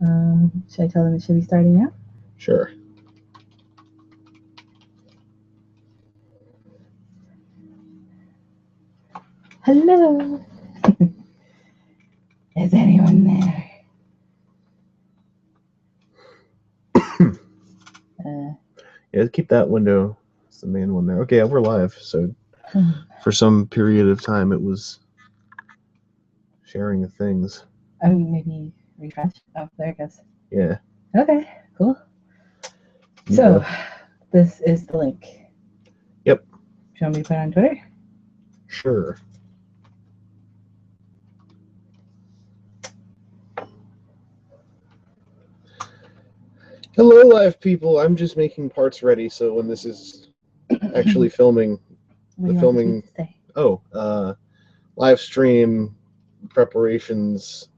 Should I tell them it should be starting now? Sure. Hello. Is anyone there? Yeah, keep that window. It's the main one there. Okay, we're live. So for some period of time, it was sharing of things. Maybe refresh. Oh, there it goes. Yeah. Okay, cool. You So, go. this is the link. Yep. Do you want me to put it on Twitter? Sure. Hello, live people. I'm just making parts ready, so when this is actually filming, What the do you want the filming. tweet to say? Live stream preparations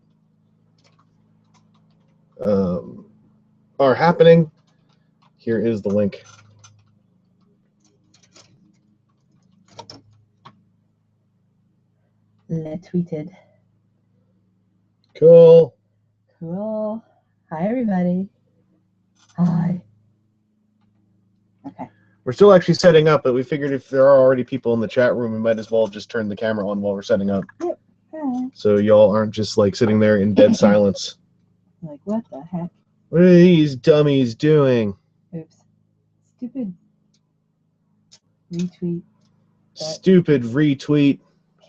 are happening. Here is the link. Le tweeted. Cool. Cool. Hi, everybody. Hi. Okay. We're still actually setting up, but we figured if there are already people in the chat room, we might as well just turn the camera on while we're setting up. Yep. Hi. So y'all aren't just like sitting there in dead silence. Like, what the heck? What are these dummies doing? Oops. Stupid retweet. Stupid retweet.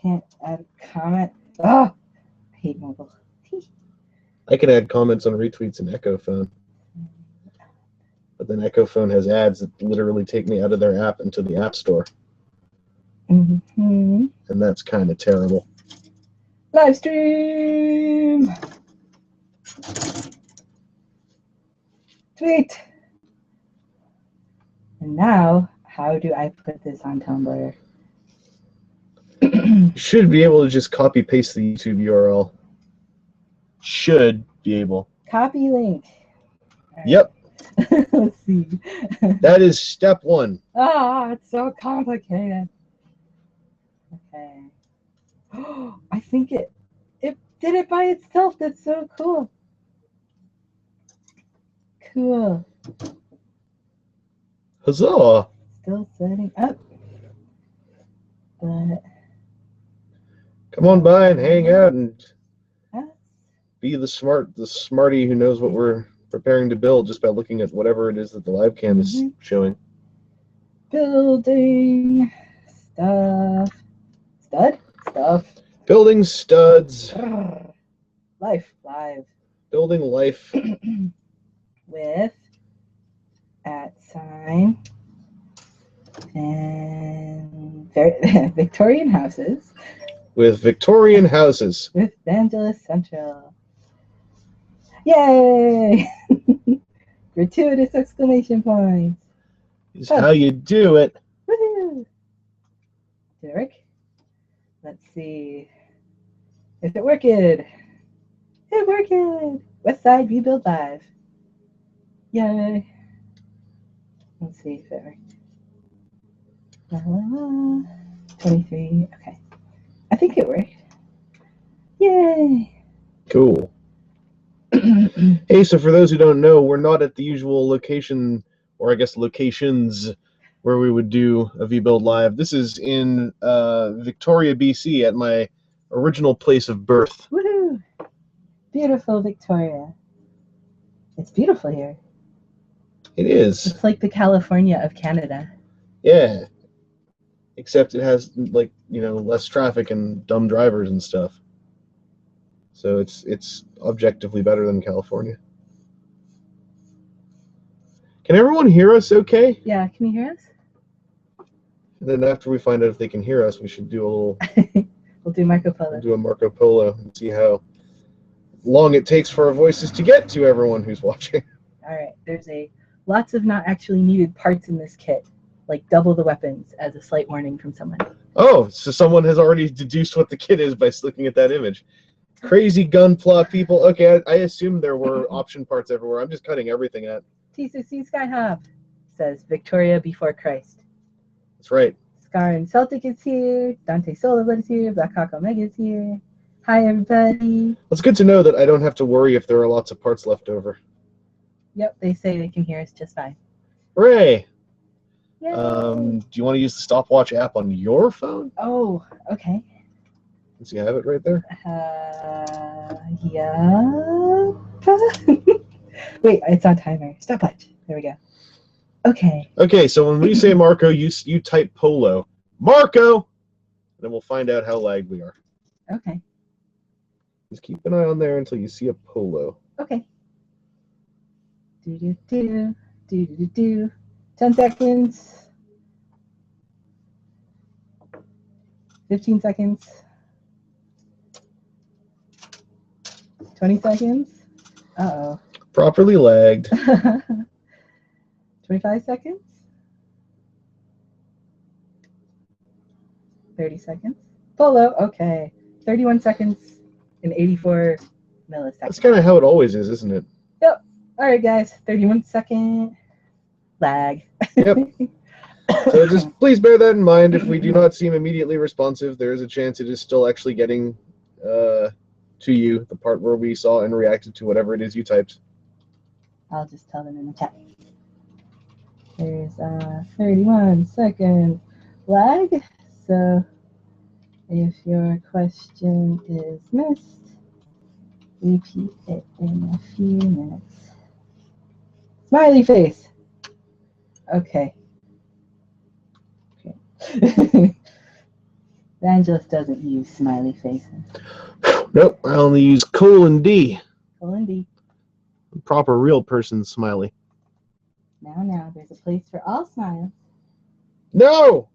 Can't add a comment. Oh, I hate mobile. I can add comments on retweets in Echo Phone. But then Echo Phone has ads that literally take me out of their app into the App Store. Mm-hmm. And that's kind of terrible. Live stream! Tweet! And now, how do I put this on Tumblr? You should be able to just copy paste the YouTube URL. Should be able. Copy link. Right. Yep. Let's see. That is step one. Ah, it's so complicated. Okay. I think it did it by itself. That's so cool. Cool. Huzzah! Still setting up. But come on by and hang out and be the smarty who knows what we're preparing to build just by looking at whatever it is that the live cam is showing. Building stuff. Stuff. Building studs. Life. Live. Building life. With @ and Victorian houses. With Victorian houses. With Vangelis Central. Yay! Gratuitous exclamation points. Is how you do it. Woohoo! Did it work? Let's see. Is it working? It working! Westside Rebuild Live. Yay! Let's see if it worked. 23. Okay. I think it worked. Yay! Cool. Hey, so for those who don't know, we're not at the usual location, or I guess locations, where we would do a VBuild Live. This is in Victoria, BC, at my original place of birth. Woohoo! Beautiful Victoria. It's beautiful here. It is. It's like the California of Canada. Yeah. Except it has, like, you know, less traffic and dumb drivers and stuff. So it's objectively better than California. Can everyone hear us okay? Yeah, can you hear us? And then after we find out if they can hear us, we should do a little... We'll do Marco Polo. We'll do a Marco Polo and see how long it takes for our voices to get to everyone who's watching. All right, there's lots of not actually needed parts in this kit, like double the weapons, as a slight warning from someone. Oh, so someone has already deduced what the kit is by looking at that image. Crazy gunpla people. Okay, I assumed there were option parts everywhere. I'm just cutting everything out. TCC Skyhop says Victoria before Christ. That's right. Scar and Celtic is here. Dante Soloblood is here. Black Hawk Omega is here. Hi, everybody. It's good to know that I don't have to worry if there are lots of parts left over. Yep, they say they can hear us just fine. Hooray! Yay. Do you want to use the stopwatch app on your phone? Oh, okay. Does you have it right there? Yeah. Wait, it's on timer. Stopwatch. There we go. Okay. Okay, so when we say Marco, you type Polo. Marco! And then we'll find out how lagged we are. Okay. Just keep an eye on there until you see a Polo. Okay. Do do do do do do. 10 seconds. 15 seconds. 20 seconds. Uh-oh. Properly lagged. 25 seconds. 30 seconds. Polo, okay. 31 seconds and 84 milliseconds. That's kind of how it always is, isn't it? Yep. All right, guys. 31 second lag. Yep. So just please bear that in mind. If we do not seem immediately responsive, there is a chance it is still actually getting to you, the part where we saw and reacted to whatever it is you typed. I'll just tell them in the chat. There's a 31 second lag. So if your question is missed, repeat it in a few minutes. Smiley face. Okay. Vangelis doesn't use smiley faces. Nope, I only use :D. D. Proper real person smiley. Now, there's a place for all smiles. No!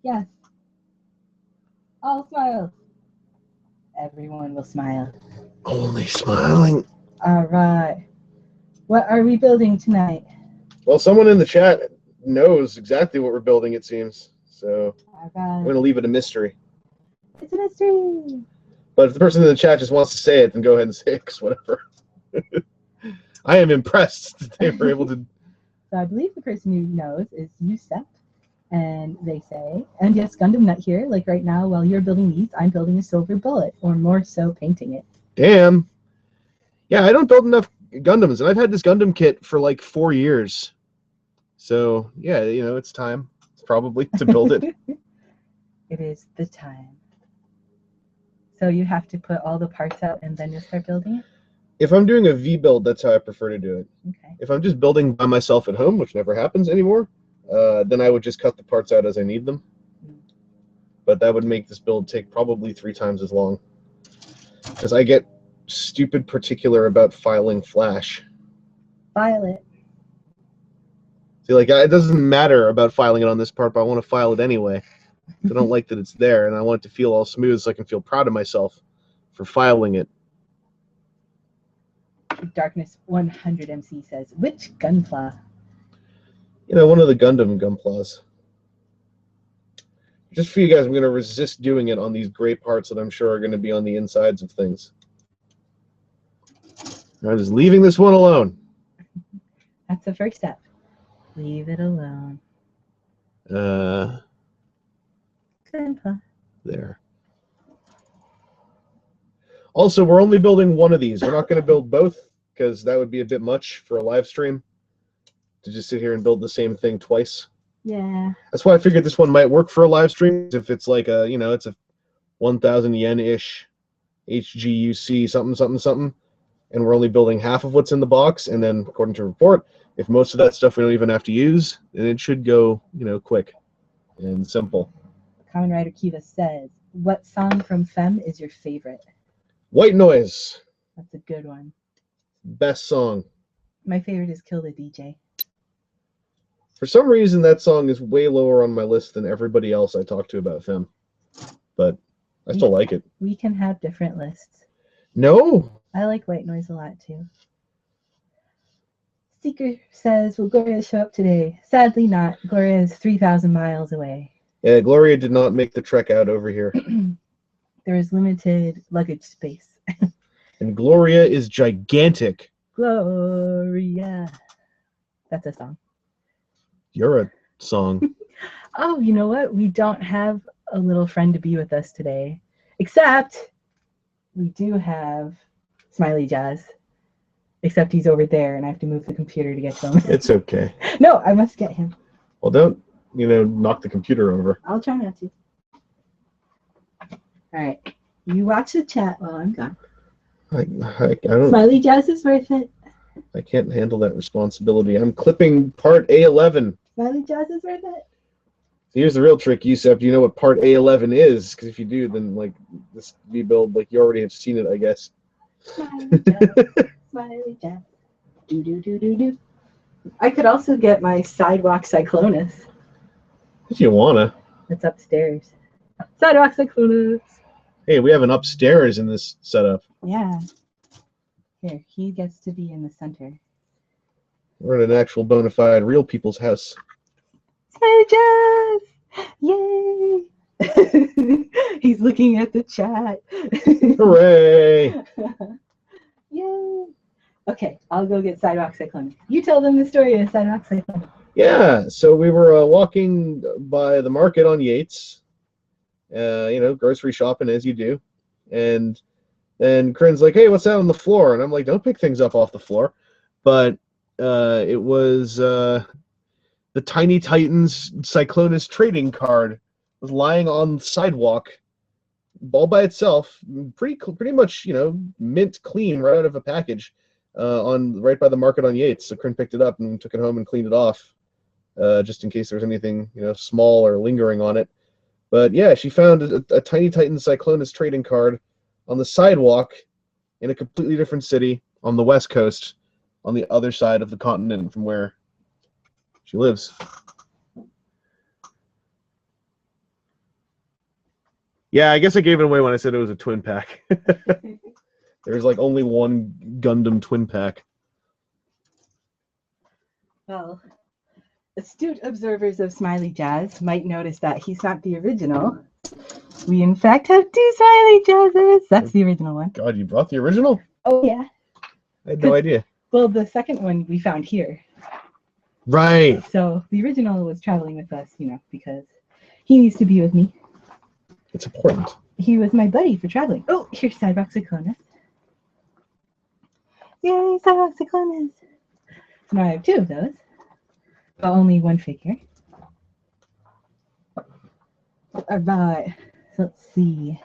Yes. All smiles. Everyone will smile. Only smiling. All right. What are we building tonight? Well, someone in the chat knows exactly what we're building, it seems. So All I'm right. going to leave it a mystery. It's a mystery. But if the person in the chat just wants to say it, then go ahead and say it, 'cause whatever. I am impressed that they were able to. So I believe the person who knows is Yusef. And they say, and yes, Gundam Nut here, like right now, while you're building these, I'm building a silver bullet, or more so, painting it. Damn. Yeah, I don't build enough Gundams, and I've had this Gundam kit for like 4 years. So, yeah, you know, it's time. It's probably to build it. It is the time. So you have to put all the parts out and then you'll start building it? If I'm doing a V-build, that's how I prefer to do it. Okay. If I'm just building by myself at home, which never happens anymore, then I would just cut the parts out as I need them. But that would make this build take probably 3 times as long. Because I get stupid particular about filing Flash. File it. See, like, it doesn't matter about filing it on this part, but I want to file it anyway. I don't like that it's there, and I want it to feel all smooth so I can feel proud of myself for filing it. Darkness 100 MC says, which Gunpla? You know, one of the Gundam Gunplas. Just for you guys, I'm going to resist doing it on these gray parts that I'm sure are going to be on the insides of things. I'm just leaving this one alone. That's the first step. Leave it alone. Gunpla. There. Also, we're only building one of these. We're not going to build both, because that would be a bit much for a live stream to just sit here and build the same thing twice. Yeah. That's why I figured this one might work for a live stream. If it's like a, you know, it's a 1,000 yen-ish HGUC something, and we're only building half of what's in the box, and then according to report, if most of that stuff we don't even have to use, then it should go, you know, quick and simple. Kamen Rider Kiva says, what song from Femme is your favorite? White Noise. That's a good one. Best song. My favorite is Kill the DJ. For some reason, that song is way lower on my list than everybody else I talk to about Femme. But I still like it. We can have different lists. No. I like White Noise a lot, too. Seeker says, will Gloria show up today? Sadly not. Gloria is 3,000 miles away. Yeah, Gloria did not make the trek out over here. There is limited luggage space. And Gloria is gigantic. Gloria. That's a song. You're a song. Oh, you know what? We don't have a little friend to be with us today. Except we do have Smiley Jazz, except he's over there, and I have to move the computer to get to him. It's okay. No, I must get him. Well, don't, knock the computer over. I'll try not to. All right. You watch the chat while I'm gone. I don't. Smiley Jazz is worth it. I can't handle that responsibility. I'm clipping part A11. Smiley Jazz is worth it. Here's the real trick, Yusef. Do you know what part A11 is? Because if you do, then like this V-build, like you already have seen it, I guess. Smiley Jazz. Smiley Jazz. Do do do do do. I could also get my Sidewalk Cyclonus. If you wanna. It's upstairs. Sidewalk Cyclonus. Hey, we have an upstairs in this setup. Yeah. Here, he gets to be in the center. We're in an actual bona fide real people's house. Smiley Jazz! Yay! He's looking at the chat. Hooray! Yay! Okay, I'll go get Sidewalk Cyclone. You tell them the story of Sidewalk Cyclone. Yeah, so we were walking by the market on Yates, grocery shopping as you do, and then Corinne's like, "Hey, what's that on the floor?" And I'm like, "Don't pick things up off the floor," but it was the Tiny Titans Cyclonus trading card was lying on the sidewalk, all by itself, pretty much mint clean right out of a package, right by the market on Yates. So Corinne picked it up and took it home and cleaned it off, just in case there was anything small or lingering on it. But yeah, she found a Tiny Titans Cyclonus trading card on the sidewalk in a completely different city on the West Coast, on the other side of the continent from where she lives. Yeah, I guess I gave it away when I said it was a twin pack. There's like only one Gundam twin pack. Well, astute observers of Smiley Jazz might notice that he's not the original. We, in fact, have two Smiley Jazzes. That's the original one. God, you brought the original? Oh, yeah. I had no idea. Well, the second one we found here. Right. So the original was traveling with us, because he needs to be with me. It's important. He was my buddy for traveling. Oh, here's Sidewalk Cyclonus. Yay, Sidewalk Cyclonus. Now I have two of those, but only one figure. All right, so let's see.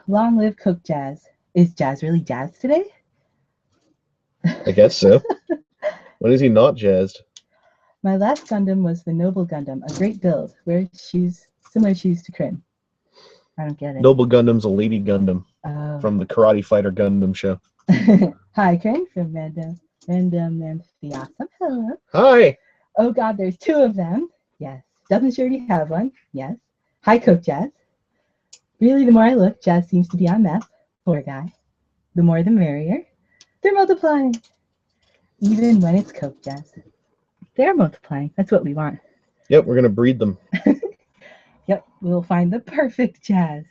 Long live Coke Jazz. Is Jazz really jazzed today? I guess so. When is he not jazzed? My last Gundam was the Noble Gundam, a great build. Wears shoes, similar shoes to Kryn. I don't get it. Noble Gundam's a lady Gundam from the Karate Fighter Gundam show. Hi, Kryn from Random Awesome. Hello. Hi. Oh God, there's two of them. Yes. Doesn't she already have one? Yes. Hi, Coke Jazz. Really, the more I look, Jazz seems to be on meth. Poor guy. The more the merrier. They're multiplying. Even when it's Coke Jazz. They're multiplying. That's what we want. Yep, we're going to breed them. Yep, we'll find the perfect Jazz.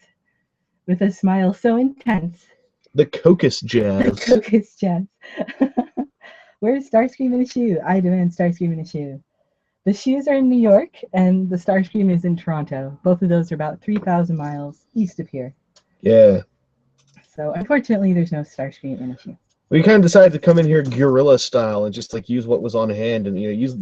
With a smile so intense. The Cocus Jazz. The Cocus Jazz. Where's Starscream in a shoe? I demand Starscream in a shoe. The shoes are in New York, and the Starscream is in Toronto. Both of those are about 3,000 miles east of here. Yeah. So unfortunately, there's no Starscream in a shoe. We kind of decided to come in here guerrilla style and just like use what was on hand and use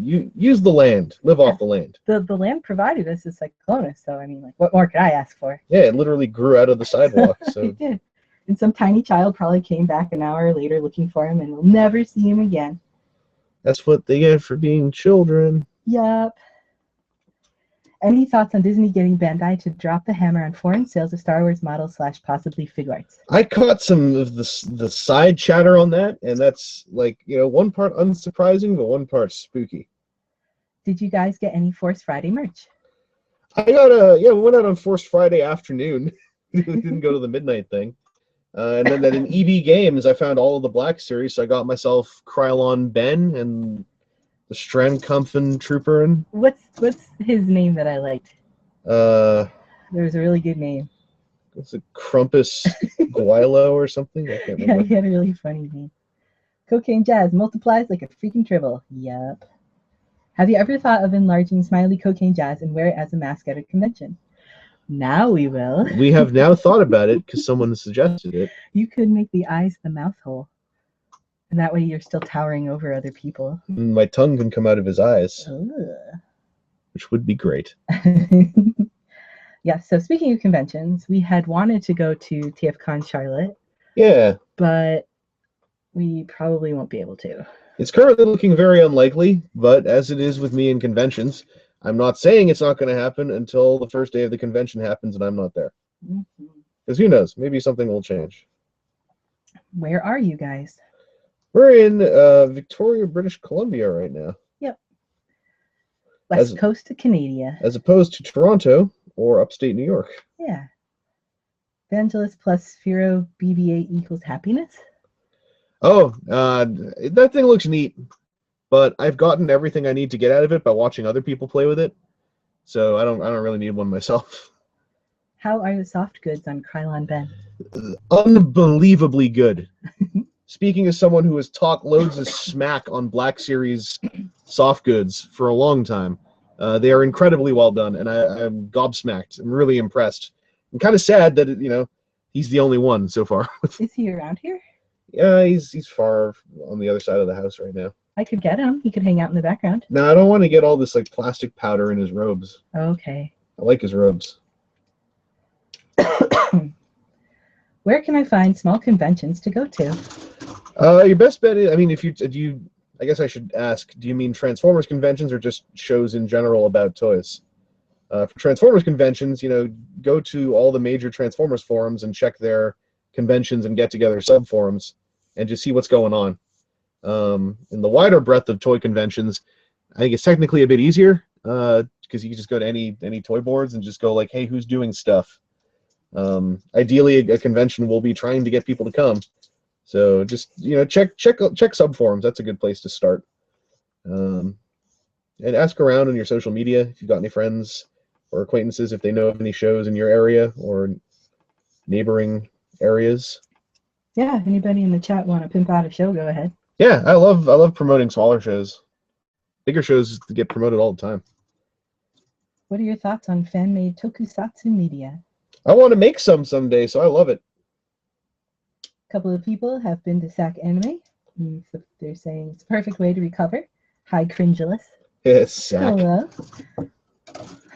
the land, live off the land. The land provided us a Cyclonus, so I mean, like, what more could I ask for? Yeah, it literally grew out of the sidewalk. So It did. And some tiny child probably came back an hour later looking for him, and we'll never see him again. That's what they get for being children. Yup. Any thoughts on Disney getting Bandai to drop the hammer on foreign sales of Star Wars models / possibly Figuarts? I caught some of the side chatter on that, and that's like, one part unsurprising, but one part spooky. Did you guys get any Force Friday merch? I got we went out on Force Friday afternoon. We didn't go to the midnight thing. And then in EB Games, I found all of the Black Series, so I got myself Krylon Ben and the Strandkampfen Trooper. And What's his name that I liked? There was a really good name. Was it Crumpus Guilo or something? I can't remember. Yeah, he had a really funny name. Cocaine Jazz multiplies like a freaking tribble. Yup. Have you ever thought of enlarging Smiley Cocaine Jazz and wear it as a mask at a convention? Now we will. We have now thought about it because someone suggested it. You could make the eyes the mouth hole. And that way you're still towering over other people. My tongue can come out of his eyes, Ugh. which would be great. Yeah, so speaking of conventions, we had wanted to go to TFCon Charlotte, Yeah, but we probably won't be able to. it's currently looking very unlikely, but as it is with me in conventions, I'm not saying it's not going to happen until the first day of the convention happens and I'm not there. Mhm. Because who knows, maybe something will change. Where are you guys? We're in Victoria, British Columbia right now. West As- Coast of Canada. As opposed to Toronto or upstate New York. Yeah. Vangelis plus Sphero BB-8 equals happiness? Oh, that thing looks neat, but I've gotten everything I need to get out of it by watching other people play with it. So I don't really need one myself. How are the soft goods on Krylon Ben? Unbelievably good. Speaking as someone who has talked loads of smack on Black Series soft goods for a long time, they are incredibly well done, and I'm gobsmacked. I'm really impressed. I'm kind of sad that he's the only one so far. Is he around here? Yeah, he's far on the other side of the house right now. I could get him. He could hang out in the background. No, I don't want to get all this like plastic powder in his robes. Okay. I like his robes. Where can I find small conventions to go to? Your best bet is, I mean, I guess I should ask, do you mean Transformers conventions or just shows in general about toys? For Transformers conventions, go to all the major Transformers forums and check their conventions and get-together sub-forums and just see what's going on. In the wider breadth of toy conventions, I think it's technically a bit easier because you can just go to any toy boards and just go like, hey, who's doing stuff? Ideally, a convention will be trying to get people to come. So just check subforums. That's a good place to start. And ask around on your social media if you've got any friends or acquaintances if they know of any shows in your area or neighboring areas. Yeah, anybody in the chat want to pimp out a show, go ahead. Yeah, I love promoting smaller shows. Bigger shows get promoted all the time. What are your thoughts on fan-made tokusatsu media? I want to make some someday, so I love it. A couple of people have been to SAC Anime. So they're saying it's a perfect way to recover. Hi, Cringeless. It's Sac. Hello.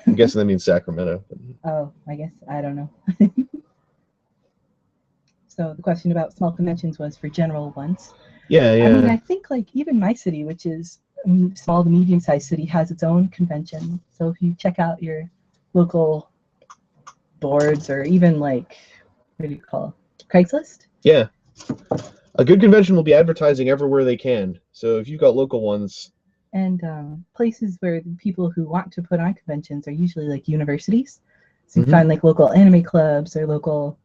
I'm guessing that means Sacramento. Oh, I guess. I don't know. So the question about small conventions was for general ones. Yeah. I mean, I think like even my city, which is a small to medium-sized city, has its own convention. So if you check out your local boards or even like, what do you call it? Craigslist? Yeah. A good convention will be advertising everywhere they can. So if you've got local ones. And places where the people who want to put on conventions are usually like universities. So you find like local anime clubs or local,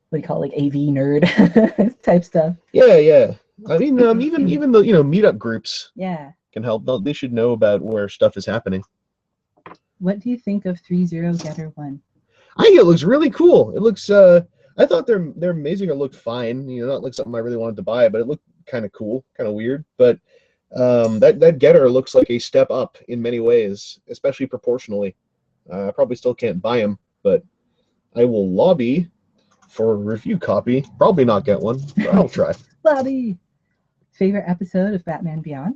what do you call it, like AV nerd type stuff. Yeah. I mean, even the meetup groups can help. They should know about where stuff is happening. What do you think of 3-0 Getter 1? I think it looks really cool. It looks. I thought they're amazing. It looked fine. Not like something I really wanted to buy, but it looked kind of cool, kind of weird. But that Getter looks like a step up in many ways, especially proportionally. I probably still can't buy them, but I will lobby for a review copy. Probably not get one, but I'll try. Lobby. Favorite episode of Batman Beyond?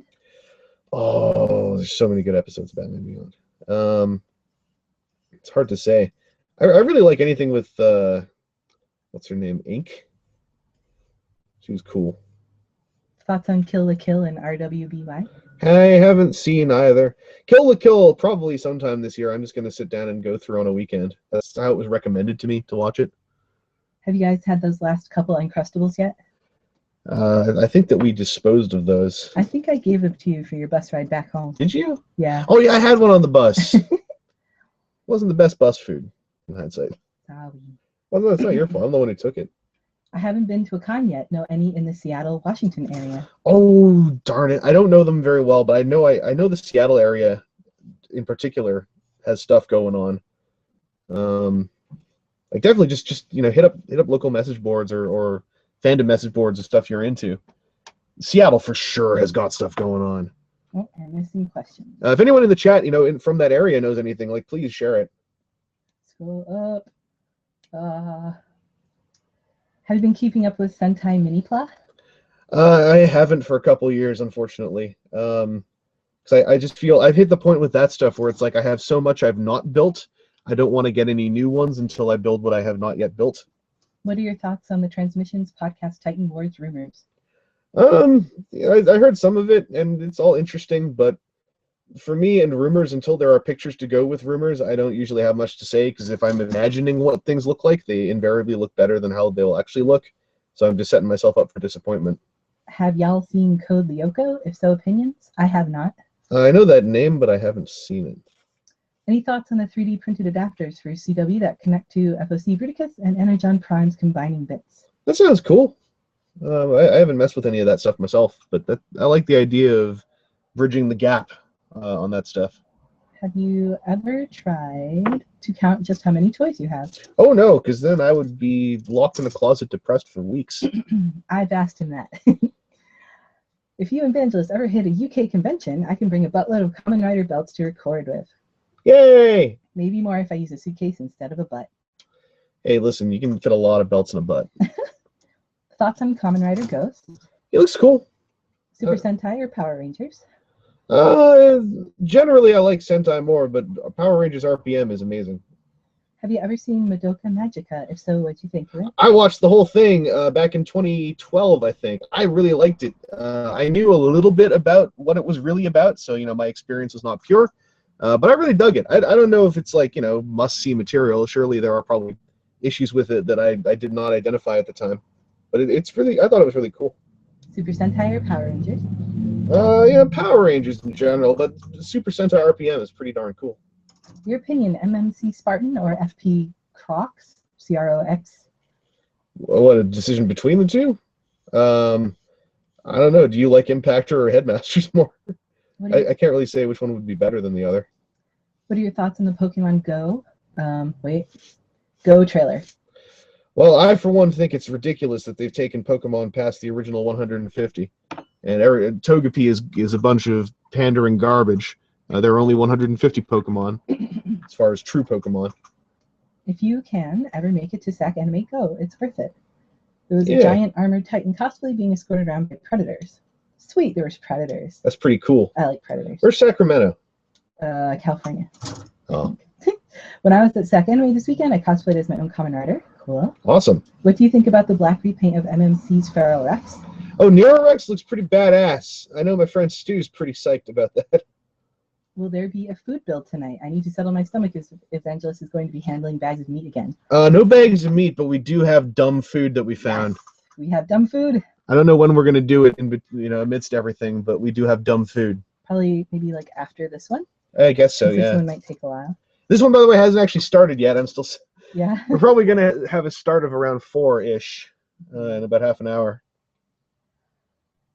Oh, there's so many good episodes of Batman Beyond. It's hard to say. I really like anything with what's her name? Ink. She was cool. Thoughts on Kill la Kill and RWBY? I haven't seen either. Kill la Kill probably sometime this year. I'm just going to sit down and go through on a weekend. That's how it was recommended to me to watch it. Have you guys had those last couple Uncrustables yet? I think that we disposed of those. I think I gave them to you for your bus ride back home. Did you? Yeah. Oh, yeah, I had one on the bus. Wasn't the best bus food in hindsight. Sorry. Well, no, it's not your fault. I'm the one who took it. I haven't been to a con yet. Know any in the Seattle, Washington area? Oh, darn it. I don't know them very well, but I know the Seattle area in particular has stuff going on. Like definitely just hit up local message boards or fandom message boards of stuff you're into. Seattle for sure has got stuff going on. Oh, I'm missing questions. If anyone in the chat, from that area knows anything, like please share it. Scroll up. Have you been keeping up with Sentai Minipla? I haven't for a couple years, unfortunately. 'Cause I just feel I've hit the point with that stuff where it's like I have so much I've not built. I don't want to get any new ones until I build what I have not yet built. What are your thoughts on the Transmissions podcast Titan Wars rumors? Yeah, I heard some of it, and it's all interesting, but for me and rumors, until there are pictures to go with rumors, I don't usually have much to say, because if I'm imagining what things look like, they invariably look better than how they'll actually look. So I'm just setting myself up for disappointment. Have y'all seen Code Lyoko? If so, opinions? I have not. I know that name, but I haven't seen it. Any thoughts on the 3D printed adapters for CW that connect to FOC Bruticus and Energon Prime's combining bits? That sounds cool. I haven't messed with any of that stuff myself, but I like the idea of bridging the gap on that stuff. Have you ever tried to count just how many toys you have? Oh no, because then I would be locked in a closet depressed for weeks. I've asked him that. If you and Vangelis ever hit a UK convention, I can bring a buttload of Kamen Rider belts to record with. Yay! Maybe more if I use a suitcase instead of a butt. Hey, listen, you can fit a lot of belts in a butt. Thoughts on Kamen Rider Ghost? It looks cool. Super Sentai or Power Rangers? Generally I like Sentai more, but Power Rangers RPM is amazing. Have you ever seen Madoka Magica? If so, what'd you think of it? I watched the whole thing back in 2012, I think. I really liked it. I knew a little bit about what it was really about, so my experience was not pure. But I really dug it. I don't know if it's like must-see material. Surely there are probably issues with it that I did not identify at the time. But it's really, I thought it was really cool. Super Sentai or Power Rangers? Power Rangers in general, but Super Sentai RPM is pretty darn cool. Your opinion, MMC Spartan or FP Crocs? CROX? What, a decision between the two? I don't know. Do you like Impactor or Headmasters more? I can't really say which one would be better than the other. What are your thoughts on the Pokemon Go? Go trailer? Well, I for one think it's ridiculous that they've taken Pokemon past the original 150, and Togepi is a bunch of pandering garbage. There are only 150 Pokemon, as far as true Pokemon. If you can ever make it to SAC Anime Go, it's worth it. There was a giant armored Titan cosplay being escorted around by predators. Sweet, there was predators. That's pretty cool. I like predators. Where's Sacramento? California. Oh. When I was at SAC Anime this weekend, I cosplayed as my own Kamen Rider. Cool. Awesome. What do you think about the black repaint of MMC's Pharaoh Rex? Oh, Nero Rex looks pretty badass. I know my friend Stu's pretty psyched about that. Will there be a food build tonight? I need to settle my stomach if Angelus is going to be handling bags of meat again. No bags of meat, but we do have dumb food that we found. Yes, we have dumb food. I don't know when we're going to do it amidst everything, but we do have dumb food. Probably maybe like after this one. I guess so, yeah. This one might take a while. This one, by the way, hasn't actually started yet. I'm still... Yeah. We're probably going to have a start of around 4-ish in about half an hour.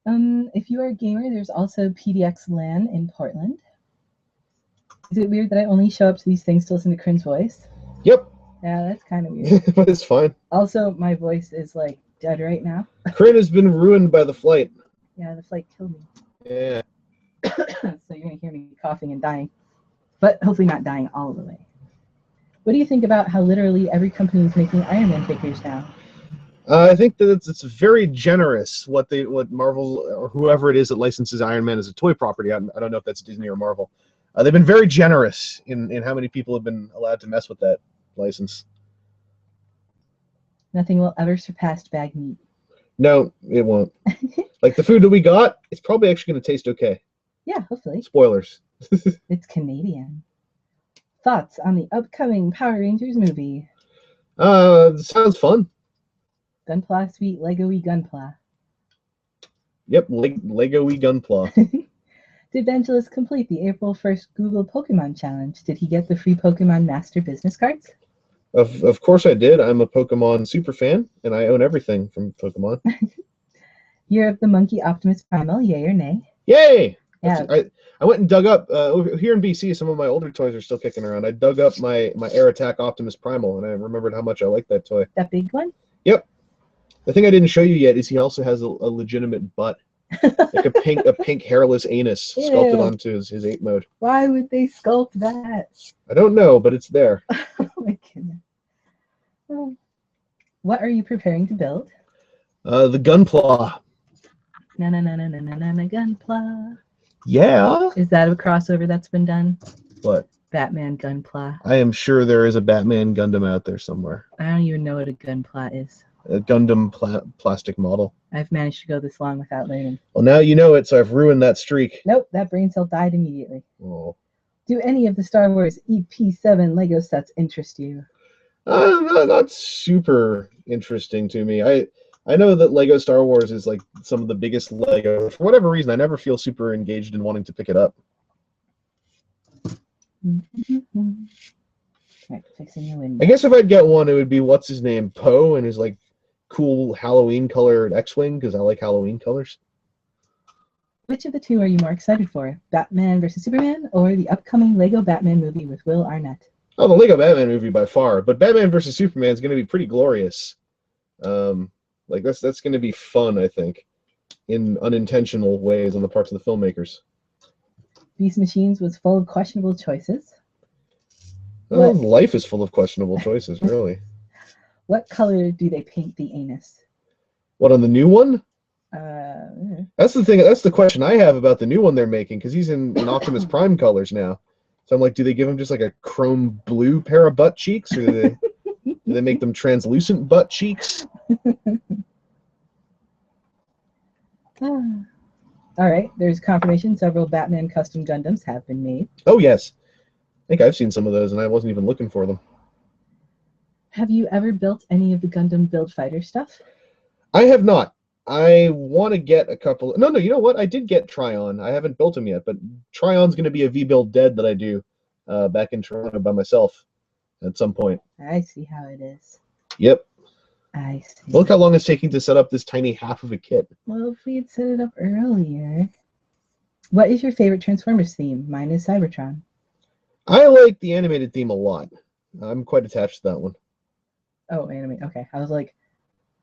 If you are a gamer, there's also PDX LAN in Portland. Is it weird that I only show up to these things to listen to Crin's voice? Yep. Yeah, that's kind of weird. But it's fine. Also, my voice is like dead right now. Crin has been ruined by the flight. Yeah, the flight killed me. Yeah. So you're going to hear me coughing and dying. But hopefully not dying all the way. What do you think about how literally every company is making Iron Man figures now? I think that it's very generous what Marvel or whoever it is that licenses Iron Man as a toy property. I don't know if that's Disney or Marvel. They've been very generous in how many people have been allowed to mess with that license. Nothing will ever surpass bag meat. No, it won't. Like the food that we got, it's probably actually going to taste okay. Yeah, hopefully. Spoilers. It's Canadian. Thoughts on the upcoming Power Rangers movie? Sounds fun. Gunpla sweet Lego-y Gunpla. Yep, Lego-y Gunpla. Did Vangelis complete the April 1st Google Pokemon Challenge? Did he get the free Pokemon Master business cards? Of course I did. I'm a Pokemon super fan, and I own everything from Pokemon. Year of the Monkey Optimus Primal, yay or nay? Yay! Yeah. I went and dug up, over here in BC, some of my older toys are still kicking around. I dug up my Air Attack Optimus Primal, and I remembered how much I liked that toy. That big one? Yep. The thing I didn't show you yet is he also has a legitimate butt. Like a pink hairless anus sculpted onto his ape mode. Why would they sculpt that? I don't know, but it's there. Oh my goodness. Oh. What are you preparing to build? The Gunpla. Na na na na na na na na Gunpla. Yeah. Is that a crossover that's been done? What? Batman Gunpla. I am sure there is a Batman Gundam out there somewhere. I don't even know what a Gunpla is. A Gundam plastic model. I've managed to go this long without learning. Well, now you know it, so I've ruined that streak. Nope, that brain cell died immediately. Oh. Do any of the Star Wars EP7 Lego sets interest you? Not super interesting to me. I know that Lego Star Wars is like some of the biggest Lego. For whatever reason, I never feel super engaged in wanting to pick it up. Right, fixing your window. I guess if I'd get one, it would be what's his name, Poe, and his like cool Halloween colored X-wing, because I like Halloween colors. Which of the two are you more excited for, Batman vs Superman or the upcoming Lego Batman movie with Will Arnett? Oh, the Lego Batman movie by far, but Batman vs Superman is going to be pretty glorious. Like that's going to be fun, I think, in unintentional ways on the parts of the filmmakers. Beast Machines was full of questionable choices. Well, life is full of questionable choices, really. What color do they paint the anus? What, on the new one? Yeah. That's the thing. That's the question I have about the new one they're making, because he's in Optimus Prime colors now. So I'm like, do they give him just like a chrome blue pair of butt cheeks, or do they make them translucent butt cheeks? All right, there's confirmation several Batman custom Gundams have been made. Oh, yes. I think I've seen some of those, and I wasn't even looking for them. Have you ever built any of the Gundam Build Fighter stuff? I have not. I want to get a couple. No, you know what? I did get Tryon. I haven't built him yet, but Tryon's going to be a V-Build Dead that I do back in Toronto by myself at some point. I see how it is. Yep. I see. Look how long it's taking to set up this tiny half of a kit. Well, if we had set it up earlier. What is your favorite Transformers theme? Mine is Cybertron. I like the animated theme a lot. I'm quite attached to that one. Oh, anime. Okay. I was like,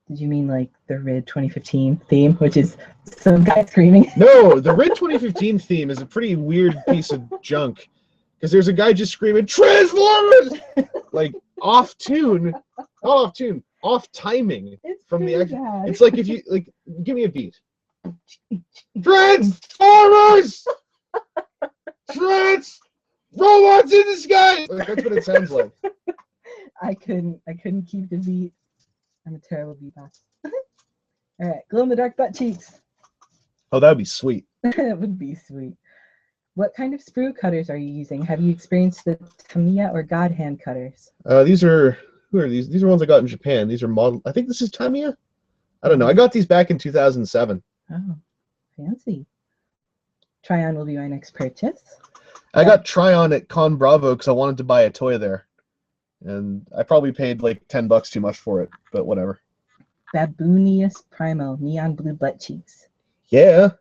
did you mean like the Rid 2015 theme, which is some guy screaming? No, the Rid 2015 theme is a pretty weird piece of junk. Because there's a guy just screaming, Transformers! Like, off tune. Not off tune. Off timing. It's from the pretty action. bad. It's like if you, like, give me a beat. Transformers! Robots in the sky! Like, that's what it sounds like. I couldn't keep the beat. I'm a terrible beatbox. All right, glow in the dark butt cheeks. Oh, that would be sweet. It would be sweet. What kind of sprue cutters are you using? Have you experienced the Tamiya or God hand cutters? Who are these? These are ones I got in Japan. These are model. I think this is Tamiya. I don't know. I got these back in 2007. Oh, fancy. Tryon will be my next purchase. I got Tryon at Con Bravo because I wanted to buy a toy there. And I probably paid like $10 too much for it, but whatever. Baboonius Primo, neon blue butt cheeks. Yeah.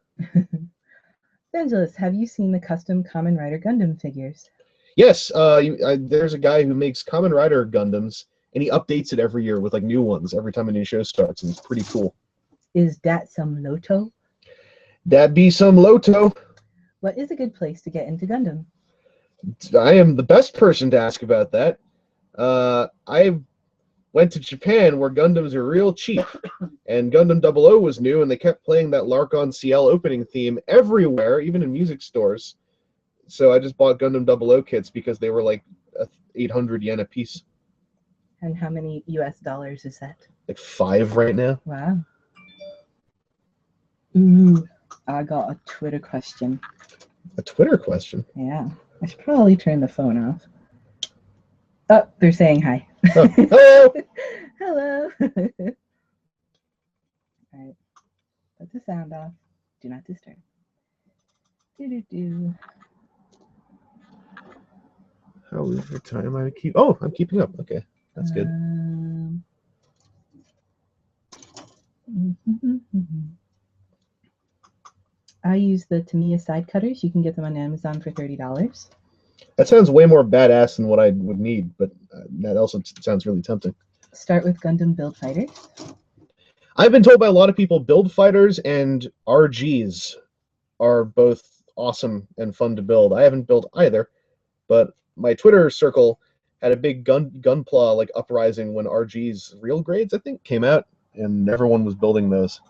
Vangelis, have you seen the custom Kamen Rider Gundam figures? Yes. There's a guy who makes Kamen Rider Gundams, and he updates it every year with like new ones every time a new show starts, and it's pretty cool. Is that some Loto? That be some Loto. What is a good place to get into Gundam? I am the best person to ask about that. I went to Japan where Gundams are real cheap, and Gundam 00 was new, and they kept playing that Larkon CL opening theme everywhere, even in music stores. So I just bought Gundam 00 kits because they were like 800 yen a piece. And how many US dollars is that? Like 5 right now. Wow. Ooh, I got a Twitter question. A Twitter question? Yeah, I should probably turn the phone off. Oh, they're saying hi. Oh, hello! Hello. All right, put the sound off. Do not disturb. Do. How is the time I keep? Oh, I'm keeping up. Okay, that's good. I use the Tamiya side cutters. You can get them on Amazon for $30. That sounds way more badass than what I would need, but that also sounds really tempting. Start with Gundam Build Fighters. I've been told by a lot of people Build Fighters and RGs are both awesome and fun to build. I haven't built either, but my Twitter circle had a big gunpla like uprising when RG's real grades, I think, came out, and everyone was building those.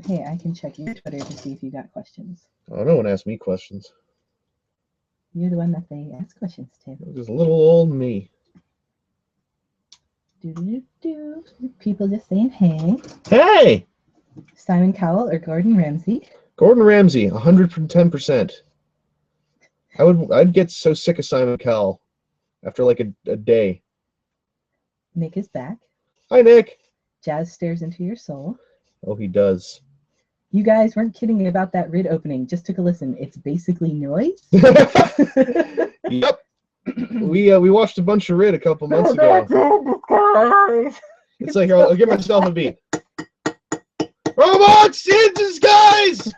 Hey, I can check your Twitter to see if you got questions. Oh, no one asked me questions. You're the one that they ask questions to. Just little old me. People just saying hey. Hey! Simon Cowell or Gordon Ramsay? Gordon Ramsay, 110%. I'd get so sick of Simon Cowell after like a day. Nick is back. Hi, Nick. Jazz stares into your soul. Oh, he does. You guys weren't kidding about that RID opening. Just took a listen. It's basically noise. Yep. We watched a bunch of RID a couple months ago. It's like, I'll give myself a beat. Robots in disguise!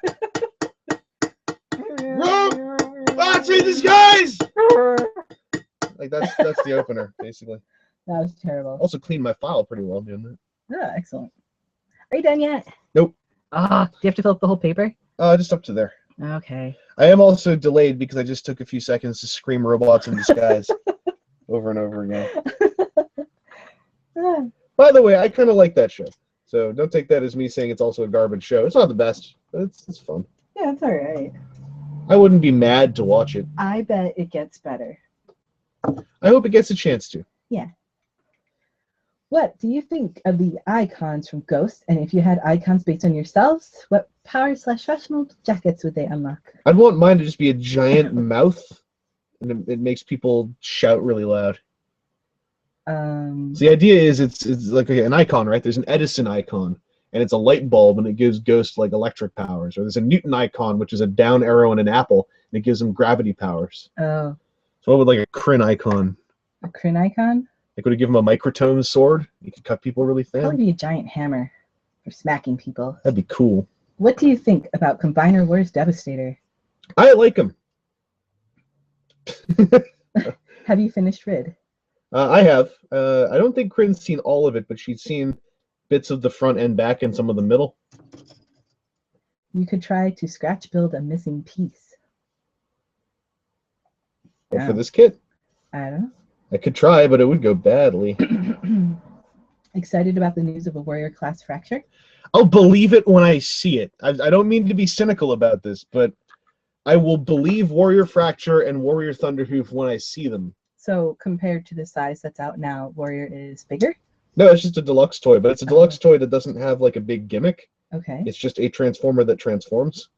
Robots in disguise! Like that's the opener, basically. That was terrible. Also cleaned my file pretty well doing that. Oh, excellent. Are you done yet? Nope. Do you have to fill up the whole paper? Just up to there. Okay. I am also delayed because I just took a few seconds to scream robots in disguise over and over again. By the way, I kind of like that show. So don't take that as me saying it's also a garbage show. It's not the best, but it's fun. Yeah, it's all right. I wouldn't be mad to watch it. I bet it gets better. I hope it gets a chance to. Yeah. What do you think of the icons from Ghost? And if you had icons based on yourselves, what power/rational jackets would they unlock? I'd want mine to just be a giant mouth, and it makes people shout really loud. So the idea is it's like an icon, right? There's an Edison icon, and it's a light bulb, and it gives Ghost like electric powers. Or there's a Newton icon, which is a down arrow and an apple, and it gives him gravity powers. Oh. So what would like a Kryn icon? A Kryn icon? Like would it give him a microtome sword? You could cut people really thin. Probably be a giant hammer for smacking people. That'd be cool. What do you think about Combiner Wars Devastator? I like him. Have you finished RID? I have. I don't think Kryn's seen all of it, but she's seen bits of the front and back and some of the middle. You could try to scratch build a missing piece. What for this kit? I don't know. I could try, but it would go badly. Excited about the news of a warrior class fracture? I'll believe it when I see it. I don't mean to be cynical about this, but I will believe Warrior Fracture and Warrior Thunderhoof when I see them. So compared to the size that's out now, Warrior is bigger? No, it's just a deluxe toy, but it's a deluxe toy that doesn't have like a big gimmick. Okay. It's just a transformer that transforms.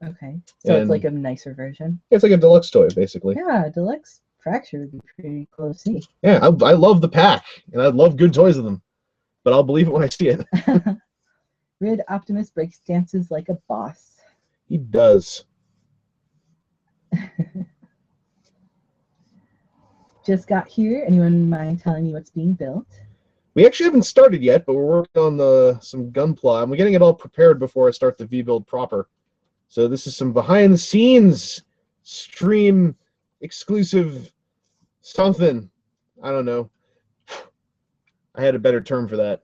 Okay. So it's like a nicer version. It's like a deluxe toy, basically. Yeah, deluxe fracture would be pretty cool to see. Yeah, I love the pack, and I love good toys of them, but I'll believe it when I see it. RID Optimus breaks dances like a boss. He does. Just got here. Anyone mind telling me what's being built? We actually haven't started yet, but we're working on some gunpla, and we're getting it all prepared before I start the V-Build proper. So this is some behind-the-scenes stream exclusive something. I don't know. I had a better term for that.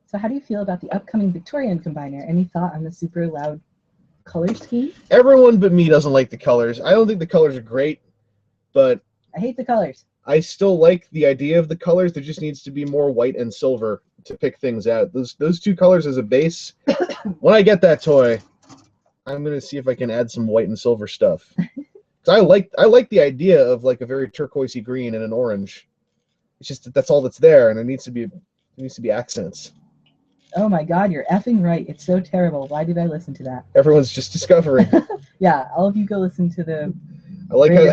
So how do you feel about the upcoming Victorian Combiner? Any thought on the super loud color scheme? Everyone but me doesn't like the colors. I don't think the colors are great, but I hate the colors. I still like the idea of the colors. There just needs to be more white and silver to pick things out. Those two colors as a base. When I get that toy, I'm gonna see if I can add some white and silver stuff. I like the idea of like a very turquoisey green and an orange. It's just that's all that's there, and it needs to be accents. Oh my God, you're effing right. It's so terrible. Why did I listen to that? Everyone's just discovering. Yeah, all of you go listen to the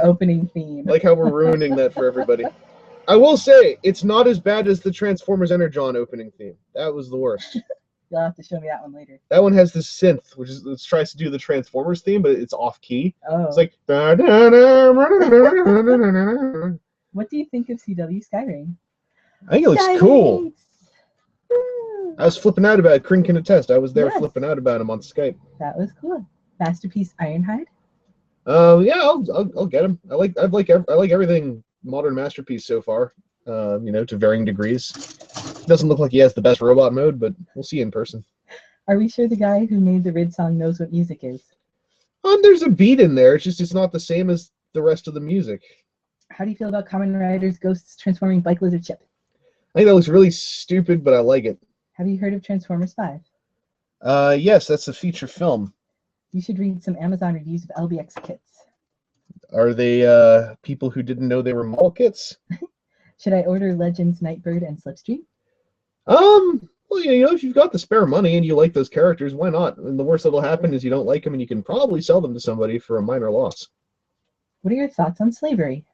opening theme. I like how we're ruining that for everybody. I will say, it's not as bad as the Transformers Energon opening theme. That was the worst. You'll have to show me that one later. That one has this synth, which tries to do the Transformers theme, but it's off key. Oh. It's like. What do you think of CW Skyring? I think it looks cool. I was flipping out about it. Kryn can attest. I was there flipping out about him on Skype. That was cool. Masterpiece Ironhide. Yeah, I'll get him. I like everything Modern Masterpiece so far. To varying degrees. Doesn't look like he has the best robot mode, but we'll see in person. Are we sure the guy who made the RID song knows what music is? There's a beat in there. It's not the same as the rest of the music. How do you feel about Kamen Rider's Ghosts transforming Bike Lizard ship? I think that looks really stupid, but I like it. Have you heard of Transformers 5? Yes, that's a feature film. You should read some Amazon reviews of LBX kits. Are they people who didn't know they were model kits? Should I order Legends Nightbird and Slipstream? Well, you know, if you've got the spare money and you like those characters, why not? And the worst that'll happen is you don't like them, and you can probably sell them to somebody for a minor loss. What are your thoughts on slavery?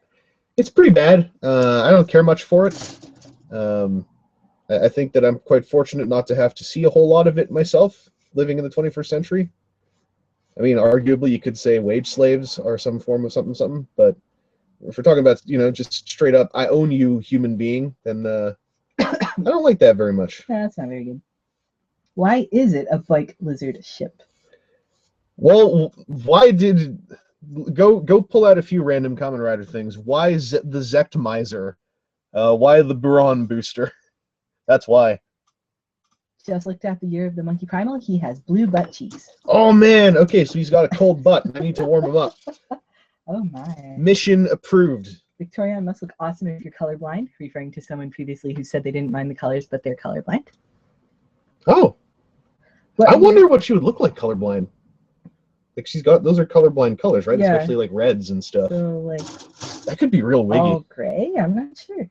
It's pretty bad. I don't care much for it. I think that I'm quite fortunate not to have to see a whole lot of it myself, living in the 21st century. I mean, arguably, you could say wage slaves are some form of something, but if we're talking about, you know, just straight up, I own you, human being, then I don't like that very much. No, that's not very good. Why is it a Bike Lizard ship? Well, why did... Go pull out a few random Kamen Rider things. Why is the Zect Miser? Why the Buron Booster? That's why. Just looked at the year of the Monkey Primal. He has blue butt cheeks. Oh, man. Okay, so he's got a cold butt. I need to warm him up. Oh, my. Mission approved. Victoria must look awesome if you're colorblind, referring to someone previously who said they didn't mind the colors, but they're colorblind. Oh. I wonder what she would look like colorblind. Like, she's got, those are colorblind colors, right? Yeah. Especially, like, reds and stuff. So, like, That could be real wiggy. all gray? I'm not sure.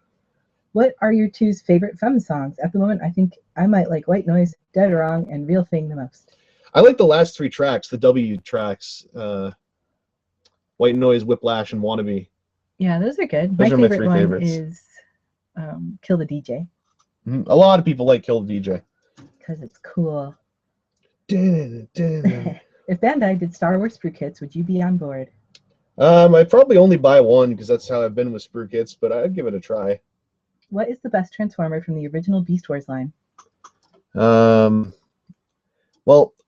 What are your two's favorite Femme songs? At the moment, I think I might like White Noise, Dead or Wrong, and Real Thing the most. I like the last three tracks, the W tracks. White Noise, Whiplash, and Wannabe. Yeah, those are good. Those My are my favorite three one favorites. is Kill the DJ, A lot of people like Kill the DJ. because it's cool. I'd If Bandai did Star Wars Sprue kits, would you be on board? probably only buy one because that's how I've been with Sprue kits, but I'd give it a try. What is the best Transformer from the original Beast Wars line? Well,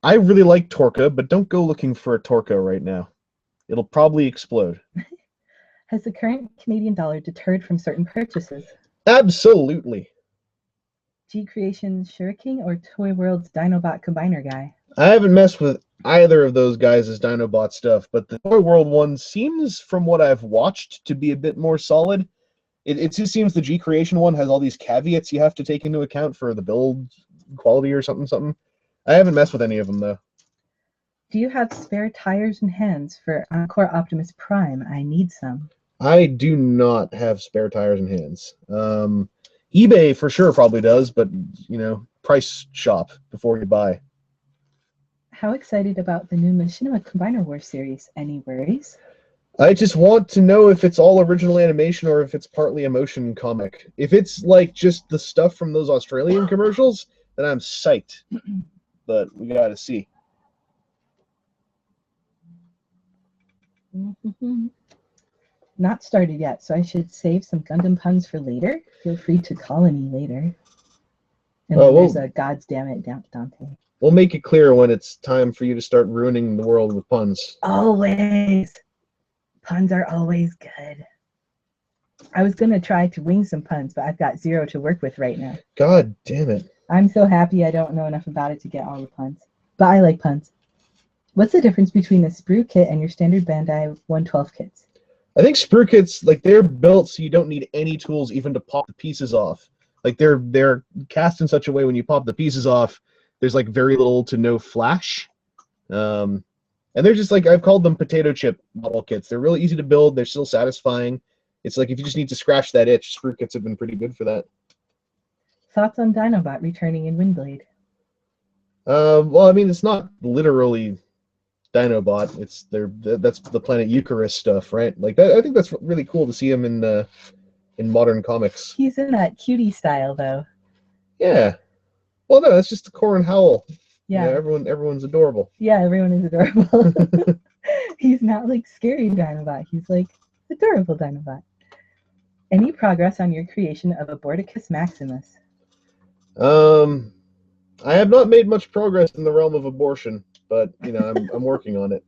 I really like Torka, but don't go looking for a Torka right now. It'll probably explode. Has the current Canadian dollar deterred from certain purchases? Absolutely. G Creation's Shuriken or Toy World's Dinobot Combiner guy? I haven't messed with either of those guys' Dinobot stuff, but the Toy World one seems, from what I've watched, to be a bit more solid. It just seems the G Creation one has all these caveats you have to take into account for the build quality or something. I haven't messed with any of them, though. Do you have spare tires and hands for Encore Optimus Prime? I need some. I do not have spare tires and hands. eBay for sure probably does, but, you know, price shop before you buy. How excited about the new Machinima Combiner Wars series? Any worries? I just want to know if it's all original animation or if it's partly a motion comic. If it's like just the stuff from those Australian commercials, then I'm psyched. But we gotta see. Not started yet, so I should save some Gundam puns for later. Feel free to call me later. And Oh, there's well- a God's damn it, Dante. We'll make it clear when it's time for you to start ruining the world with puns. Always. Puns are always good. I was going to try to wing some puns, but I've got zero to work with right now. God damn it. I'm so happy I don't know enough about it to get all the puns. But I like puns. What's the difference between a Sprue kit and your standard Bandai 112 kits? I think Sprue kits, like, they're built so you don't need any tools even to pop the pieces off. Like, they're cast in such a way when you pop the pieces off, there's, like, very little to no flash. And they're just, like, I've called them potato chip model kits. They're really easy to build. They're still satisfying. It's like if you just need to scratch that itch, Sprue kits have been pretty good for that. Thoughts on Dinobot returning in Windblade? Well, I mean, it's not literally Dinobot. That's the planet Eucharis stuff, right? Like that, I think that's really cool to see him in modern comics. He's in that cutie style, though. Yeah. Well, no, that's just the Corin Howell. Yeah. Everyone's adorable. Yeah, everyone is adorable. He's not like scary Dinobot. He's like adorable Dinobot. Any progress on your creation of Aborticus Maximus? I have not made much progress in the realm of abortion, but you know, I'm working on it.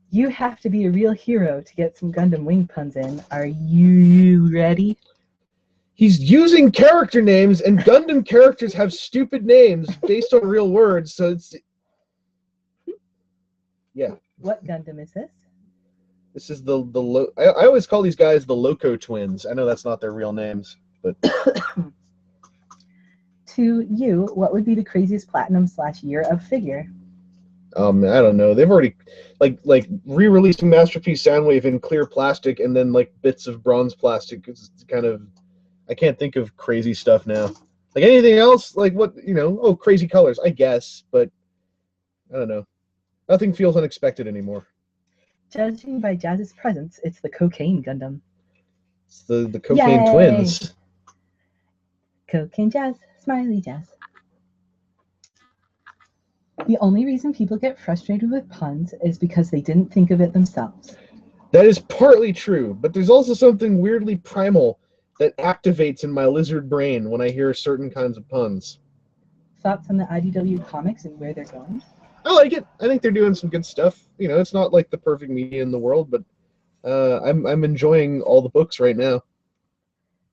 You have to be a real hero to get some Gundam Wing puns in. Are you ready? He's using character names, and Gundam characters have stupid names based on real words, so it's... Yeah. What Gundam is this? This is I always call these guys the Loco Twins. I know that's not their real names, but To you, what would be the craziest platinum/year of figure? I don't know. They've already like re-releasing Masterpiece Soundwave in clear plastic and then like bits of bronze plastic. It's kind of, I can't think of crazy stuff now. Like anything else, like what, oh, crazy colors, I guess, but I don't know. Nothing feels unexpected anymore. Judging by Jazz's presence, it's the Cocaine Gundam. It's the Cocaine Yay! Twins. Cocaine Jazz, smiley Jazz. The only reason people get frustrated with puns is because they didn't think of it themselves. That is partly true, but there's also something weirdly primal that activates in my lizard brain when I hear certain kinds of puns. Thoughts on the IDW comics and where they're going? I like it. I think they're doing some good stuff. It's not like the perfect media in the world, but I'm enjoying all the books right now.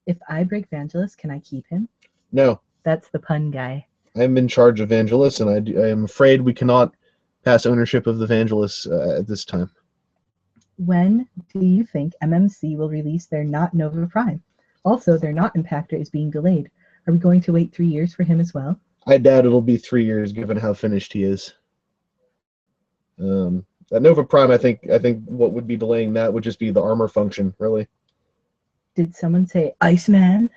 If I break Vangelis, can I keep him? No. That's the pun guy. I'm in charge of Vangelis, and I am afraid we cannot pass ownership of the Vangelis at this time. When do you think MMC will release their Not Nova Prime? Also, their Not Impactor is being delayed. Are we going to wait 3 years for him as well? I doubt it'll be 3 years, given how finished he is. That Nova Prime, I think what would be delaying that would just be the armor function, really. Did someone say Iceman?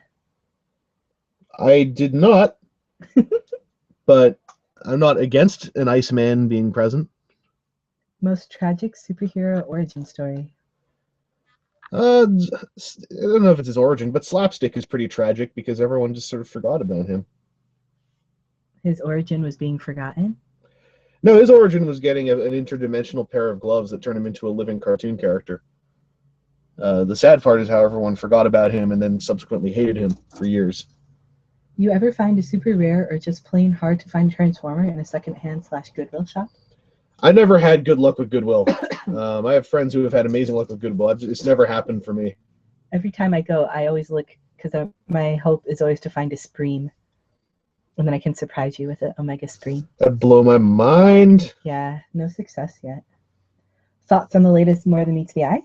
I did not, but I'm not against an Iceman being present. Most tragic superhero origin story? I don't know if it's his origin, but Slapstick is pretty tragic because everyone just sort of forgot about him. His origin was being forgotten? No, his origin was getting an interdimensional pair of gloves that turned him into a living cartoon character. The sad part is how everyone forgot about him and then subsequently hated him for years. You ever find a super rare or just plain hard to find Transformer in a secondhand/Goodwill shop? I never had good luck with Goodwill. I have friends who have had amazing luck with Goodwill. It's never happened for me. Every time I go, I always look, because my hope is always to find a Supreme. And then I can surprise you with an Omega Supreme. That'd blow my mind. Yeah, no success yet. Thoughts on the latest More Than Meets the Eye?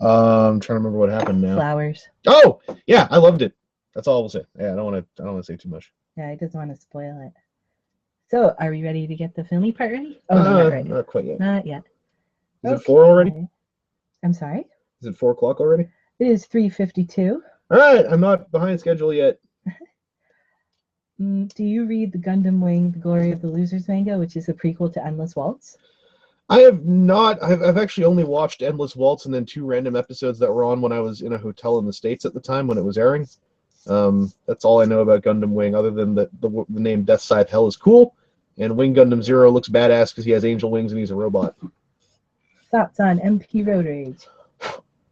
I'm trying to remember what happened now. Flowers. Oh, yeah, I loved it. That's all I will say. Yeah, I don't want to say too much. Yeah, I just want to spoil it. So, are we ready to get the filmy part ready? Oh, no, not ready. Not quite yet. Not yet. Is it 4 already? I'm sorry? Is it 4 o'clock already? It is 3:52. All right, I'm not behind schedule yet. Do you read the Gundam Wing, The Glory of the Losers manga, which is a prequel to Endless Waltz? I have not. I've actually only watched Endless Waltz and then 2 random episodes that were on when I was in a hotel in the States at the time when it was airing. That's all I know about Gundam Wing, other than the name Death Scythe Hell is cool, and Wing Gundam Zero looks badass because he has angel wings and he's a robot. Thoughts on MP Road Rage?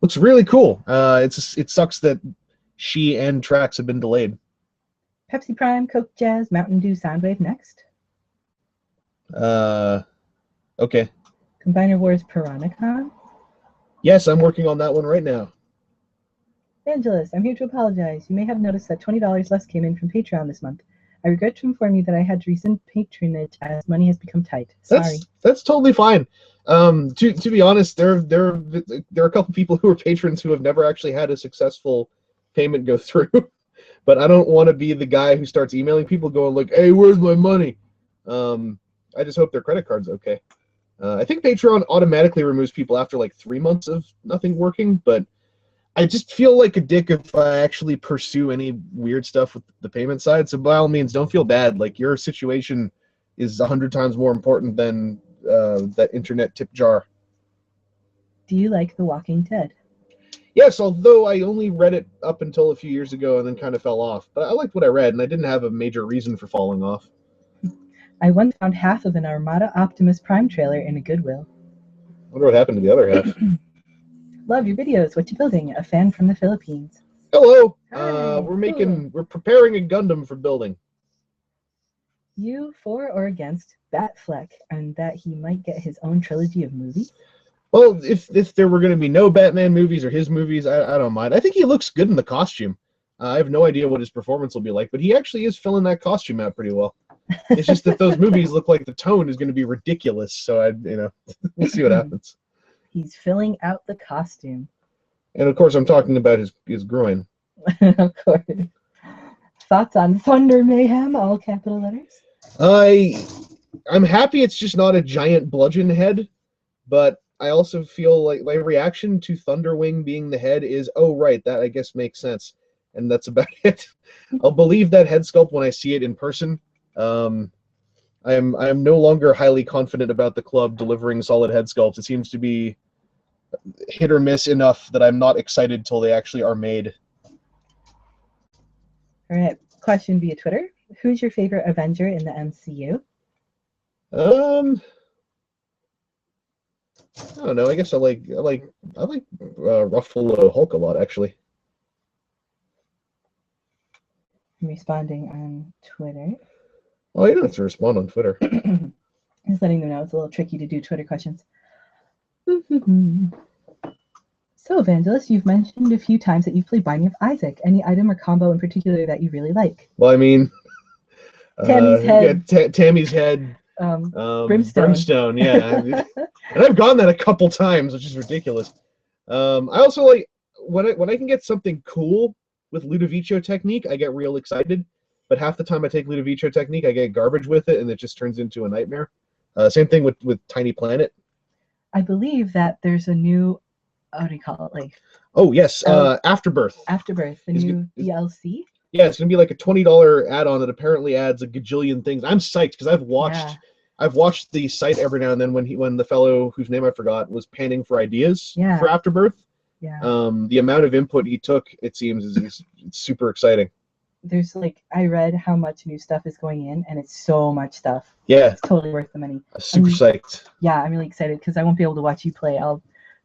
Looks really cool. It sucks that she and tracks have been delayed. Pepsi Prime, Coke Jazz, Mountain Dew Soundwave next. Okay. Combiner Wars Piranacon. Yes, I'm working on that one right now. Vangelis, I'm here to apologize. You may have noticed that $20 less came in from Patreon this month. I regret to inform you that I had to rescind patronage as money has become tight. Sorry. That's totally fine. To be honest, there are a couple people who are patrons who have never actually had a successful payment go through. But I don't want to be the guy who starts emailing people going like, "Hey, where's my money?" I just hope their credit card's okay. I think Patreon automatically removes people after like 3 months of nothing working, but I just feel like a dick if I actually pursue any weird stuff with the payment side. So by all means, don't feel bad. Like, your situation is 100 times more important than that internet tip jar. Do you like The Walking Dead? Yes, although I only read it up until a few years ago and then kind of fell off. But I liked what I read, and I didn't have a major reason for falling off. I once found half of an Armada Optimus Prime trailer in a Goodwill. I wonder what happened to the other half. Love your videos. What you building? A fan from the Philippines. Hello. Hi. We're preparing a Gundam for building. You for or against Batfleck and that he might get his own trilogy of movies? Well, if there were going to be no Batman movies or his movies, I don't mind. I think he looks good in the costume. I have no idea what his performance will be like, but he actually is filling that costume out pretty well. It's just that those movies look like the tone is going to be ridiculous, so we'll see what happens. He's filling out the costume. And of course, I'm talking about his groin. Of course. Thoughts on Thunder Mayhem, all capital letters? I'm happy it's just not a giant bludgeon head, but I also feel like my reaction to Thunderwing being the head is, oh right, that I guess makes sense, and that's about it. I'll believe that head sculpt when I see it in person. I am no longer highly confident about the club delivering solid head sculpts. It seems to be hit or miss enough that I'm not excited till they actually are made. All right, question via Twitter. Who's your favorite Avenger in the MCU? I don't know. I guess I like Ruffalo Hulk a lot, actually. I'm responding on Twitter. Oh, you don't have to respond on Twitter. Just letting them know it's a little tricky to do Twitter questions. So, Evangelist, you've mentioned a few times that you've played Binding of Isaac. Any item or combo in particular that you really like? Well, I mean, Tammy's head. Yeah, Tammy's head. Brimstone. Yeah. And I've gone that a couple times, which is ridiculous. I also like when I can get something cool with Ludovico technique, I get real excited. But half the time I take Ludovico technique, I get garbage with it, and it just turns into a nightmare. Same thing with Tiny Planet. I believe that there's a new, what do you call it? Like, oh yes, Afterbirth. Afterbirth, the new DLC. Yeah, it's gonna be like a $20 add-on that apparently adds a gajillion things. I'm psyched because I've watched the site every now and then when the fellow whose name I forgot was panning for ideas for Afterbirth. Yeah. The amount of input he took, it seems, is super exciting. There's I read how much new stuff is going in, and it's so much stuff. Yeah. It's totally worth the money. I'm super psyched. Yeah, I'm really excited because I won't be able to watch you play. I'll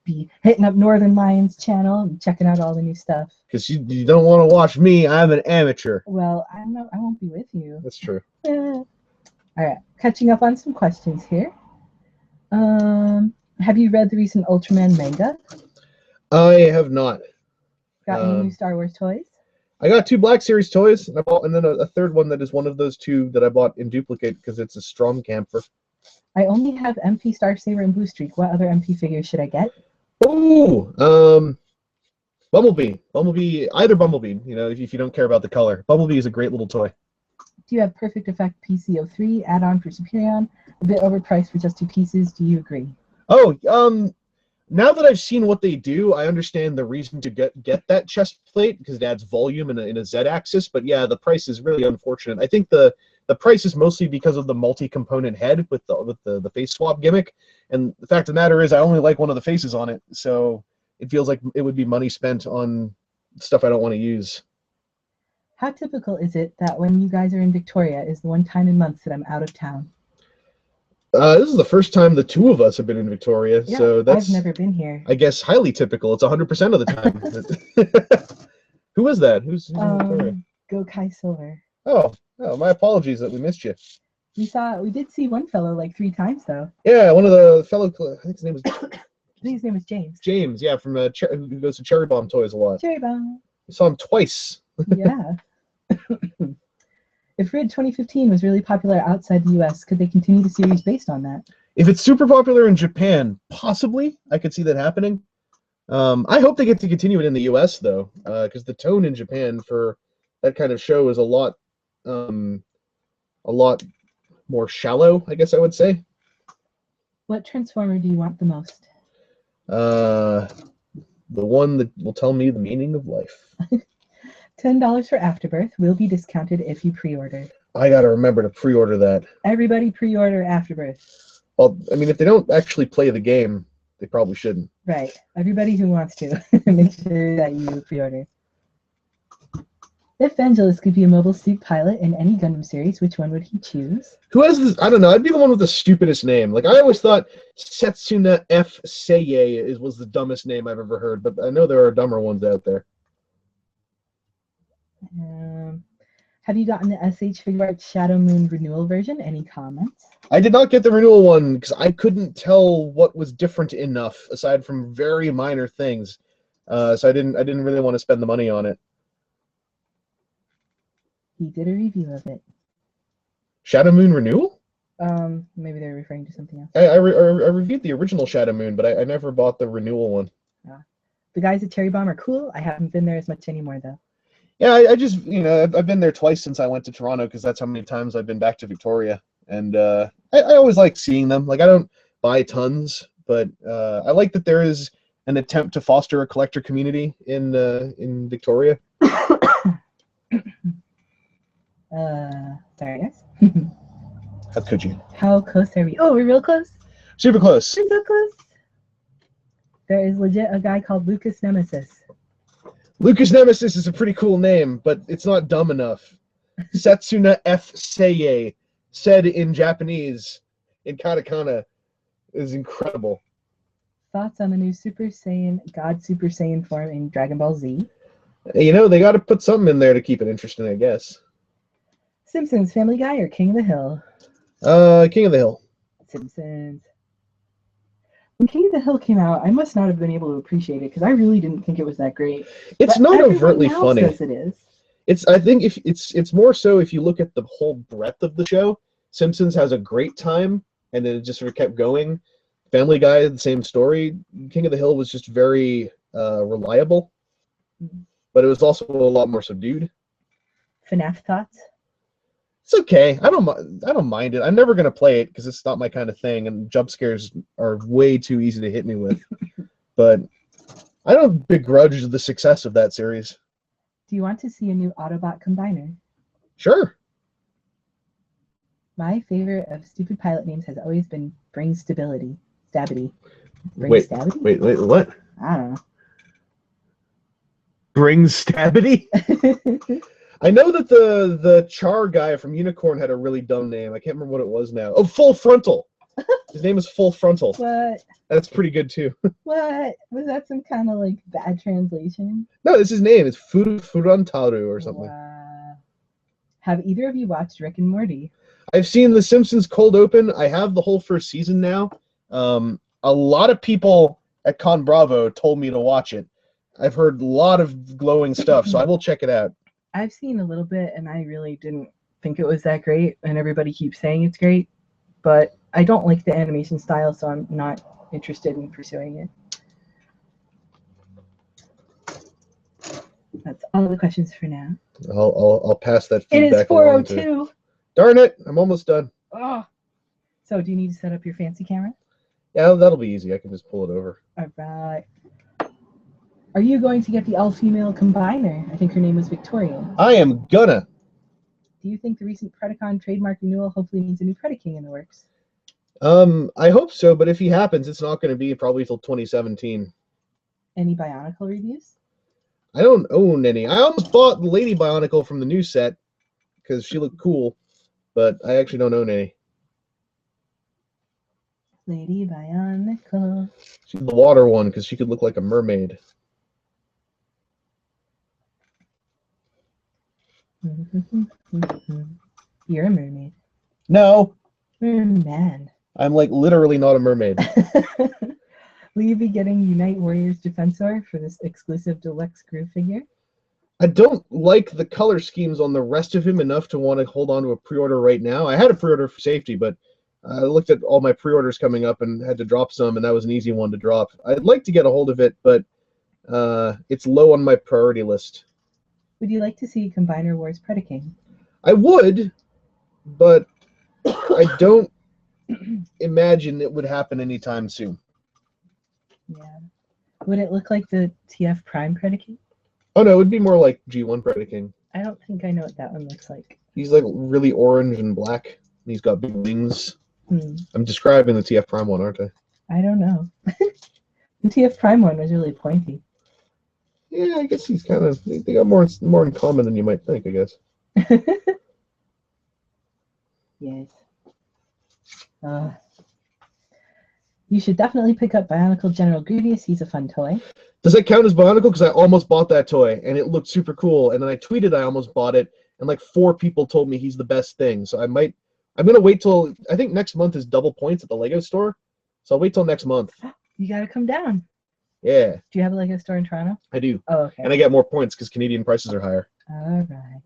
be hitting up Northern Lions channel and checking out all the new stuff. Because you don't want to watch me. I'm an amateur. Well, I won't be with you. That's true. All right, catching up on some questions here. Have you read the recent Ultraman manga? I have not. Got any new Star Wars toys? I got 2 Black Series toys, and then a third one that is one of those 2 that I bought in duplicate because it's a Strom Camper. I only have MP Star Saber and Blue Streak. What other MP figures should I get? Ooh, Bumblebee. Either Bumblebee, if you don't care about the color. Bumblebee is a great little toy. Do you have Perfect Effect PC03 add-on for Superion? A bit overpriced for just 2 pieces. Do you agree? Oh, now that I've seen what they do, I understand the reason to get that chest plate because it adds volume in a Z-axis. But yeah, the price is really unfortunate. I think the price is mostly because of the multi-component head with the face swap gimmick. And the fact of the matter is, I only like one of the faces on it, so it feels like it would be money spent on stuff I don't want to use. How typical is it that when you guys are in Victoria is the one time in months that I'm out of town? This is the first time the 2 of us have been in Victoria, yeah, so that's, I've never been here. I guess, highly typical. It's 100% of the time. Who is that? Who's in Victoria? Go Kai Silver. Oh, my apologies that we missed you. We did see one fellow 3 times though. Yeah, one of the fellow. I think his name was James. James, yeah, from who goes to Cherry Bomb Toys a lot. Cherry Bomb. I saw him twice. Yeah. If Rid 2015 was really popular outside the U.S., could they continue the series based on that? If it's super popular in Japan, possibly I could see that happening. I hope they get to continue it in the U.S. though, because the tone in Japan for that kind of show is a lot more shallow, I guess I would say. What Transformer do you want the most? The one that will tell me the meaning of life. $10 for Afterbirth will be discounted if you pre-order. I gotta remember to pre-order that. Everybody pre-order Afterbirth. Well, I mean, if they don't actually play the game, they probably shouldn't. Right. Everybody who wants to, make sure that you pre-order. If Vangelis could be a mobile suit pilot in any Gundam series, which one would he choose? Who has this? I don't know. I'd be the one with the stupidest name. I always thought Setsuna F. Seiye was the dumbest name I've ever heard, but I know there are dumber ones out there. Have you gotten the SH Figuarts Shadow Moon renewal version? Any comments? I did not get the renewal one because I couldn't tell what was different enough aside from very minor things. So I didn't really want to spend the money on it. He did a review of it. Shadow Moon renewal? Maybe they're referring to something else. I reviewed the original Shadow Moon, but I never bought the renewal one. The guys at Cherry Bomb are cool. I haven't been there as much anymore, though. Yeah, I just, I've been there twice since I went to Toronto because that's how many times I've been back to Victoria. And I always like seeing them. Like, I don't buy tons, but I like that there is an attempt to foster a collector community in Victoria. Sorry, guys. How could you? How close are we? Oh, we're real close? Super close. We're so close. There is legit a guy called Lucas Nemesis. Lucas Nemesis is a pretty cool name, but it's not dumb enough. Setsuna F. Seiei, said in Japanese, in katakana, is incredible. Thoughts on the new Super Saiyan, God Super Saiyan form in Dragon Ball Z? They got to put something in there to keep it interesting, I guess. Simpsons, Family Guy, or King of the Hill? King of the Hill. Simpsons. When King of the Hill came out, I must not have been able to appreciate it because I really didn't think it was that great. It's but not overtly funny. Says it is. I think if it's more so if you look at the whole breadth of the show. Simpsons has a great time, and then it just sort of kept going. Family Guy, the same story. King of the Hill was just very reliable, but it was also a lot more subdued. FNAF thoughts? It's okay. I don't mind it. I'm never gonna play it because it's not my kind of thing, and jump scares are way too easy to hit me with. But I don't begrudge the success of that series. Do you want to see a new Autobot combiner? Sure. My favorite of stupid pilot names has always been Bring Stability. Stabity. Wait, what? I don't know. Bring Stabity? I know that the Char guy from Unicorn had a really dumb name. I can't remember what it was now. Oh, Full Frontal. His name is Full Frontal. What? That's pretty good too. What? Was that some kind of like bad translation? No, it's his name. It's Furantaru or something. Wow. Have either of you watched Rick and Morty? I've seen The Simpsons cold open. I have the whole first season now. A lot of people at Con Bravo told me to watch it. I've heard a lot of glowing stuff, so I will check it out. I've seen a little bit, and I really didn't think it was that great, and everybody keeps saying it's great, but I don't like the animation style, so I'm not interested in pursuing it. That's all the questions for now. I'll pass that It feedback is 4:02. Darn it, I'm almost done. Oh. So do you need to set up your fancy camera? Yeah, that'll be easy. I can just pull it over. All right. Are you going to get the all-female combiner? I think her name was Victorian. I am gonna. Do you think the recent Predacon trademark renewal hopefully means a new Predaking in the works? I hope so, but if he happens, it's not going to be probably till 2017. Any Bionicle reviews? I don't own any. I almost bought the Lady Bionicle from the new set because she looked cool, but I actually don't own any. Lady Bionicle. She's the water one because she could look like a mermaid. You're a mermaid. No. Merman. I'm like literally not a mermaid. Will you be getting Unite Warriors Defensor for this exclusive deluxe Groove figure? I don't like the color schemes on the rest of him enough to want to hold on to a pre-order right now. I had a pre-order for safety, but I looked at all my pre-orders coming up and had to drop some, and that was an easy one to drop. I'd like to get a hold of it, but it's low on my priority list. Would you like to see Combiner Wars Predaking? I would, but I don't imagine it would happen anytime soon. Yeah. Would it look like the TF Prime Predaking? Oh no, it would be more like G1 Predaking. I don't think I know what that one looks like. He's like really orange and black, and he's got big wings. Hmm. I'm describing the TF Prime one, aren't I? I don't know. The TF Prime one was really pointy. Yeah, I guess he's kind of. They got more in common than you might think, I guess. Yes. You should definitely pick up Bionicle General Grievous. He's a fun toy. Does that count as Bionicle? Because I almost bought that toy, and it looked super cool. And then I tweeted I almost bought it, and like 4 people told me he's the best thing. So I'm gonna wait till I think next month is double points at the Lego store. So I'll wait till next month. You gotta come down. Yeah. Do you have a Lego store in Toronto? I do. Oh, okay. And I get more points because Canadian prices are higher. All right.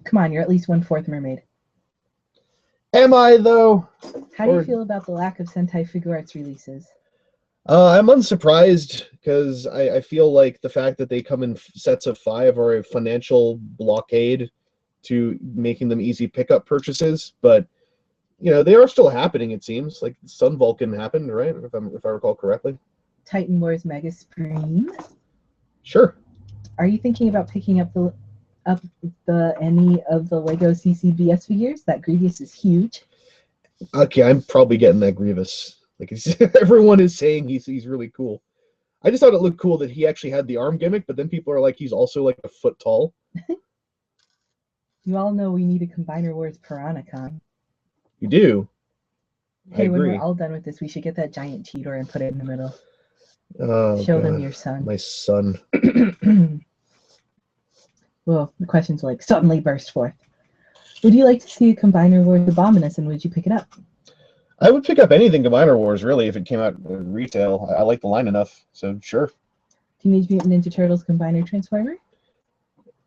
Come on, you're at least 1/4 mermaid. Am I though? How do you Or- feel about the lack of Sentai Figuarts releases? I'm unsurprised because I feel like the fact that they come in sets of 5 are a financial blockade to making them easy pickup purchases. But they are still happening. It seems like Sun Vulcan happened, right? If I recall correctly. Titan Wars Mega Supreme. Sure. Are you thinking about picking up any of the Lego CCBS figures? That Grievous is huge. Okay, I'm probably getting that Grievous. Like everyone is saying he's really cool. I just thought it looked cool that he actually had the arm gimmick, but then people are like he's also like a foot tall. You all know we need a Combiner Wars Piranha-Con. You do. Hey, I when agree. we're all done with this, we should get that giant Cheetor and put it in the middle. Oh, Show them God. your son. My son. Well, the questions like suddenly burst forth. Would you like to see a Combiner Wars Abominus, and would you pick it up? I would pick up anything Combiner Wars, really, if it came out in retail. I like the line enough, so sure. Teenage Mutant Ninja Turtles Combiner Transformer?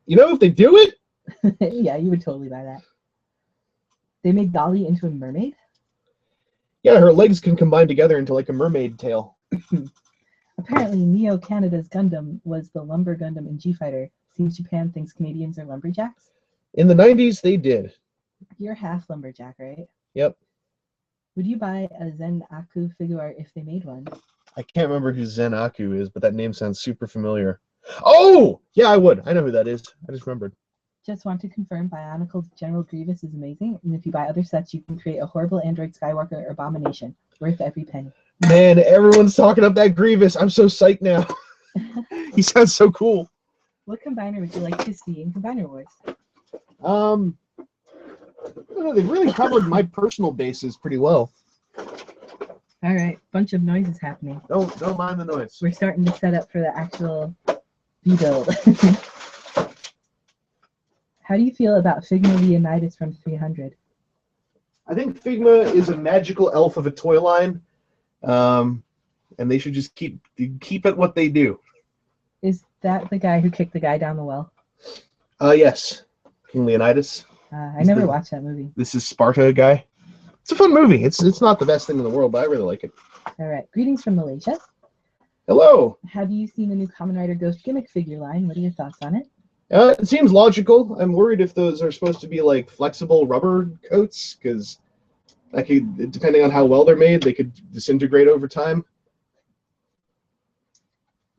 If they do it? Yeah, you would totally buy that. They made Dolly into a mermaid? Yeah, her legs can combine together into like a mermaid tail. Apparently, Neo Canada's Gundam was the Lumber Gundam in G-Fighter. Seems Japan thinks Canadians are lumberjacks. In the 90s, they did. You're half lumberjack, right? Yep. Would you buy a Zen Aku figure if they made one? I can't remember who Zen Aku is, but that name sounds super familiar. Oh! Yeah, I would. I know who that is. I just remembered. Just want to confirm Bionicle's General Grievous is amazing, and if you buy other sets, you can create a horrible android Skywalker or Abomination. Worth every penny. Man, everyone's talking up that Grievous. I'm so psyched now. He sounds so cool. What combiner would you like to see in Combiner Wars? I don't know, they've really covered my personal bases pretty well. All right, bunch of noises happening. Don't mind the noise. We're starting to set up for the actual V-build. How do you feel about Figma Leonidas from 300? I think Figma is a magical elf of a toy line, and they should just keep it what they do. Is that the guy who kicked the guy down the well? Yes, King Leonidas. I never watched that movie. This is Sparta guy. It's a fun movie. It's not the best thing in the world, but I really like it. All right, greetings from Malaysia. Hello. Have you seen the new Kamen Rider Ghost gimmick figure line? What are your thoughts on it? It seems logical. I'm worried if those are supposed to be like flexible rubber coats, because depending on how well they're made, they could disintegrate over time.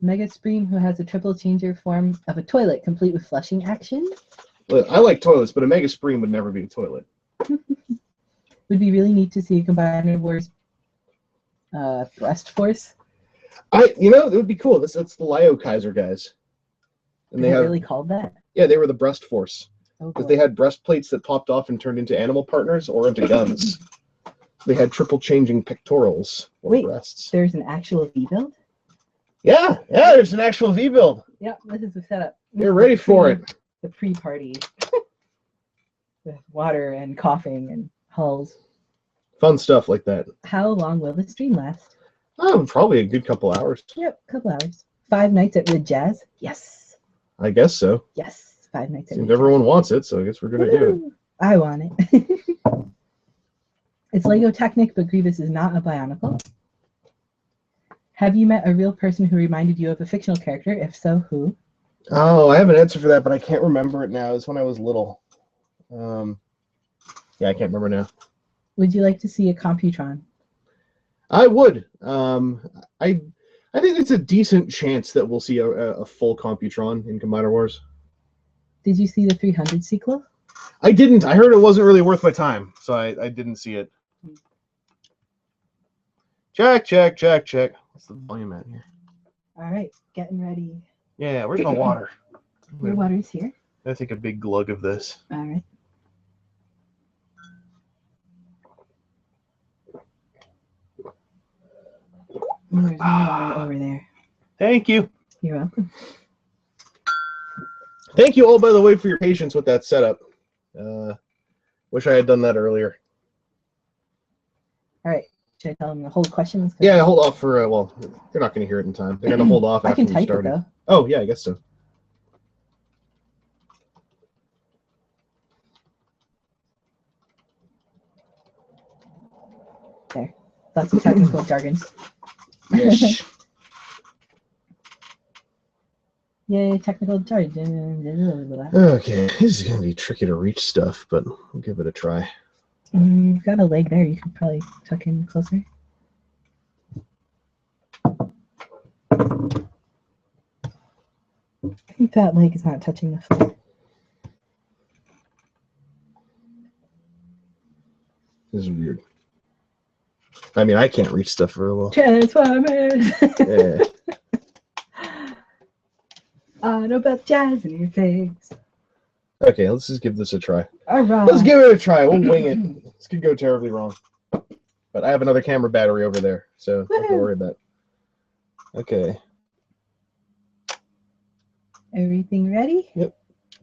Mega Supreme, who has a triple changer form of a toilet complete with flushing action. Look, I like toilets, but a Mega Supreme would never be a toilet. Would be really neat to see a Combiner Wars Thrust Force. It would be cool. That's the Lio Kaiser guys. And Is it really called that? Yeah, they were the breast force. Oh, Because boy. they had breastplates that popped off and turned into animal partners or into guns. They had triple changing pectorals or Wait. breasts. There's an actual V-build? Yeah, there's an actual V-build. Yep, this is the setup. You're ready for it. The pre-party. With water and coughing and hulls. Fun stuff like that. How long will the stream last? Oh, probably a good couple hours. Yep, a couple hours. 5 nights at Rid Jazz? Yes. I guess so. Yes. 5 nights at Seems Rid everyone wants it, so I guess we're Jazz. gonna do it. Woo! I want it. It's Lego Technic, but Grievous is not a Bionicle. Have you met a real person who reminded you of a fictional character? If so, who? Oh, I have an answer for that, but I can't remember it now. It's when I was little. Yeah, I can't remember now. Would you like to see a Computron? I would. I think it's a decent chance that we'll see a full Computron in Combiner Wars. Did you see the 300 sequel? I didn't. I heard it wasn't really worth my time, so I didn't see it. Check. What's the volume at here? All right, getting ready. Yeah, where's my water? Your water is here. I take a big glug of this. All right. There's more water over there. Thank you. You're welcome. Thank you all, by the way, for your patience with that setup. Wish I had done that earlier. All right. Should I tell them to hold questions? Yeah, hold off for, well, they're not going to hear it in time. They're going to hold off I after can we type it, started. though. Oh, yeah, I guess so. There. Lots of technical jargon. Yes. Yay, technical jargon. Okay, this is gonna be tricky to reach stuff, but we'll give it a try. You've got a leg there. You could probably tuck in closer. I think that leg is not touching the floor. This is weird. I mean, I can't reach stuff very well. Transformers! Yeah. Autobot jazz in your face. Okay, let's just give this a try. All right. Let's give it a try. We'll wing it. This could go terribly wrong. But I have another camera battery over there, so don't have to worry about it. Okay. Everything ready? Yep.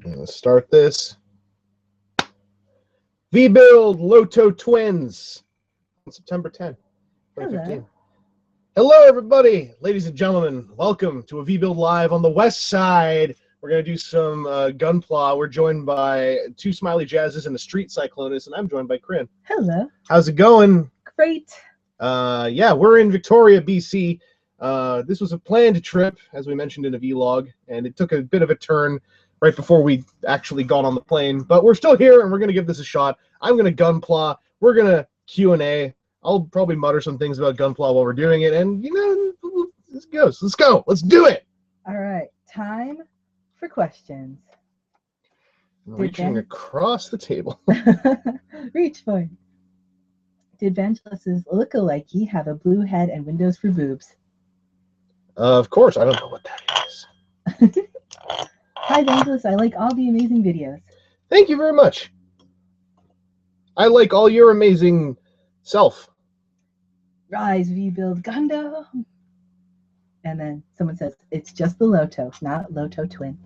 Let's start this. V-Build Loto Twins on September 10th, 2015. Hello, everybody. Ladies and gentlemen, welcome to a V-Build Live on the west side. We're going to do some Gunpla. We're joined by two Smiley Jazzes and a Street Cyclonus, and I'm joined by Corinne. Hello. How's it going? Great. Yeah, we're in Victoria, BC. This was a planned trip, as we mentioned in a vlog, and it took a bit of a turn right before we actually got on the plane. But we're still here, and we're going to give this a shot. I'm going to Gunpla. We're going to Q&A. I'll probably mutter some things about Gunpla while we're doing it, and, you know, let's go. Let's go. Let's do it. All right. Time for questions. Reaching across the table. Reach for it. Did Vangelis's look-alike have a blue head and windows for boobs? Of course. I don't know what that is. Hi, Vangelis. I like all the amazing videos. Thank you very much. I like all your amazing self. Rise, V-Build Gundam. And then someone says, it's just the Loto, not Loto Twin.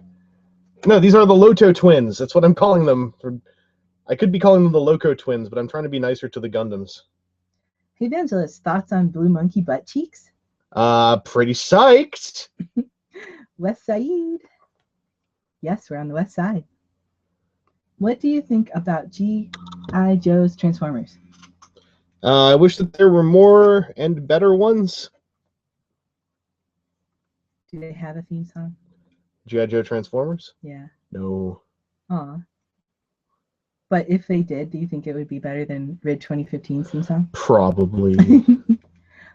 No, these are the Loto Twins. That's what I'm calling them. I could be calling them the Loco Twins, but I'm trying to be nicer to the Gundams. Hey, Vangelis, thoughts on Blue Monkey butt cheeks? Pretty psyched. West Side. Yes, we're on the west side. What do you think about G.I. Joe's Transformers? I wish that there were more and better ones. Do they have a theme song? G.I. Joe Transformers? Yeah. No. Aw. But if they did, do you think it would be better than Rid 2015's theme song? Probably.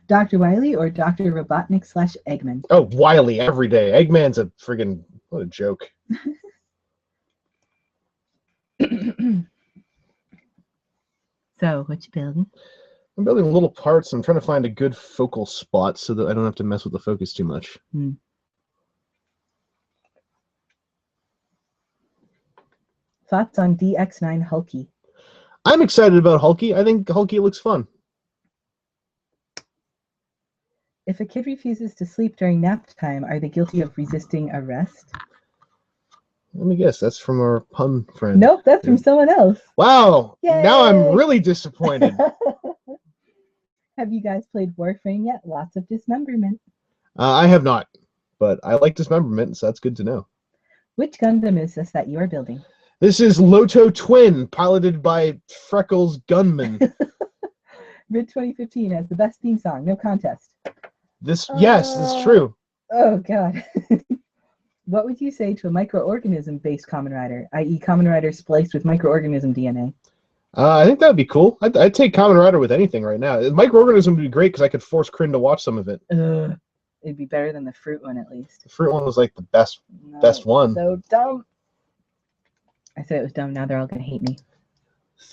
Dr. Wily or Dr. Robotnik / Eggman? Oh, Wily every day. Eggman's a friggin' what a joke. So, what you building? I'm building little parts. I'm trying to find a good focal spot so that I don't have to mess with the focus too much. Thoughts on DX9 Hulky? I'm excited about Hulky. I think Hulky looks fun. If a kid refuses to sleep during nap time, are they guilty of resisting arrest? Let me guess. That's from our pun friend. Nope, that's from someone else. Wow. Yay! Now I'm really disappointed. Have you guys played Warframe yet? Lots of dismemberment. I have not, but I like dismemberment, so that's good to know. Which Gundam is this that you are building? This is Loto Twin, piloted by Freckles Gunman. Rid 2015 has the best theme song, no contest. Yes, this is true. Oh, God. What would you say to a microorganism-based Kamen Rider, i.e. Kamen Rider spliced with microorganism DNA? I think that would be cool. I'd take Kamen Rider with anything right now. Microorganism would be great because I could force Kryn to watch some of it. It'd be better than the fruit one, at least. The fruit one was like the best one. So dumb. I said it was dumb. Now they're all going to hate me.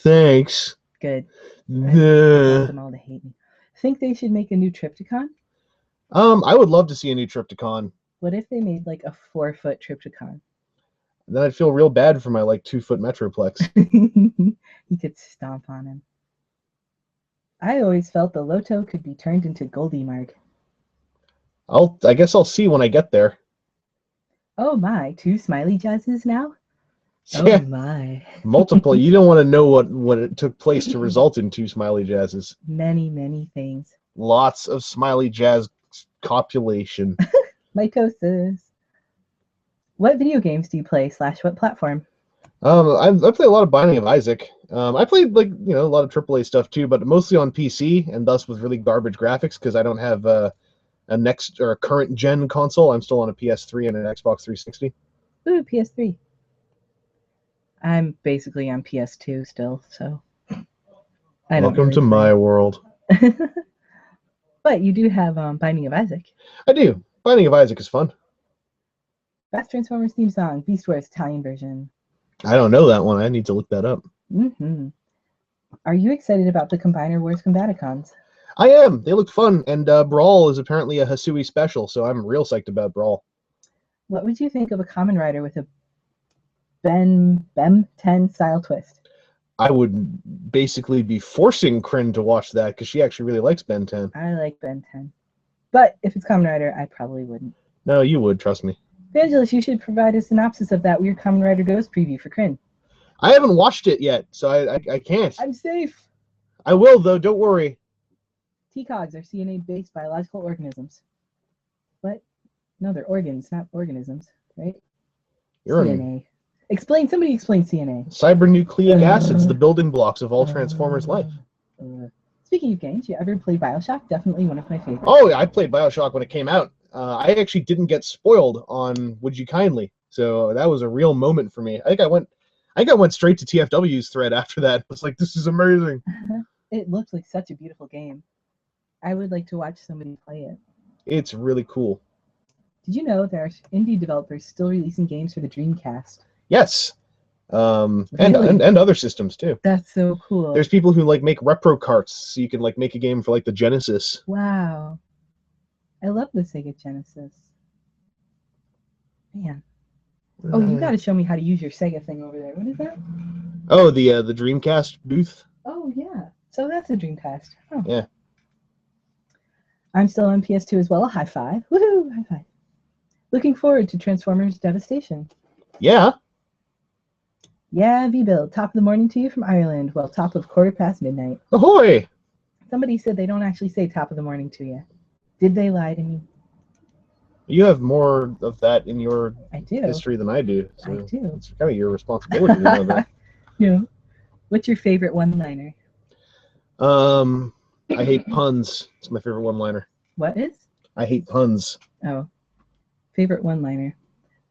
Thanks. Good. I want them all to hate me. Think they should make a new Trypticon? I would love to see a new Trypticon. What if they made like a 4-foot Trypticon? Then I'd feel real bad for my like 2-foot Metroplex. You could stomp on him. I always felt the Loto could be turned into Goldie Marg. I guess I'll see when I get there. Oh my, 2 Smiley Jazzes now? Yeah. Oh my. Multiple. You don't want to know what it took place to result in 2 Smiley Jazzes. Many, many things. Lots of Smiley Jazz copulation. Mitosis. What video games do you play / what platform? I play a lot of Binding of Isaac. I played a lot of AAA stuff too, but mostly on PC, and thus with really garbage graphics because I don't have a next or a current gen console. I'm still on a PS3 and an Xbox 360. Ooh, PS3. I'm basically on PS2 still, so I don't Welcome really to my world. But you do have Binding of Isaac. I do. Binding of Isaac is fun. Fast Transformers theme song, Beast Wars Italian version. I don't know that one. I need to look that up. Are you excited about the Combiner Wars Combaticons? I am. They look fun, and Brawl is apparently a Hisui special, so I'm real psyched about Brawl. What would you think of a Kamen Rider with a Ben 10 style twist? I would basically be forcing Kryn to watch that because she actually really likes Ben 10. I like Ben 10. But if it's Kamen Rider, I probably wouldn't. No, you would, trust me. Vangelis, you should provide a synopsis of that weird Kamen Rider Ghost preview for Kryn. I haven't watched it yet, so I can't. I'm safe. I will, though. Don't worry. TCOGs are CNA-based biological organisms. What? No, they're organs, not organisms, right? You're CNA. Somebody explain CNA. Cybernucleic acids, the building blocks of all Transformers' life. Speaking of games, you ever played BioShock? Definitely one of my favorites. Oh, yeah, I played BioShock when it came out. I actually didn't get spoiled on Would You Kindly, so that was a real moment for me. I think I went straight to TFW's thread after that. It was like, this is amazing. It looked like such a beautiful game. I would like to watch somebody play it. It's really cool. Did you know there are indie developers still releasing games for the Dreamcast? Yes. Really? And other systems too. That's so cool. There's people who make repro carts, so you can make a game for the Genesis. Wow. I love the Sega Genesis. Man. Oh, you got to show me how to use your Sega thing over there. What is that? Oh, the Dreamcast booth. Oh yeah. So that's a Dreamcast. Oh. Yeah. I'm still on PS2 as well. High five. Woohoo! High five. Looking forward to Transformers Devastation. Yeah. Yeah, V-Build. Top of the morning to you from Ireland. Well, top of quarter past midnight. Ahoy! Somebody said they don't actually say top of the morning to you. Did they lie to me? You have more of that in your history than I do. So I do. It's kind of your responsibility to know that. No. What's your favorite one-liner? I hate puns. It's my favorite one-liner. What is? I hate puns. Oh. Favorite one-liner.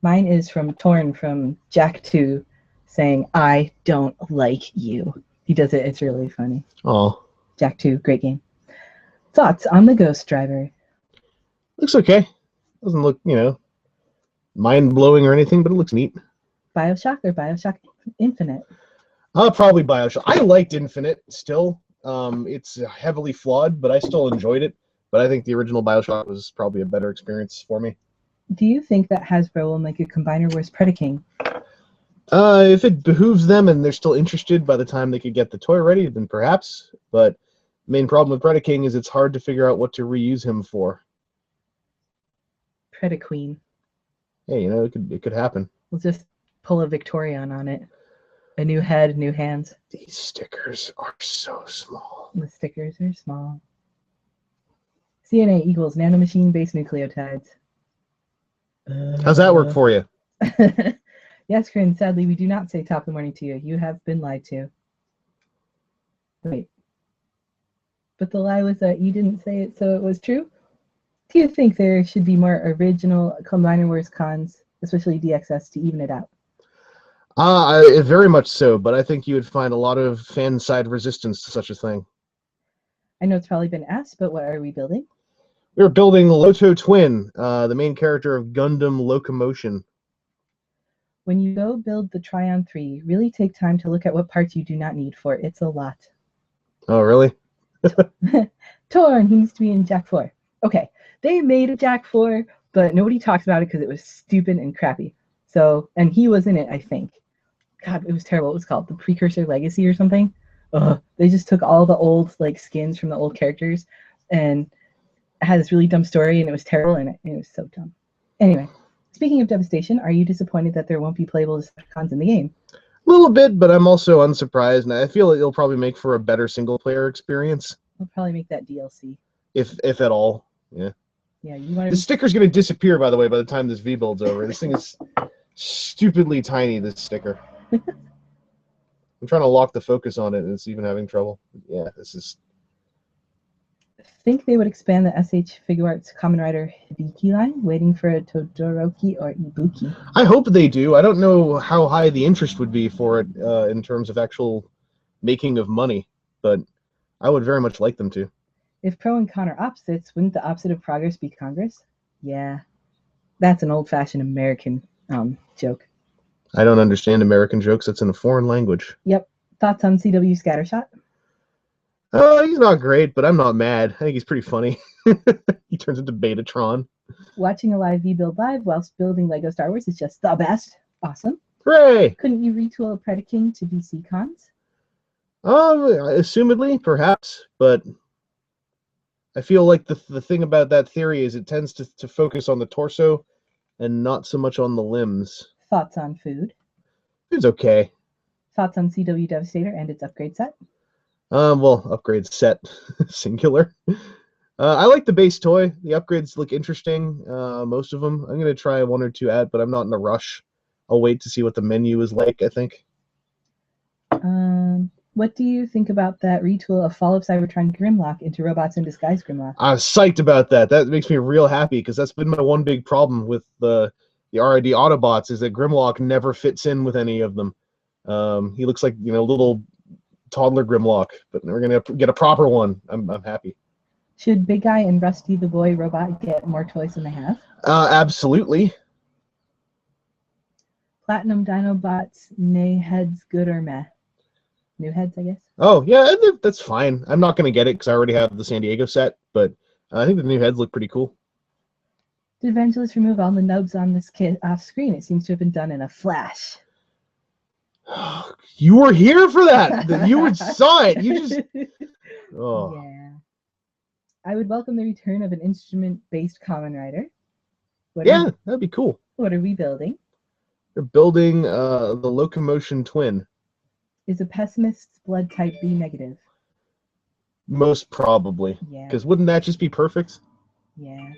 Mine is from Torn from Jack 2 saying, I don't like you. He does it. It's really funny. Oh. Jack 2, great game. Thoughts on the Ghost Driver? Looks okay. Doesn't look, mind-blowing or anything, but it looks neat. BioShock or BioShock Infinite? Probably BioShock. I liked Infinite still. It's heavily flawed, but I still enjoyed it. But I think the original BioShock was probably a better experience for me. Do you think that Hasbro will make a Combiner Wars Predaking? If it behooves them and they're still interested by the time they could get the toy ready, then perhaps. But the main problem with Predaking is it's hard to figure out what to reuse him for. Predaqueen. Hey, it could happen. We'll just pull a Victorion on it. A new head, new hands. These stickers are so small. The stickers are small. CNA equals nanomachine-based nucleotides. How's that work for you? Yes, Corinne, sadly, we do not say top of the morning to you. You have been lied to. Wait. But the lie was that you didn't say it, so it was true? Do you think there should be more original Combiner Wars cons, especially DXS, to even it out? Very much so, but I think you would find a lot of fan-side resistance to such a thing. I know it's probably been asked, but what are we building? We're building Loto Twin, the main character of Gundam Locomotion. When you go build the Tryon 3, really take time to look at what parts you do not need for it. It's a lot. Oh, really? Torn, he needs to be in Jack 4. Okay, they made a Jack 4, but nobody talks about it because it was stupid and crappy. So, and he was in it, I think. God, it was terrible. It was called The Precursor Legacy or something. Ugh. They just took all the old skins from the old characters and had this really dumb story, and it was terrible, and it was so dumb. Anyway, speaking of Devastation, are you disappointed that there won't be playable Decepticons in the game? A little bit, but I'm also unsurprised, and I feel like it'll probably make for a better single-player experience. We'll probably make that DLC. If at all, yeah. Yeah, you want to. The sticker's going to disappear, by the way, by the time this V-Build's over. This thing is stupidly tiny, this sticker. I'm trying to lock the focus on it, and it's even having trouble. Yeah, this is. Think they would expand the SH Figuarts Kamen Rider Hibiki line, waiting for a Todoroki or Ibuki. I hope they do. I don't know how high the interest would be for it in terms of actual making of money, but I would very much like them to. If pro and con are opposites, wouldn't the opposite of progress be Congress? Yeah, that's an old-fashioned American joke. I don't understand American jokes. That's in a foreign language. Yep. Thoughts on CW Scattershot? He's not great, but I'm not mad. I think he's pretty funny. He turns into Betatron. Watching a live V-Build live whilst building Lego Star Wars is just the best. Awesome. Hooray! Couldn't you retool a Predaking to DC cons? Assumedly, perhaps, but I feel like the thing about that theory is it tends to focus on the torso and not so much on the limbs. Thoughts on food? It's okay. Thoughts on CW Devastator and its upgrade set? Well, upgrade set, singular. I like the base toy. The upgrades look interesting, most of them. I'm going to try one or two out, but I'm not in a rush. I'll wait to see what the menu is like, I think. What do you think about that retool of Fall of Cybertron Grimlock into Robots in Disguise Grimlock? I'm psyched about that. That makes me real happy, because that's been my one big problem with the RID Autobots, is that Grimlock never fits in with any of them. He looks like, little toddler Grimlock, but we're going to get a proper one. I'm happy. Should Big Guy and Rusty the Boy Robot get more toys than they have? Absolutely. Platinum Dinobots, nay heads, good or meh? New heads, I guess. Oh, yeah, that's fine. I'm not going to get it because I already have the San Diego set, but I think the new heads look pretty cool. Did Evangelist remove all the nubs on this kit off screen? It seems to have been done in a flash. You were here for that. You saw it. You just. Oh. Yeah. I would welcome the return of an instrument-based Kamen Rider. That'd be cool. What are we building? They're building the Locomotion Twin. Is a pessimist's blood type B negative? Most probably. Yeah. Because wouldn't that just be perfect? Yeah.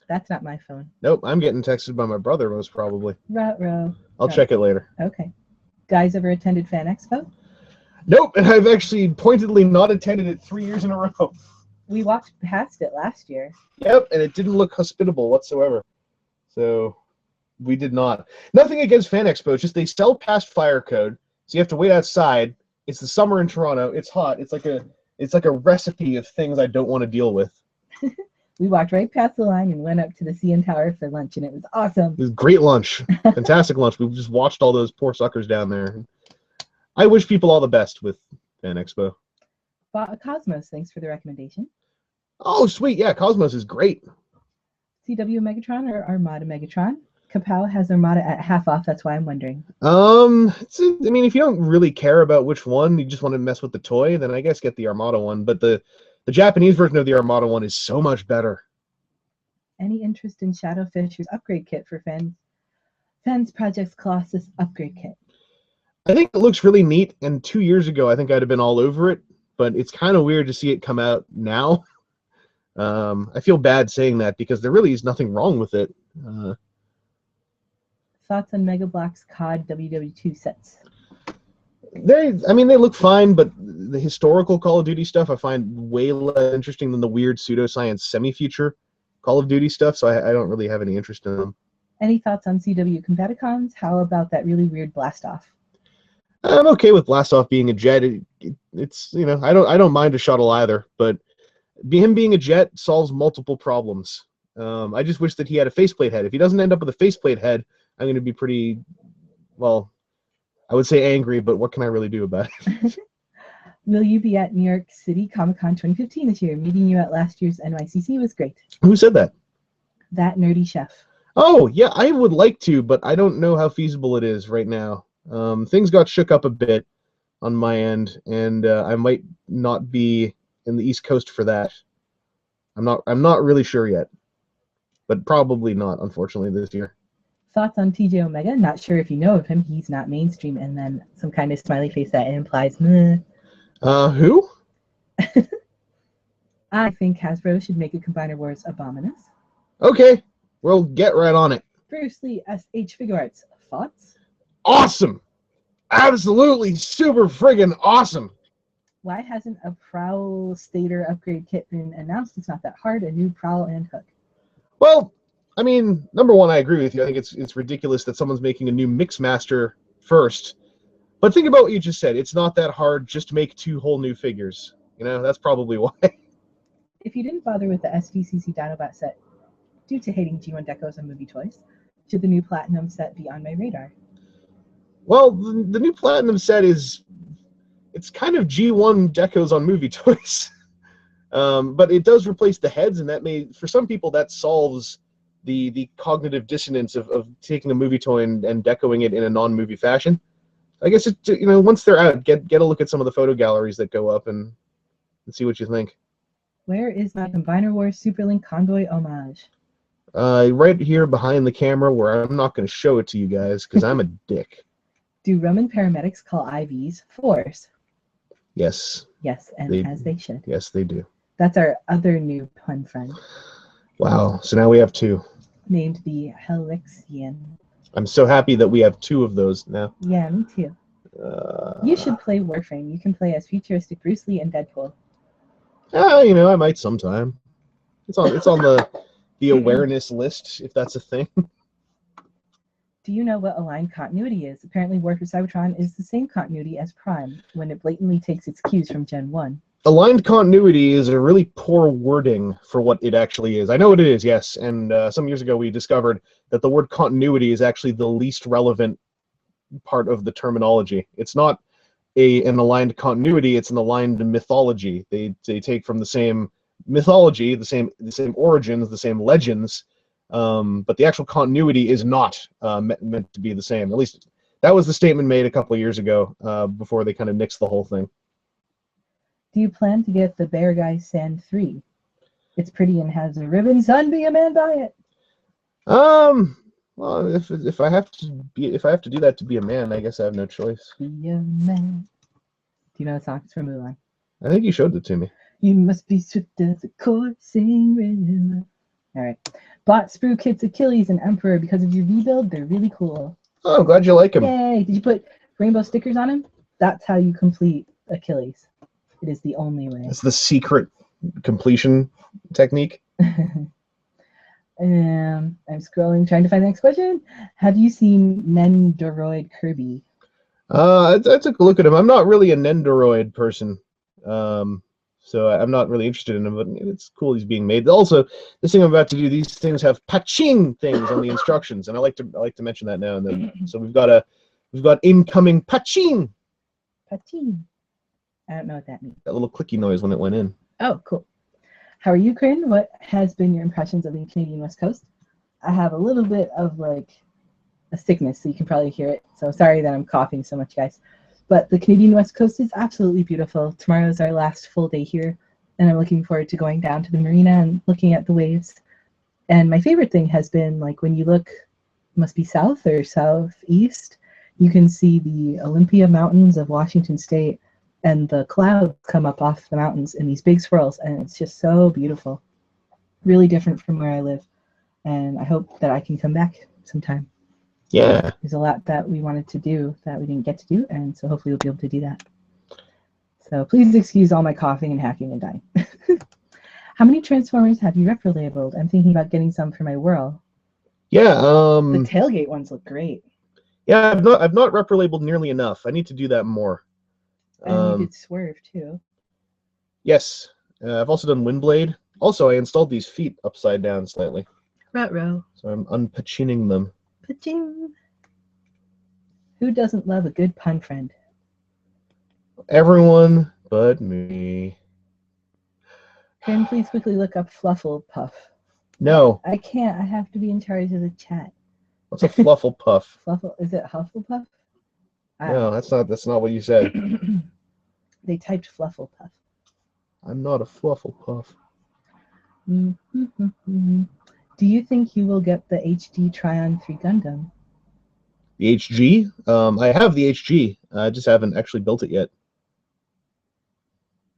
That's not my phone. Nope, I'm getting texted by my brother most probably. Ruh-roh. I'll check it later. Okay. Guys ever attended Fan Expo? Nope, and I've actually pointedly not attended it 3 years in a row. We walked past it last year. Yep, and it didn't look hospitable whatsoever. So we did not. Nothing against Fan Expo, it's just they sell past fire code, so you have to wait outside. It's the summer in Toronto. It's hot. It's like a recipe of things I don't want to deal with. We walked right past the line and went up to the CN Tower for lunch, and it was awesome. It was great lunch. Fantastic lunch. We just watched all those poor suckers down there. I wish people all the best with Fan Expo. Cosmos, thanks for the recommendation. Oh, sweet. Yeah, Cosmos is great. CW Megatron or Armada Megatron? Kapow has Armada at half off. That's why I'm wondering. If you don't really care about which one, you just want to mess with the toy, then I guess get the Armada one. But the Japanese version of the Armada one is so much better. Any interest in Shadow Fisher's upgrade kit for Fans Project's Colossus upgrade kit? I think it looks really neat, and 2 years ago I think I'd have been all over it, but it's kind of weird to see it come out now. I feel bad saying that because there really is nothing wrong with it. Thoughts on Mega Block's COD WW2 sets? They look fine, but the historical Call of Duty stuff I find way less interesting than the weird pseudoscience semi-future Call of Duty stuff, so I don't really have any interest in them. Any thoughts on CW Combaticons? How about that really weird Blastoff? I'm okay with Blastoff being a jet. It's I don't mind a shuttle either, but him being a jet solves multiple problems. I just wish that he had a faceplate head. If he doesn't end up with a faceplate head, I'm going to be pretty, well, I would say angry, but what can I really do about it? Will you be at New York City Comic-Con 2015 this year? Meeting you at last year's NYCC was great. Who said that? That nerdy chef. Oh, yeah, I would like to, but I don't know how feasible it is right now. Things got shook up a bit on my end, and I might not be in the East Coast for that. I'm not really sure yet, but probably not, unfortunately, this year. Thoughts on TJ Omega? Not sure if you know of him. He's not mainstream, and then some kind of smiley face that implies meh. Who? I think Hasbro should make a Combiner Wars Abominus. Okay, we'll get right on it. Bruce Lee SH Figuarts. Thoughts? Awesome! absolutely super friggin' awesome. Why hasn't a Prowl Stater upgrade kit been announced? It's not that hard. A new Prowl and hook. Well, I mean, number one, I agree with you. I think it's ridiculous that someone's making a new Mixmaster first. But think about what you just said. It's not that hard. Just make 2 whole new figures. You know, that's probably why. If you didn't bother with the SDCC Dinobot set due to hating G1 decos and movie toys, should the new Platinum set be on my radar? Well, the new Platinum set it's kind of G1 decos on movie toys. But it does replace the heads, and that may, for some people, that solves the cognitive dissonance of taking a movie toy and decoing it in a non-movie fashion. I guess once they're out, get a look at some of the photo galleries that go up and see what you think. Where is my Combiner Wars Superlink Convoy homage? Right here behind the camera, where I'm not going to show it to you guys because I'm a dick. Do Roman paramedics call IVs Force? Yes. Yes, and as they should. Yes, they do. That's our other new pun friend. Wow. So now we have 2. Named the Helixian. I'm so happy that we have 2 of those now. Yeah, me too. You should play Warframe. You can play as futuristic Bruce Lee and Deadpool. I might sometime. It's on the awareness list, if that's a thing. Do you know what aligned continuity is? Apparently War for Cybertron is the same continuity as Prime when it blatantly takes its cues from Gen 1. Aligned continuity is a really poor wording for what it actually is. I know what it is, yes, and some years ago we discovered that the word continuity is actually the least relevant part of the terminology. It's not an aligned continuity, it's an aligned mythology. They take from the same mythology, the same origins, the same legends, but the actual continuity is not meant to be the same. At least that was the statement made a couple of years ago before they kind of nixed the whole thing. Do you plan to get the Bear Guy Sand 3? It's pretty and has a ribbon. Son, be a man, buy it. Well, if I have to do that to be a man, I guess I have no choice. Be a man. Do you know the song? It's from Mulan. I think you showed it to me. You must be swift as a coursing river. All right. Bought Sprue Kits Achilles and Emperor because of your V-build. They're really cool. Oh, I'm glad you like him. Yay! Did you put rainbow stickers on him? That's how you complete Achilles. It is the only way. It's the secret completion technique. I'm scrolling, trying to find the next question. Have you seen Nendoroid Kirby? I took a look at him. I'm not really a Nendoroid person, so I'm not really interested in him. But it's cool he's being made. Also, this thing I'm about to do, these things have paching things on the instructions, and I like to mention that now and then. So we've got incoming paching. Paching. I don't know what that means. That little clicky noise when it went in. Oh, cool. How are you, Corinne? What has been your impressions of the Canadian West Coast? I have a little bit of like a sickness, so you can probably hear it. So sorry that I'm coughing so much, guys. But the Canadian West Coast is absolutely beautiful. Tomorrow's our last full day here, and I'm looking forward to going down to the marina and looking at the waves. And my favorite thing has been like when you look, must be south or southeast, you can see the Olympia Mountains of Washington State, and the clouds come up off the mountains in these big swirls, and it's just so beautiful. Really different from where I live, and I hope that I can come back sometime. Yeah. There's a lot that we wanted to do that we didn't get to do, and so hopefully we'll be able to do that. So please excuse all my coughing and hacking and dying. How many Transformers have you repro labeled? I'm thinking about getting some for my Whirl. Yeah. The tailgate ones look great. Yeah, I've not repro labeled nearly enough. I need to do that more. And you did Swerve too. Yes. I've also done Windblade. Also, I installed these feet upside down slightly. Ruh-roh. So I'm unpachining them. Paching. Who doesn't love a good pun friend? Everyone but me. Can please quickly look up Flufflepuff? No. I can't. I have to be in charge of the chat. What's a Flufflepuff? Is it Hufflepuff? No, that's not what you said. They typed Flufflepuff. I'm not a Flufflepuff. Do you think you will get the HD Tryon 3 Gundam? The HG? I have the HG. I just haven't actually built it yet.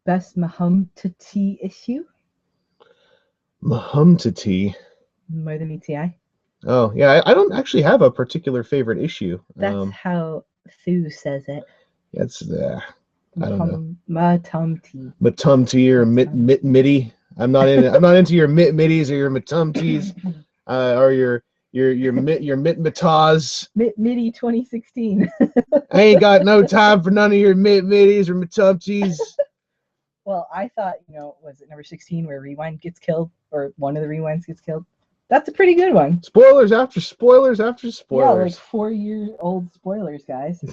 Best Mahumtati issue? Mahumtati. More than ETI? Oh, yeah. I don't actually have a particular favorite issue. That's how Sue says it. It's I don't know. Matumti. Matumti or mitty. I'm not into your mitties or your matumties, or your mitmataz. Midi 2016. I ain't got no time for none of your mitties or matumties. Well, I thought, was it number 16 where Rewind gets killed, or one of the Rewinds gets killed? That's a pretty good one. Spoilers after spoilers after spoilers. Yeah, like 4-year-old spoilers, guys.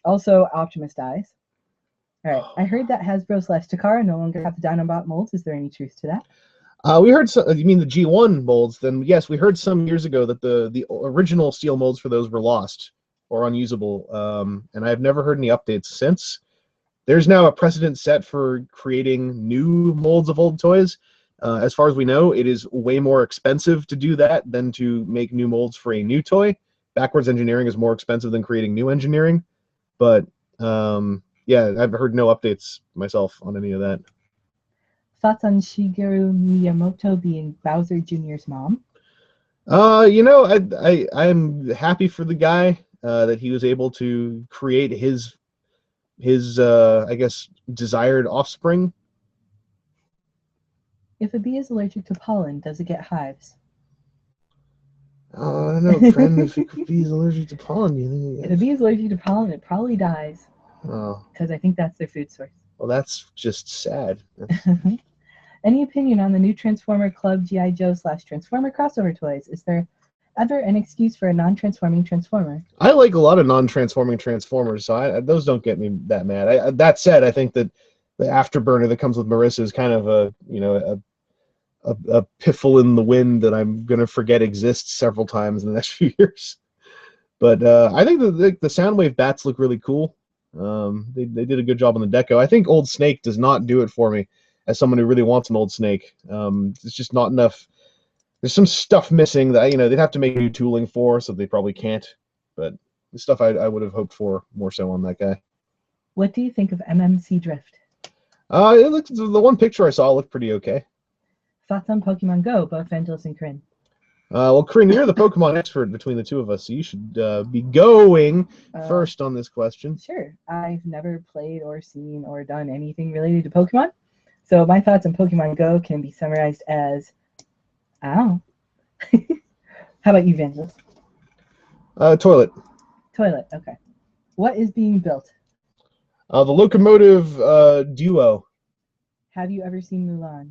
Also, Optimus dies. All right, I heard that Hasbro/Takara no longer have the Dinobot molds. Is there any truth to that? We heard some. You mean the G1 molds? Then yes, we heard some years ago that the original steel molds for those were lost or unusable, and I've never heard any updates since. There's now a precedent set for creating new molds of old toys. As far as we know, it is way more expensive to do that than to make new molds for a new toy. Backwards engineering is more expensive than creating new engineering, but yeah, I've heard no updates myself on any of that. Thoughts on Shigeru Miyamoto being Bowser Jr.'s mom? I'm happy for the guy that he was able to create his I guess desired offspring. If a bee is allergic to pollen, does it get hives? I don't know, friend. If a bee is allergic to pollen, you think? If a bee is allergic to pollen, it probably dies. Oh. Because I think that's their food source. Well, that's just sad. Any opinion on the new Transformer Club G.I. Joe / Transformer crossover toys? Is there ever an excuse for a non-transforming Transformer? I like a lot of non-transforming Transformers, so those don't get me that mad. That said, I think that the afterburner that comes with Marissa is kind of a piffle in the wind that I'm gonna forget exists several times in the next few years. But I think the Soundwave bats look really cool. They did a good job on the deco. I think Old Snake does not do it for me as someone who really wants an Old Snake. It's just not enough. There's some stuff missing that they'd have to make new tooling for, so they probably can't. But the stuff I would have hoped for more so on that guy. What do you think of MMC Drift? It looks, the one picture I saw looked pretty okay. Thoughts on Pokemon Go, both Angeles and Corinne? Well, Corinne, you're the Pokemon expert between the two of us, so you should be going first on this question. Sure. I've never played or seen or done anything related to Pokemon, so my thoughts on Pokemon Go can be summarized as, ow. How about you, Vangelis? Toilet. Toilet, okay. What is being built? The locomotive duo. Have you ever seen Mulan?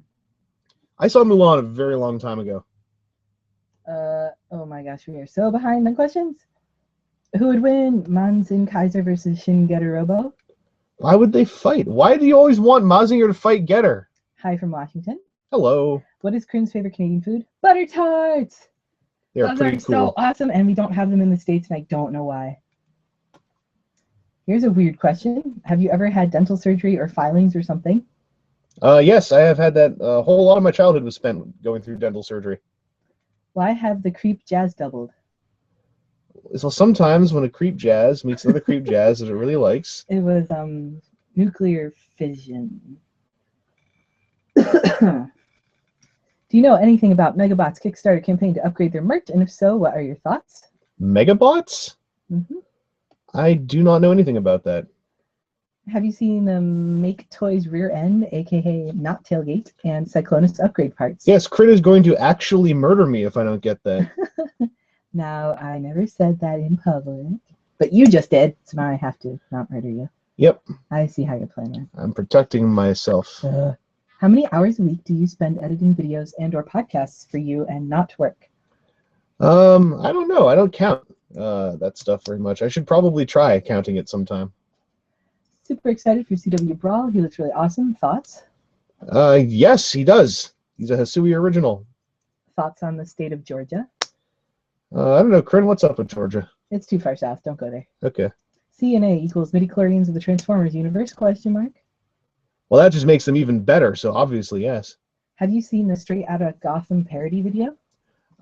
I saw Mulan a very long time ago. Oh my gosh, we are so behind on questions. Who would win, Manzin Kaiser versus Shin Getter-Robo? Why would they fight? Why do you always want Mazinger to fight Getter? Hi from Washington. Hello. What is Corinne's favorite Canadian food? Butter tarts! They're Those pretty are cool. so awesome, and we don't have them in the States, and I don't know why. Here's a weird question. Have you ever had dental surgery or filings or something? Yes, I have had that. A whole lot of my childhood was spent going through dental surgery. Why have the creep jazz doubled? So sometimes when a creep jazz meets another creep jazz that it really likes. It was nuclear fission. Do you know anything about Megabot's Kickstarter campaign to upgrade their merch? And if so, what are your thoughts? Megabots? Mm-hmm. I do not know anything about that. Have you seen the Make Toys rear end, aka not tailgate, and Cyclonus upgrade parts? Yes, Crit is going to actually murder me if I don't get that. Now, I never said that in public, but you just did, so now I have to not murder you. Yep. I see how you're playing it. I'm protecting myself. How many hours a week do you spend editing videos and or podcasts for you and not work? I don't know. I don't count that stuff very much. I should probably try counting it sometime. Super excited for CW Brawl. He looks really awesome. Thoughts? Yes, he does. He's a Hisui original. Thoughts on the state of Georgia? I don't know. Corinne, what's up with Georgia? It's too far south. Don't go there. Okay. CNA equals midichlorians of the Transformers universe? Question mark. Well, that just makes them even better, so obviously, yes. Have you seen the Straight Outta Gotham parody video?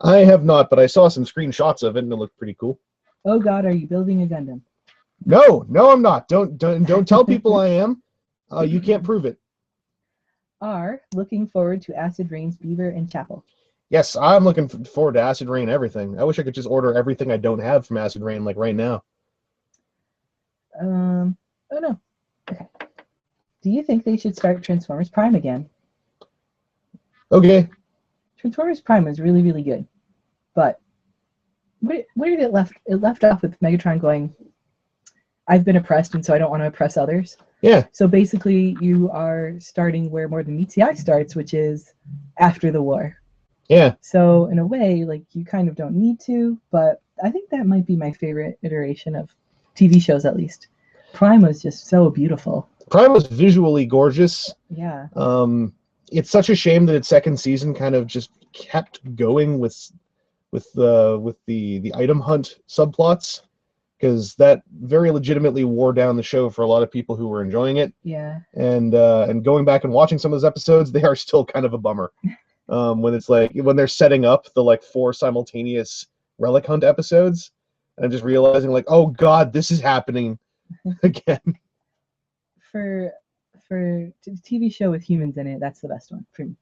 I have not, but I saw some screenshots of it, and it looked pretty cool. Oh God, are you building a Gundam? No, I'm not. Don't tell people I am. You can't prove it. Are looking forward to Acid Rain's Beaver and Chapel. Yes, I'm looking forward to Acid Rain everything. I wish I could just order everything I don't have from Acid Rain like right now. Oh no. Okay. Do you think they should start Transformers Prime again? Okay. Transformers Prime was really, really good, but where did it left? It left off with Megatron going, "I've been oppressed, and so I don't want to oppress others." Yeah. So basically, you are starting where More Than Meets the Eye starts, which is after the war. Yeah. So in a way, like you kind of don't need to, but I think that might be my favorite iteration of TV shows, at least. Prime was just so beautiful. Prime was visually gorgeous. Yeah. It's such a shame that its second season kind of just kept going with the item hunt subplots, because that very legitimately wore down the show for a lot of people who were enjoying it. Yeah. And going back and watching some of those episodes, they are still kind of a bummer. When it's like when they're setting up the like 4 simultaneous relic hunt episodes, and I'm just realizing like, oh god, this is happening again. For TV show with humans in it, that's the best one for me.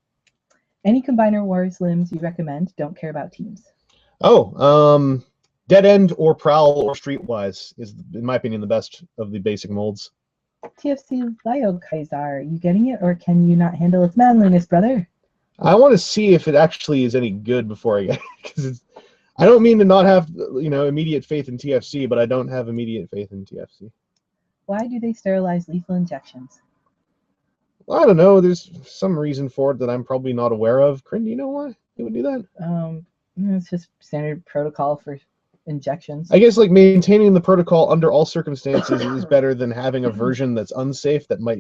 Any Combiner Wars limbs you recommend? Don't care about teams. Oh, Dead End or Prowl or Streetwise is, in my opinion, the best of the basic molds. TFC Lio Kaisar, you getting it, or can you not handle its manliness, brother? I want to see if it actually is any good before I get it, because I don't mean to not have immediate faith in TFC, but I don't have immediate faith in TFC. Why do they sterilize lethal injections? Well, I don't know. There's some reason for it that I'm probably not aware of. Kryn, do you know why they would do that? It's just standard protocol for injections. I guess like maintaining the protocol under all circumstances is better than having a version that's unsafe that might,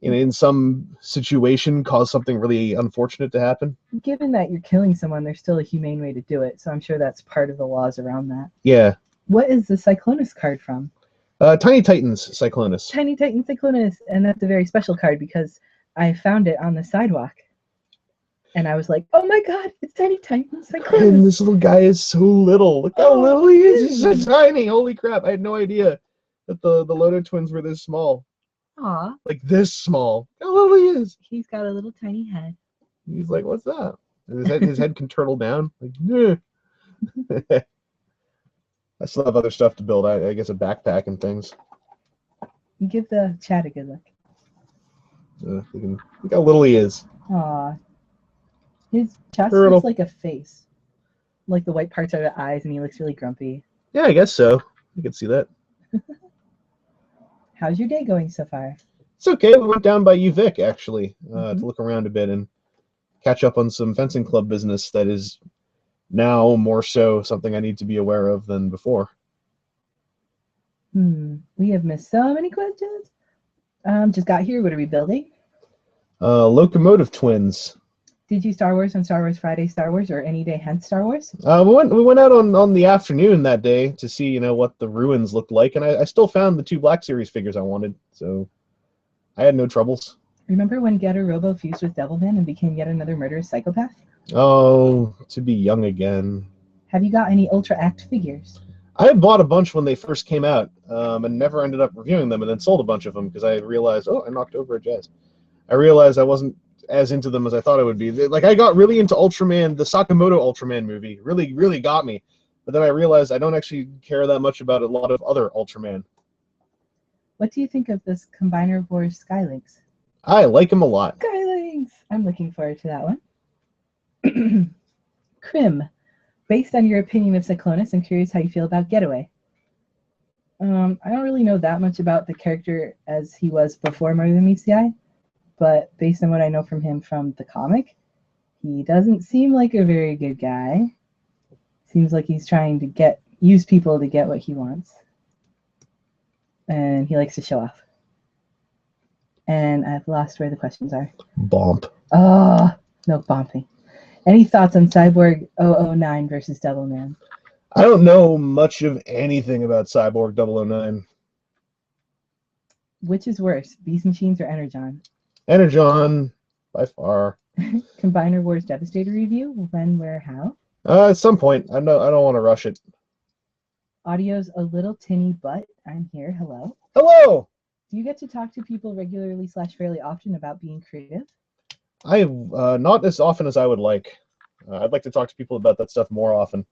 in some situation cause something really unfortunate to happen. Given that you're killing someone, there's still a humane way to do it, so I'm sure that's part of the laws around that. Yeah. What is the Cyclonus card from? Tiny Titans Cyclonus. Tiny Titan Cyclonus, and that's a very special card because I found it on the sidewalk. And I was like, oh my god, it's Tiny Titan Cyclonus. And this little guy is so little. Look how little he is. He's so tiny. Holy crap. I had no idea that the Loto twins were this small. Aw. Like this small. How little he is. He's got a little tiny head. He's like, what's that? And his head can turtle down. Like, yeah. I still have other stuff to build. I guess a backpack and things. Give the chat a good look. Look how little he is. Aw. His chest Turtle. looks like a face. Like the white parts are the eyes, and he looks really grumpy. Yeah, I guess so. You can see that. How's your day going so far? It's okay. We went down by UVic, actually, to look around a bit and catch up on some fencing club business that is now more so something I need to be aware of than before. We have missed so many questions. Just got here. What are we building? Locomotive twins. Did you Star Wars on Star Wars Friday Star Wars or any day hence Star Wars? We went out on the afternoon that day to see what the ruins looked like, and I still found the 2 Black Series figures I wanted, so I had no troubles. Remember when Getter Robo fused with Devilman and became yet another murderous psychopath? Oh, to be young again. Have you got any Ultra Act figures? I bought a bunch when they first came out, and never ended up reviewing them, and then sold a bunch of them because I realized, I knocked over a Jazz. I realized I wasn't as into them as I thought I would be. Like, I got really into Ultraman. The Sakamoto Ultraman movie really, really got me. But then I realized I don't actually care that much about a lot of other Ultraman. What do you think of this Combiner Wars Skylinks? I like them a lot. Skylinks! I'm looking forward to that one. Crim, based on your opinion of Cyclonus, I'm curious how you feel about Getaway. I don't really know that much about the character as he was before More Than Meets the Eye, but based on what I know from him from the comic, he doesn't seem like a very good guy. Seems like he's trying to use people to get what he wants. And he likes to show off. And I've lost where the questions are. Bomp. Oh, no bomping. Any thoughts on Cyborg 009 versus Devilman? I don't know much of anything about Cyborg 009. Which is worse, Beast Machines or Energon? Energon, by far. Combiner Wars Devastator review? When, where, how? At some point. I don't want to rush it. Audio's a little tinny, but I'm here. Hello. Hello! Do you get to talk to people regularly / fairly often about being creative? Not as often as I would like. I'd like to talk to people about that stuff more often.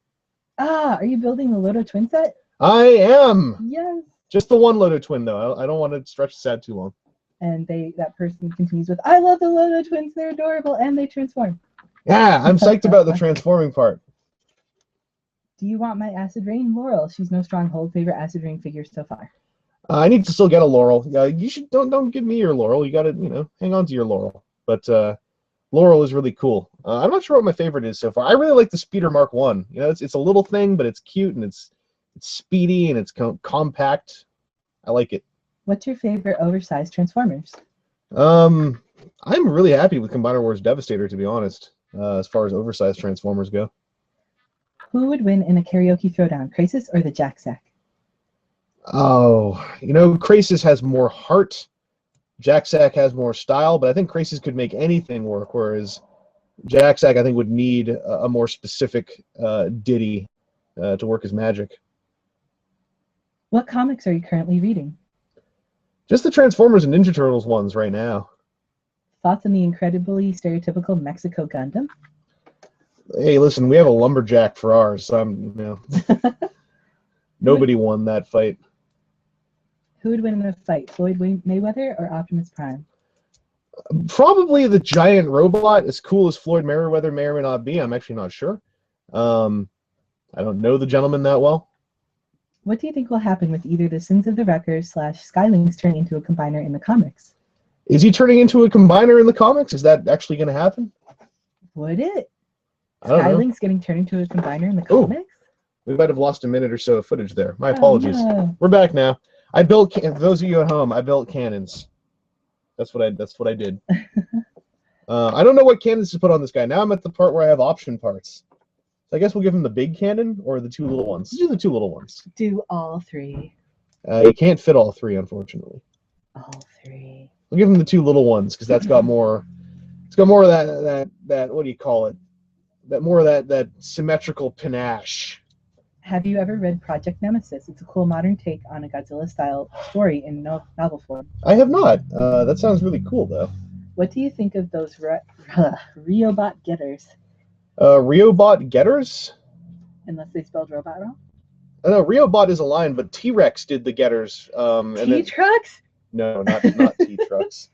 Are you building the Loto twin set? I am! Yes. Just the one Loto twin, though. I don't want to stretch this out too long. And that person continues with, I love the Loto twins. They're adorable, and they transform. Yeah, I'm psyched about the transforming part. Do you want my Acid Rain? Laurel. She's no stronghold. Favorite Acid Rain figure so far. I need to still get a Laurel. You should don't give me your Laurel. You got to hang on to your Laurel. But Laurel is really cool. I'm not sure what my favorite is so far. I really like the Speeder Mark 1. It's a little thing, but it's cute and it's speedy and it's compact. I like it. What's your favorite oversized Transformers? I'm really happy with Combiner Wars Devastator, to be honest, as far as oversized Transformers go. Who would win in a karaoke throwdown, Krasis or the Jack Sack? Oh, Krasis has more heart. Jack Sack has more style, but I think Krasis could make anything work, whereas Jack Sack, I think, would need a more specific ditty to work his magic. What comics are you currently reading? Just the Transformers and Ninja Turtles ones right now. Thoughts on the incredibly stereotypical Mexico Gundam? Hey, listen, we have a lumberjack for ours, so nobody won that fight. Who would win in a fight, Floyd Mayweather or Optimus Prime? Probably the giant robot. As cool as Floyd Mayweather may or may not be, I'm actually not sure. I don't know the gentleman that well. What do you think will happen with either the Sins of the Wreckers / Skylings turning into a combiner in the comics? Is he turning into a combiner in the comics? Is that actually going to happen? Would it? I don't know. Skylings getting turned into a combiner in the comics? We might have lost a minute or so of footage there. My apologies. No. We're back now. I built, for those of you at home, I built cannons. That's what I did. I don't know what cannons to put on this guy. Now I'm at the part where I have option parts. So I guess we'll give him the big cannon or the two little ones. Let's do the two little ones. Do all three. You can't fit all three, unfortunately. All three. We'll give him the two little ones because that's got more. It's got more of that. What do you call it? That symmetrical panache. Have you ever read Project Nemesis? It's a cool modern take on a Godzilla-style story in novel form. I have not. That sounds really cool, though. What do you think of those Riobot getters? Riobot getters? Unless they spelled robot wrong? No, Riobot is a line, but T-Rex did the getters. T-Trucks? No, not T-Trucks.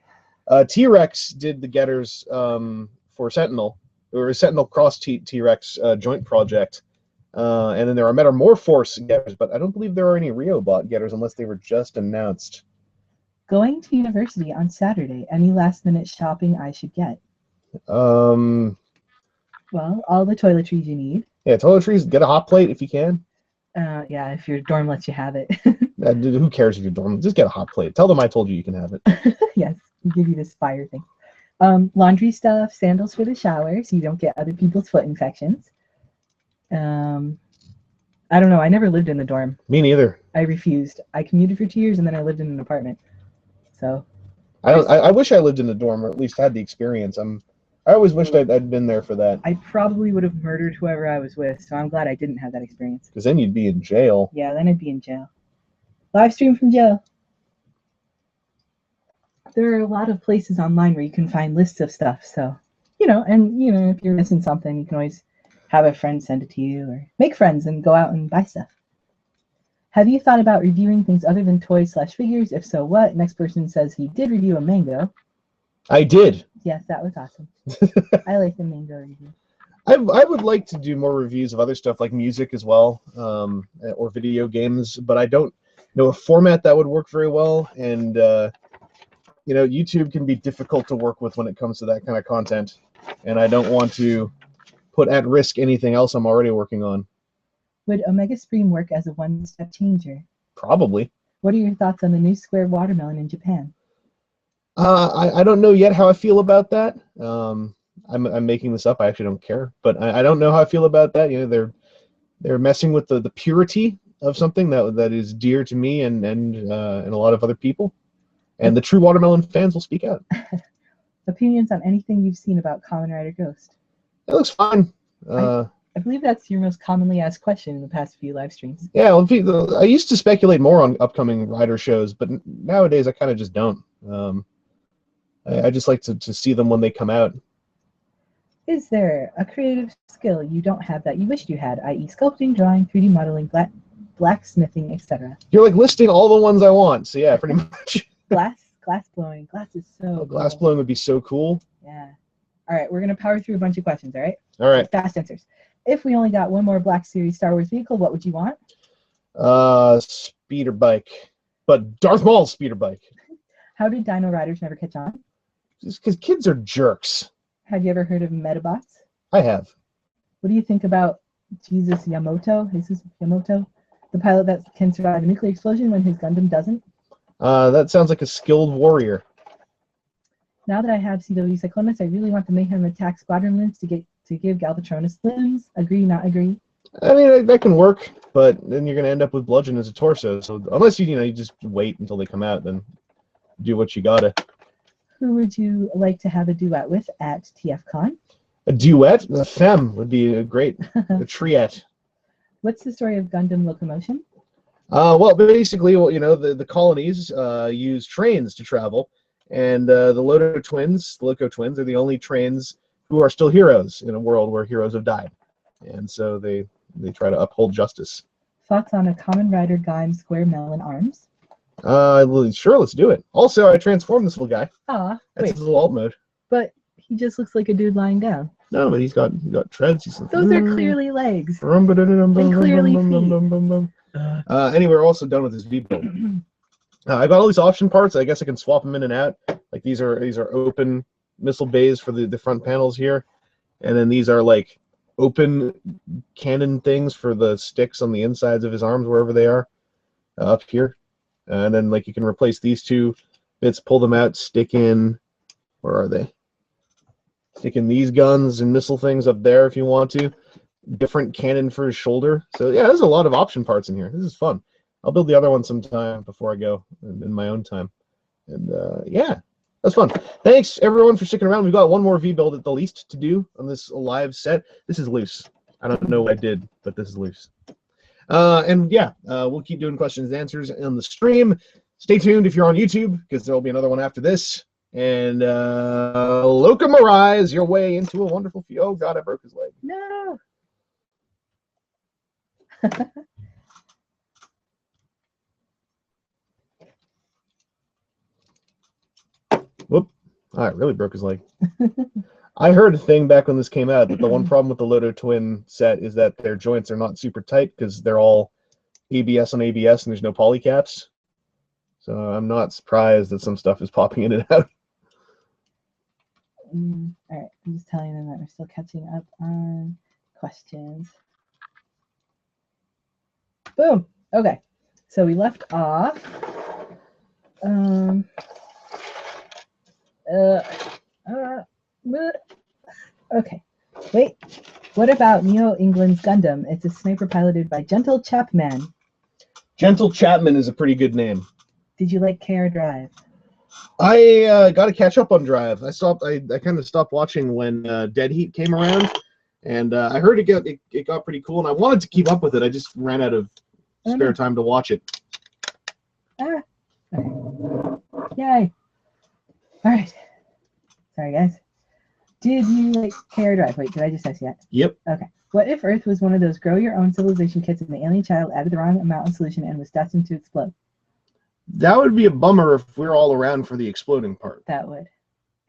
T-Rex did the getters for Sentinel. Or a Sentinel Cross T-Rex joint project. And then there are Metamorphorce getters, but I don't believe there are any Riobot getters unless they were just announced. Going to university on Saturday. Any last-minute shopping I should get? Well, all the toiletries you need. Yeah, toiletries. Get a hot plate if you can. Yeah, if your dorm lets you have it. Who cares if your dorm? Just get a hot plate. Tell them I told you can have it. Yes, we'll give you this fire thing. Laundry stuff, sandals for the shower so you don't get other people's foot infections. I don't know. I never lived in the dorm. Me neither. I refused. I commuted for 2 years and then I lived in an apartment. So. I wish I lived in a dorm or at least had the experience. I always wished I'd been there for that. I probably would have murdered whoever I was with, so I'm glad I didn't have that experience. Because then you'd be in jail. Yeah, then I'd be in jail. Live stream from jail. There are a lot of places online where you can find lists of stuff. So, if you're missing something, you can always have a friend send it to you or make friends and go out and buy stuff. Have you thought about reviewing things other than toys / figures? If so, what? Next person says he did review a mango. I did. Yes, that was awesome. I like the mango review. I would like to do more reviews of other stuff like music as well, or video games, but I don't know a format that would work very well. And YouTube can be difficult to work with when it comes to that kind of content, and I don't want to put at risk anything else I'm already working on. Would Omega Supreme work as a one-step changer? Probably. What are your thoughts on the new square watermelon in Japan? I don't know yet how I feel about that. I'm making this up. I actually don't care, but I don't know how I feel about that. They're messing with the purity of something that is dear to me and a lot of other people. And the true watermelon fans will speak out. Opinions on anything you've seen about Kamen Rider Ghost? It looks fine. I believe that's your most commonly asked question in the past few live streams. Yeah, well, I used to speculate more on upcoming Rider shows, but nowadays I kind of just don't. I just like to see them when they come out. Is there a creative skill you don't have that you wished you had, i.e. sculpting, drawing, 3D modeling, blacksmithing, etc. You're like listing all the ones I want. So yeah, pretty much. Glass blowing. Glass is so Glass cool. blowing would be so cool. Yeah. All right, we're going to power through a bunch of questions, all right? All right. Fast answers. If we only got one more Black Series Star Wars vehicle, what would you want? Speeder bike. But Darth Maul's speeder bike. How did Dino Riders never catch on? Just because kids are jerks. Have you ever heard of Metabots? I have. What do you think about Jesus Yamato, the pilot that can survive a nuclear explosion when his Gundam doesn't? That sounds like a skilled warrior. Now that I have CW Cyclonus, I really want the Mayhem Attack Squadron limbs to give Galvatronus limbs. Agree, not agree? I mean, that can work, but then you're going to end up with Bludgeon as a torso. So unless you just wait until they come out, then do what you gotta. Who would you like to have a duet with at TFCon? A duet? A femme would be a great a triet. What's the story of Gundam locomotion? Well, basically, the colonies use trains to travel, and the Loco twins are the only trains who are still heroes in a world where heroes have died, and so they try to uphold justice. Thoughts on a Kamen Rider Gaim Square Melon arms? Sure, let's do it. Also, I transformed this little guy. Ah, That's wait, his little alt mode. but he just looks like a dude lying down. No, but he's got treads. Those are clearly legs. And clearly feet. Anyway, we're also done with this V-build. I got all these option parts. I guess I can swap them in and out. Like these are open missile bays for the front panels here, and then these are like open cannon things for the sticks on the insides of his arms, wherever they are, up here. And then like you can replace these two bits, pull them out, stick in. Where are they? Stick in these guns and missile things up there if you want to. Different cannon for his shoulder. So yeah, there's a lot of option parts in here. This is fun. I'll build the other one sometime before I go in my own time. And yeah, that's fun. Thanks everyone for sticking around. We've got one more V-build at the least to do on this live set. This is loose. I don't know what I did, but this is loose. And yeah, we'll keep doing questions and answers on the stream. Stay tuned if you're on YouTube, because there'll be another one after this. And Loco Mirai is your way into a wonderful future. Oh god, I broke his leg. No. Whoop. I really broke his leg. I heard a thing back when this came out that the one problem with the Loto Twin set is that their joints are not super tight because they're all ABS on ABS and there's no polycaps. So I'm not surprised that some stuff is popping in and out. All right, I'm just telling them that we're still catching up on questions. Boom. Okay, so we left off. Okay, wait. What about Neo England's Gundam? It's a sniper piloted by Gentle Chapman. Gentle Chapman is a pretty good name. Did you like KR Drive? I got to catch up on Drive. I kind of stopped watching when Dead Heat came around, and I heard it got pretty cool, and I wanted to keep up with it. I just ran out of spare time to watch it. Ah. Yay. All right. Sorry, guys. Did you like KR Drive? Wait, did I just ask yet? Yep. Okay. What if Earth was one of those grow-your-own civilization kits and the alien child added the wrong amount of solution and was destined to explode? That would be a bummer if we're all around for the exploding part. That would.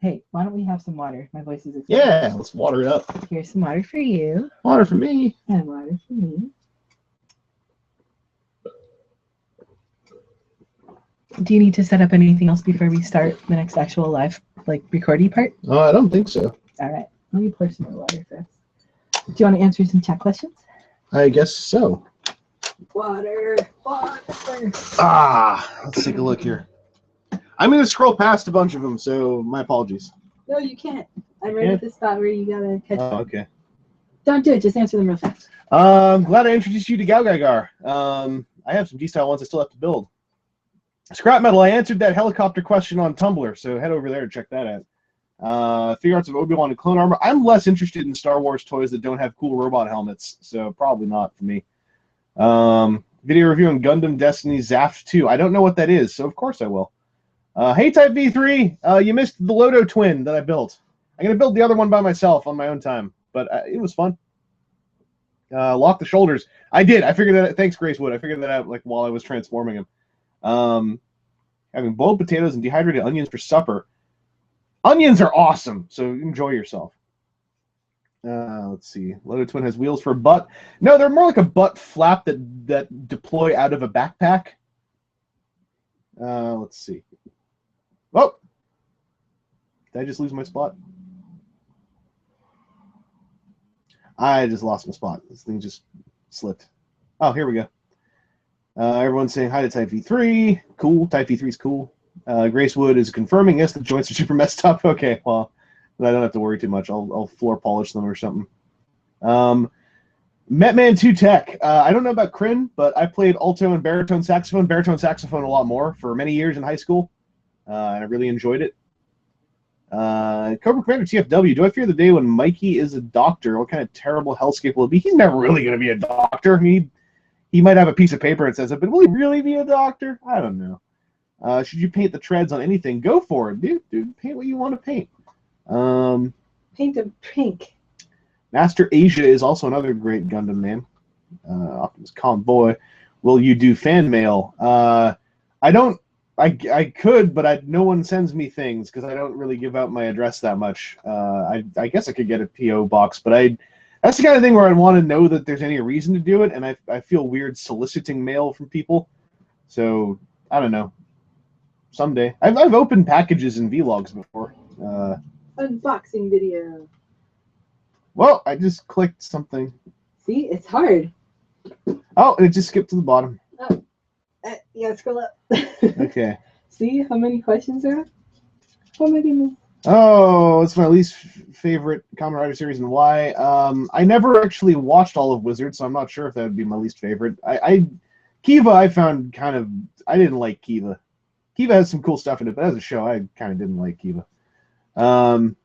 Hey, why don't we have some water? My voice is exploding. Yeah, let's water it up. Here's some water for you. Water for me. And water for me. Do you need to set up anything else before we start the next actual live, recording part? I don't think so. All right. Let me pour some more water first. Do you want to answer some chat questions? I guess so. Water. Let's take a look here. I'm going to scroll past a bunch of them, so my apologies. No, you can't. I'm right at the spot where you got to catch them. Okay. Don't do it. Just answer them real fast. I'm glad I introduced you to Galgagar. I have some D-style ones I still have to build. Scrap Metal, I answered that helicopter question on Tumblr, so head over there to check that out. Figure Arts of Obi-Wan and Clone Armor. I'm less interested in Star Wars toys that don't have cool robot helmets, so probably not for me. Video review on Gundam Destiny Zaft 2. I don't know what that is, so of course I will. Hey Type V3, you missed the Loto Twin that I built. I'm going to build the other one by myself on my own time, but it was fun. Lock the shoulders. I did. I figured that out. Thanks, Grace Wood. I figured that out like while I was transforming him. Having boiled potatoes and dehydrated onions for supper. Onions are awesome, so enjoy yourself. Let's see. Loaded Twin has wheels for a butt. No, they're more like a butt flap that deploy out of a backpack. Let's see. Oh! Did I just lose my spot? I just lost my spot. This thing just slipped. Oh, here we go. Everyone's saying hi to Type V3. Cool. Type V3 is cool. Grace Wood is confirming, yes, the joints are super messed up. Okay, well, I don't have to worry too much. I'll floor polish them or something. Metman2 Tech. I don't know about Kryn, but I played alto and baritone saxophone a lot more for many years in high school. And I really enjoyed it. Cobra Commander TFW. Do I fear the day when Mikey is a doctor? What kind of terrible hellscape will it be? He's never really going to be a doctor. I mean, he might have a piece of paper that says it, but will he really be a doctor? I don't know. Should you paint the treads on anything? Go for it, dude. Paint what you want to paint. Paint them pink. Master Asia is also another great Gundam name. Optimus Convoy. Will you do fan mail? I don't. I could, but no one sends me things because I don't really give out my address that much. I guess I could get a P.O. box, but that's the kind of thing where I want to know that there's any reason to do it, and I feel weird soliciting mail from people. So, I don't know. Someday. I've opened packages in vlogs before. Unboxing video. Well, I just clicked something. See, it's hard. Oh, it just skipped to the bottom. Oh, yeah, scroll up. Okay. See how many questions there are? Oh my goodness. Oh, it's my least favorite Kamen Rider series and why. I never actually watched all of Wizard, so I'm not sure if that would be my least favorite. Kiva, I found kind of. I didn't like Kiva. Kiva has some cool stuff in it, but as a show, I kind of didn't like Kiva. Dang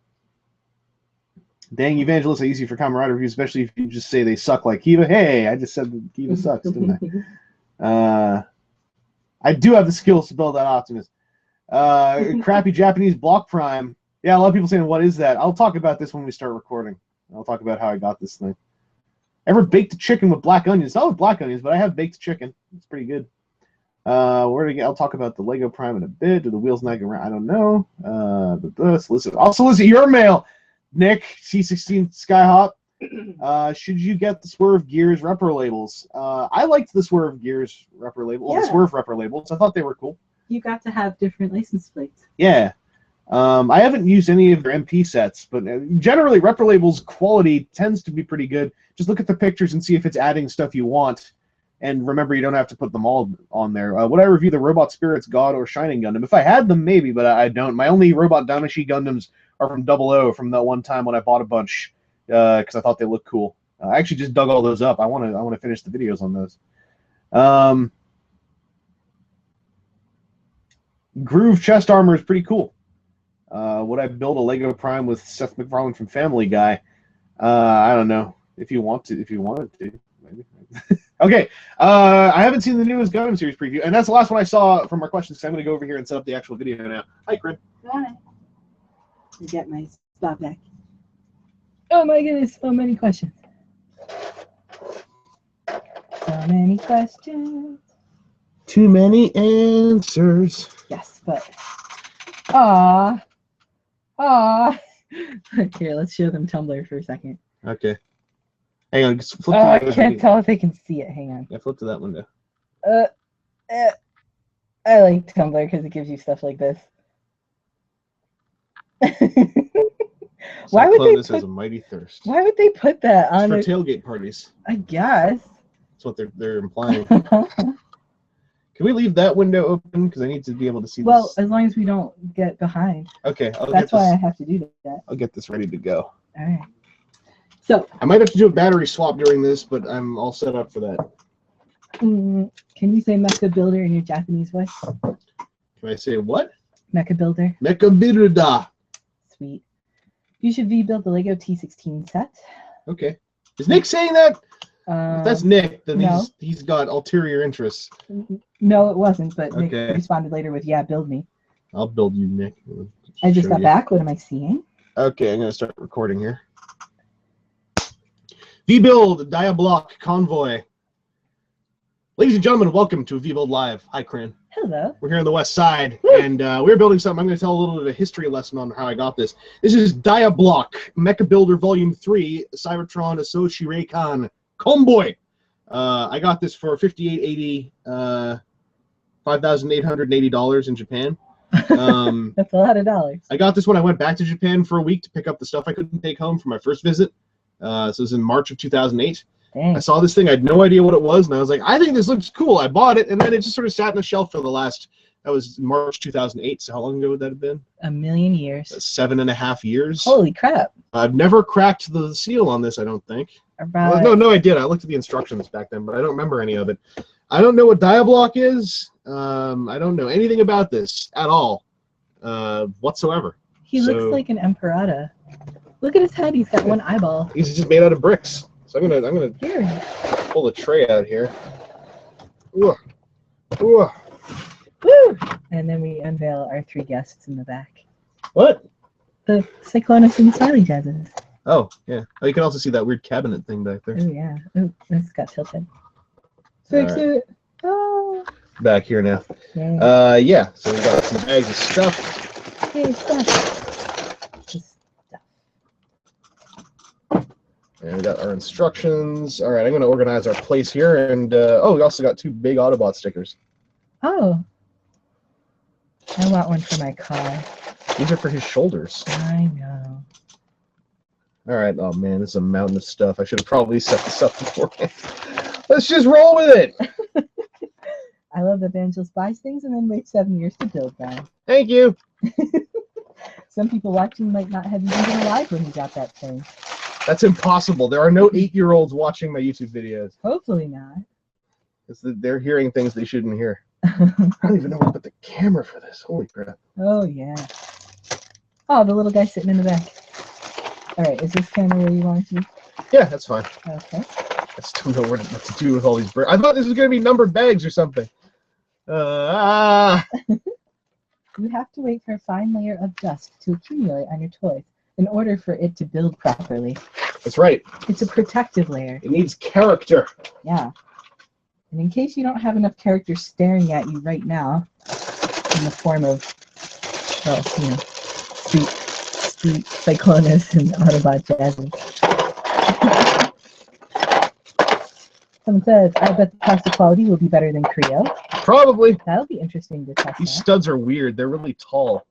Evangelist, I use you for Kamen Rider reviews, especially if you just say they suck like Kiva. Hey, I just said that Kiva sucks, didn't I? I do have the skills to build that Optimus. Crappy Japanese block prime. Yeah, a lot of people saying, what is that? I'll talk about this when we start recording. I'll talk about how I got this thing. Ever baked a chicken with black onions? Not with black onions, but I have baked chicken. It's pretty good. I'll talk about the Lego Prime in a bit. Do the wheels nag around? I don't know. I'll solicit your mail, Nick, C16 Skyhop. Should you get the Swerve Gears repro labels? I liked the Swerve Gears repro label. Yeah. The Swerve repro labels. I thought they were cool. You got to have different license plates. Yeah. I haven't used any of their MP sets, but generally repro labels quality tends to be pretty good. Just look at the pictures and see if it's adding stuff you want. And remember, you don't have to put them all on there. Would I review the Robot Spirits, God, or Shining Gundam? If I had them, maybe, but I don't. My only Robot Damashi Gundams are from 00 from that one time when I bought a bunch because I thought they looked cool. I actually just dug all those up. I want to finish the videos on those. Groove chest armor is pretty cool. Would I build a Lego Prime with Seth MacFarlane from Family Guy? I don't know. If you wanted to, maybe. Okay. I haven't seen the newest Gundam series preview, and that's the last one I saw from our questions. So I'm going to go over here and set up the actual video now. Hi, Kryn. Hi. I get my spot back. Oh my goodness, so many questions. So many questions. Too many answers. Yes, but here, let's show them Tumblr for a second. Okay. Hang on, just flip to I can't tell if they can see it. Hang on. Yeah, flip to that window. I like Tumblr because it gives you stuff like this. Why would they this as a mighty thirst? Why would they put that on for tailgate parties? I guess. That's what they're implying. Can we leave that window open? Because I need to be able to see well, this. as long as we don't get behind. Okay. That's why I have to do that. I'll get this ready to go. All right. So. I might have to do a battery swap during this, but I'm all set up for that. Can you say Mecha Builder in your Japanese voice? Can I say what? Mecha Builder. Mecha Builder. Sweet. You should V-build the Lego T16 set. Okay. Is Nick saying that? If that's Nick, then no. he's got ulterior interests. No, it wasn't, but okay. Nick responded later with, yeah, build me. I'll build you, Nick. I just got back. What am I seeing? Okay, I'm going to start recording here. V-Build Diablock Convoy. Ladies and gentlemen, welcome to V-Build Live. Hi, Corinne. Hello. We're here on the west side, Woo! and we're building something. I'm going to tell a little bit of a history lesson on how I got this. This is Diablock Mecha Builder Volume 3 Cybertron Asoshi Raycon Convoy. I got this for $58.80, $5,880 in Japan. That's a lot of dollars. I got this when I went back to Japan for a week to pick up the stuff I couldn't take home for my first visit. So it was in March of 2008. Dang. I saw this thing. I had no idea what it was, and I was like, I think this looks cool. I bought it, and then it just sort of sat on the shelf for the last, that was March 2008, so how long ago would that have been? A million years. 7.5 years. Holy crap. I've never cracked the seal on this, I don't think. About Well, no, I did. I looked at the instructions back then, but I don't remember any of it. I don't know what Diablock is. I don't know anything about this at all, whatsoever. He looks like an Emperata. Look at his head. He's got one eyeball. He's just made out of bricks. So I'm gonna Here. pull the tray out here. Ooh. Ooh. Woo! And then we unveil our three guests in the back. What? The Cyclonus and the Smiley Jazzes. Oh, yeah. Oh, you can also see that weird cabinet thing back there. Oh, yeah. Oh, this got tilted. Fix All right. it. Oh. Back here now. Yeah. Yeah. So we got some bags of stuff. Hey, stuff. Just stuff. And we got our instructions. All right, I'm going to organize our place here. And, oh, we also got two big Autobot stickers. Oh. I want one for my car. These are for his shoulders. I know. All right. Oh, man, this is a mountain of stuff. I should have probably set this up beforehand. Let's just roll with it. I love that Vangelis buys things and then waits 7 years to build them. Thank you. Some people watching might not have even been alive when he got that thing. That's impossible. There are no 8-year-olds watching my YouTube videos. Hopefully not. They're hearing things they shouldn't hear. I don't even know where to put the camera for this. Holy crap. Oh, yeah. Oh, the little guy sitting in the back. All right, is this camera where you want it to be? Yeah, that's fine. Okay. I still don't know what to do with all these bricks. I thought this was going to be numbered bags or something. You have to wait for a fine layer of dust to accumulate on your toy in order for it to build properly. That's right. It's a protective layer. It needs character. Yeah. And in case you don't have enough characters staring at you right now, in the form of, well, you know, Street Cyclonus and Autobot Jazzy. Someone says, I bet the plastic quality will be better than Creo. Probably. That'll be interesting to test. These studs are weird. They're really tall.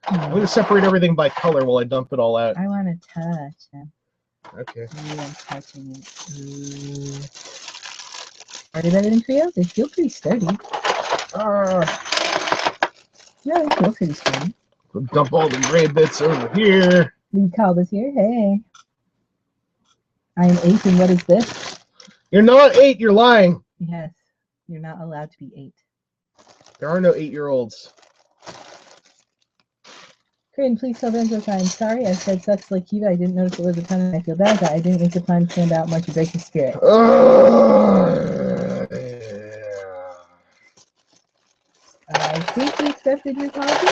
I'm going to separate everything by color while I dump it all out. I want to touch them. Okay. Ooh, I'm touching it. Ooh. Are they better than Creo? They feel pretty sturdy. Yeah, they feel pretty sturdy. We'll dump all the gray bits over here. Lee Calba's here. Hey. I am 8, and what is this? You're not 8. You're lying. Yes, you're not allowed to be 8. There are no 8-year-olds. Corinne, please tell Benzo I'm sorry. I said sucks like Kiva. I didn't notice it was a pun, and I feel bad that I didn't make the pun stand out much to break his spirit. I think we accepted your apology.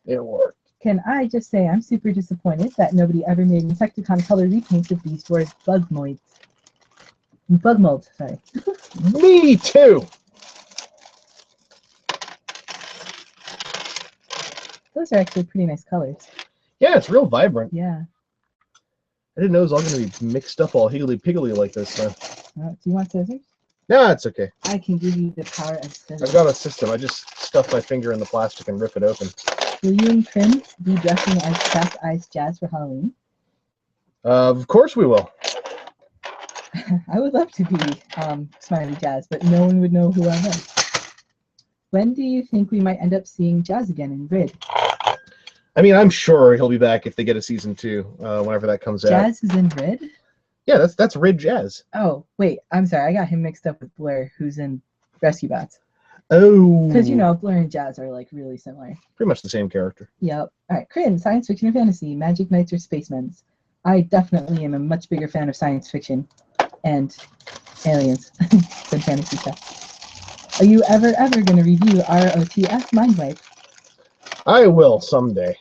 It worked. Can I just say I'm super disappointed that nobody ever made Insecticon color repaints of Beast Wars bug molds. Bug molds, sorry. Me too. Those are actually pretty nice colors. Yeah, it's real vibrant. Yeah. I didn't know it was all going to be mixed up all higgledy-piggledy like this. So. Do you want scissors? No, it's okay. I can give you the power of scissors. I've got a system. I just stuff my finger in the plastic and rip it open. Will you and Prim be dressing as Cracked Ice Jazz for Halloween? Of course we will. I would love to be Smiley Jazz, but no one would know who I was. When do you think we might end up seeing Jazz again in Rid? I mean, I'm sure he'll be back if they get a season 2, whenever that comes out. Jazz is in Rid? Yeah, that's Rid Jazz. Oh, wait, I'm sorry. I got him mixed up with Blur, who's in Rescue Bots. Oh. Because, you know, Blur and Jazz are, like, really similar. Pretty much the same character. Yep. All right, Corinne, science fiction or fantasy, Magic Knights or Spacemen? I definitely am a much bigger fan of science fiction and aliens than fantasy stuff. Are you ever going to review ROTF Mindwipe? I will someday.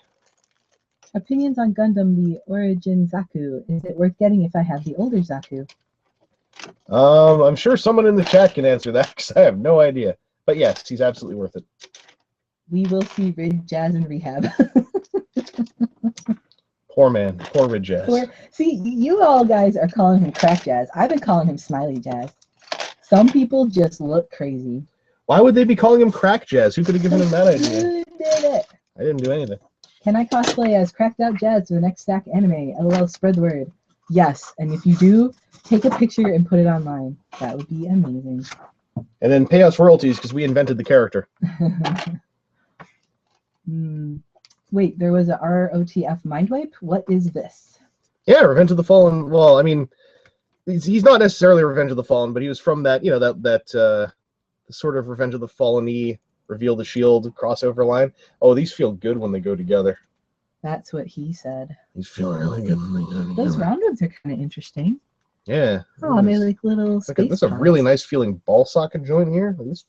Opinions on Gundam, the Origin Zaku. Is it worth getting if I have the older Zaku? I'm sure someone in the chat can answer that because I have no idea. But yes, he's absolutely worth it. We will see Rid Jazz in rehab. Poor man. Poor Rid Jazz. See, you all guys are calling him Crack Jazz. I've been calling him Smiley Jazz. Some people just look crazy. Why would they be calling him Crack Jazz? Who could have given him that idea? Who did it? I didn't do anything. Can I cosplay as Cracked Out Jazz for the next Stack anime? LOL, spread the word. Yes, and if you do, take a picture and put it online. That would be amazing. And then pay us royalties because we invented the character. Wait, there was a ROTF mind wipe? What is this? Yeah, Revenge of the Fallen. Well, I mean, he's not necessarily Revenge of the Fallen, but he was from that, that sort of Revenge of the Fallen-y Reveal the Shield crossover line. Oh, these feel good when they go together. That's what he said. These feel really good when they go together. Those round ones are kind of interesting. Yeah. Oh, they like little space That's a really nice feeling ball socket joint here. This